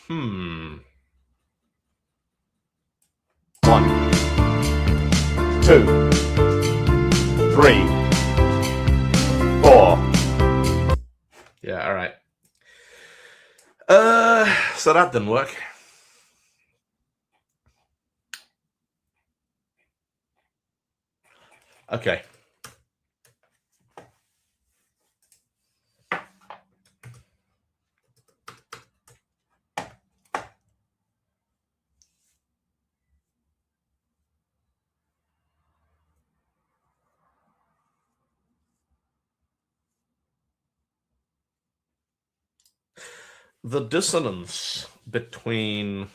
Hmm. 1, 2, 3, 4. Yeah, all right. So that didn't work. Okay. The dissonance between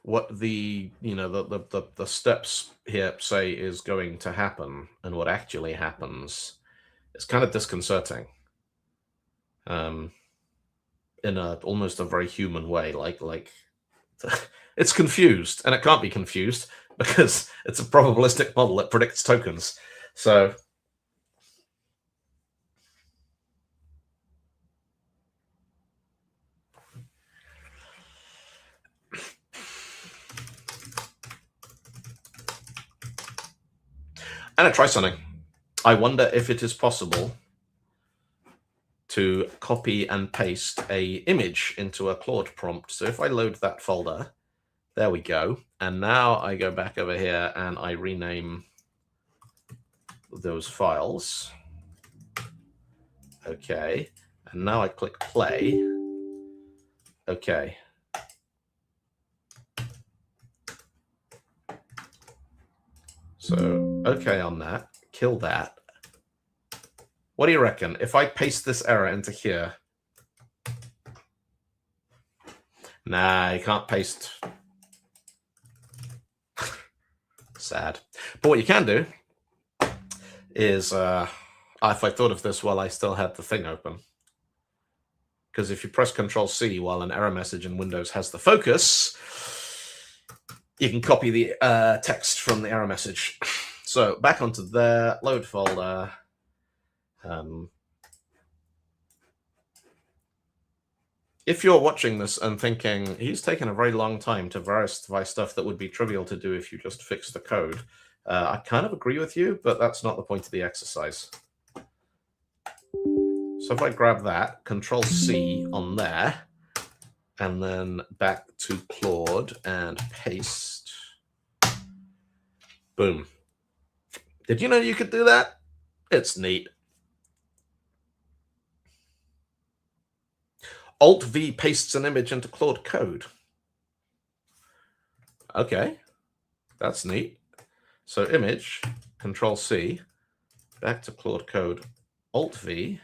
what the the steps here say is going to happen and what actually happens is kind of disconcerting. In almost a very human way, like it's confused, and it can't be confused because it's a probabilistic model that predicts tokens. So and try something. I wonder if it is possible to copy and paste a image into a Claude prompt. So if I load that folder, there we go. And now I go back over here and I rename those files. Okay. And now I click play. Okay. So, okay on that. Kill that. What do you reckon? If I paste this error into here. Nah, you can't paste. Sad. But what you can do is, if I thought of this while I still had the thing open, because if you press Control-C while an error message in Windows has the focus, you can copy the text from the error message. So back onto there, load folder. If you're watching this and thinking, he's taken a very long time to verify stuff that would be trivial to do if you just fix the code, I kind of agree with you, but that's not the point of the exercise. So if I grab that, Control-C on there, and then back to Claude and paste. Boom. Did you know you could do that? It's neat. Alt-V pastes an image into Claude code. Okay, that's neat. So image, Control-C, back to Claude code, Alt-V.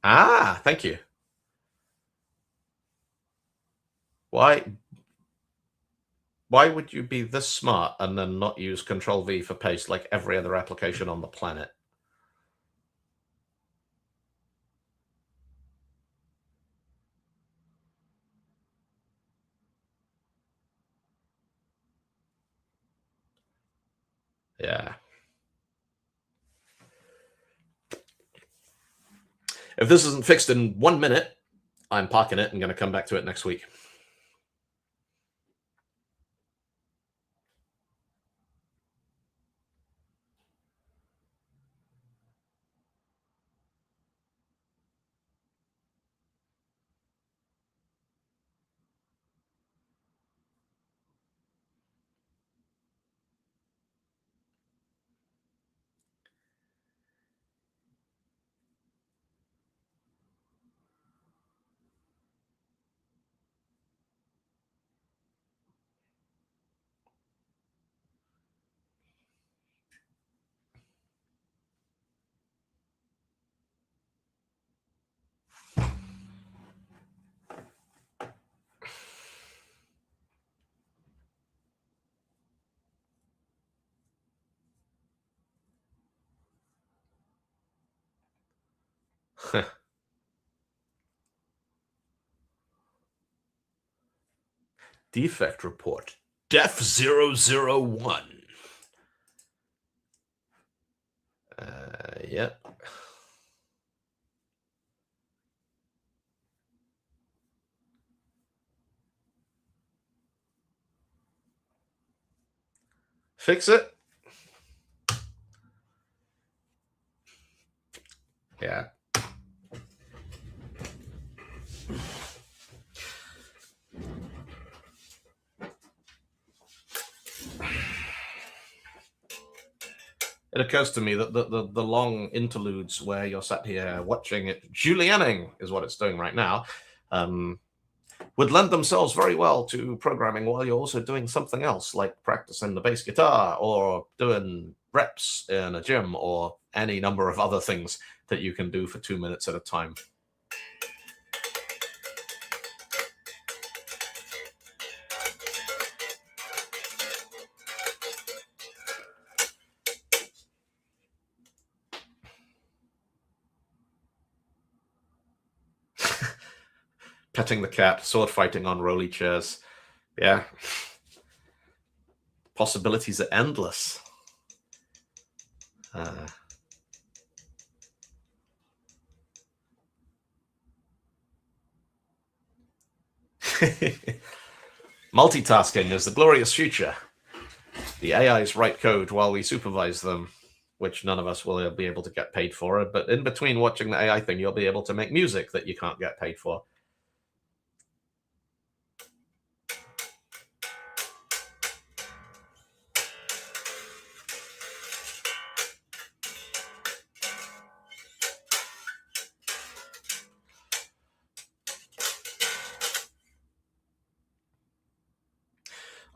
Ah, thank you. Why would you be this smart and then not use Control-V for paste like every other application on the planet? Yeah. If this isn't fixed in 1 minute, I'm parking it and going to come back to it next week. Defect report. Def 001. Yep. Fix it. Yeah. It occurs to me that the long interludes where you're sat here watching it, Julianing is what it's doing right now. would lend themselves very well to programming while you're also doing something else, like practicing the bass guitar or doing reps in a gym or any number of other things that you can do for 2 minutes at a time. Petting the cat, sword fighting on rolly chairs. Yeah. Possibilities are endless. Multitasking is the glorious future. The AIs write code while we supervise them, which none of us will be able to get paid for. But in between watching the AI thing, you'll be able to make music that you can't get paid for.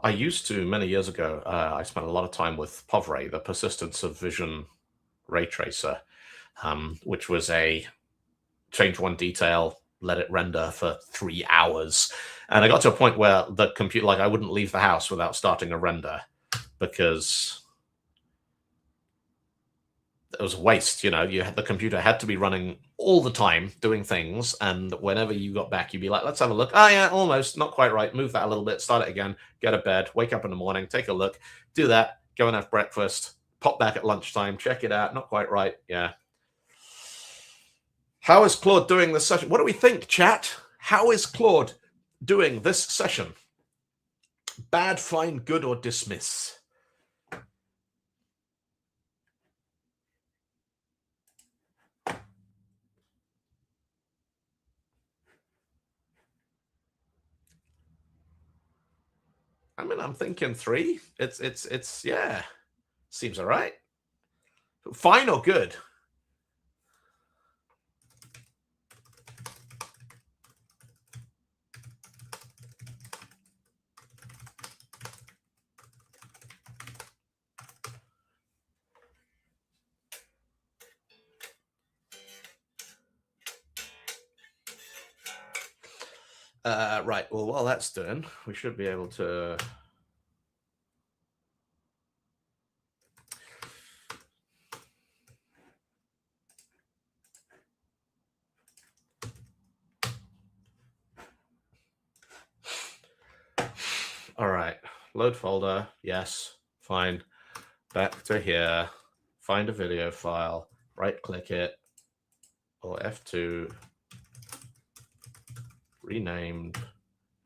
I used to, many years ago, I spent a lot of time with POVRay, the persistence of vision ray tracer, which was a change one detail, let it render for 3 hours. And I got to a point where the computer, like I wouldn't leave the house without starting a render because it was a waste. You know, the computer had to be running all the time doing things, and whenever you got back, you'd be like, let's have a look. Oh yeah, almost, not quite right. Move that a little bit, start it again, get to bed, wake up in the morning, take a look, do that, go and have breakfast, pop back at lunchtime, check it out, not quite right. Yeah. How is Claude doing this session? What do we think, chat? How is Claude doing this session? Bad, fine, good, or dismiss? I mean, I'm thinking 3. It's yeah, seems all right. Fine or good? Right. Well, while that's done, we should be able to. All right. Load folder. Yes. Fine. Back to here. Find a video file. Right click it. Or F2. Renamed.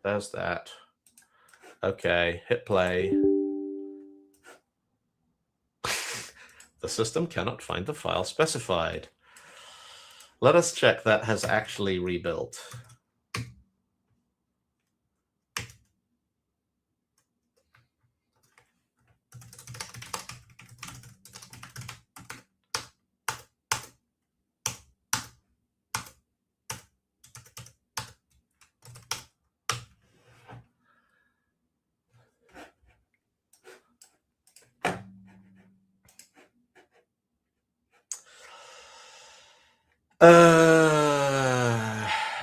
There's that. Okay. Hit play. The system cannot find the file specified. Let us check that has actually rebuilt.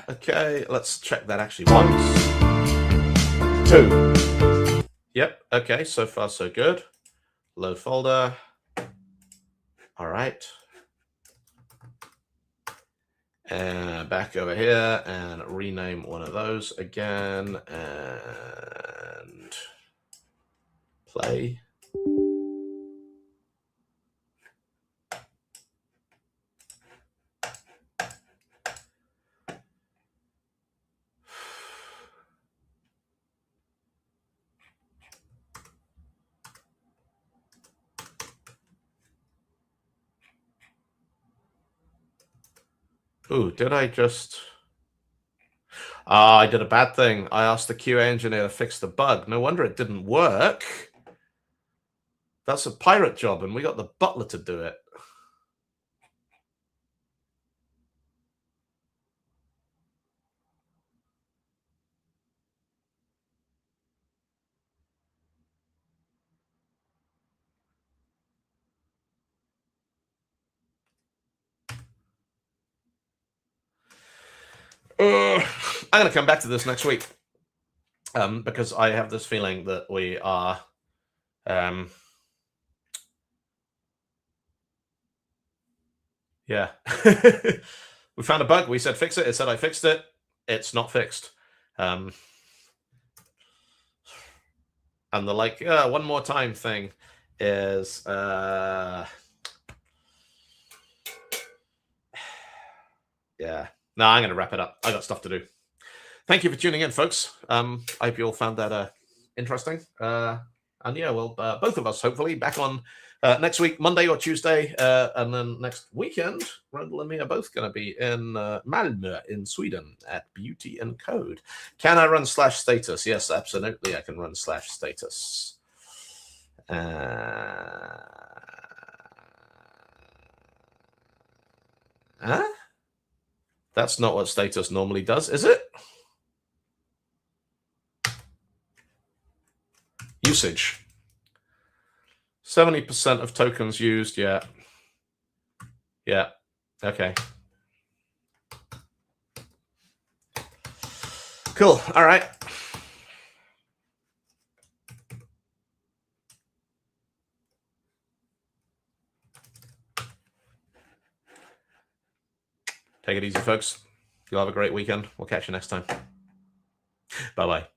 Okay, let's check that actually once. 2. Yep, okay, so far so good. Load folder. All right. And back over here and rename one of those again and play. Ooh, did I just... I did a bad thing. I asked the QA engineer to fix the bug. No wonder it didn't work. That's a pirate job, and we got the butler to do it. I'm going to come back to this next week because I have this feeling that we are yeah. We found a bug. We said fix it. It said I fixed it. It's not fixed. And the like one more time thing is yeah. No, I'm going to wrap it up. I got stuff to do. Thank you for tuning in, folks. I hope you all found that interesting. And yeah, well, both of us hopefully back on next week, Monday or Tuesday, and then next weekend, Randall and me are both going to be in Malmö in Sweden at Beauty and Code. Can I run /status? Yes, absolutely, I can run /status. Huh? That's not what status normally does, is it? Usage. 70% of tokens used, yeah. Yeah, okay. Cool, all right. Take it easy, folks. You'll have a great weekend. We'll catch you next time. Bye-bye.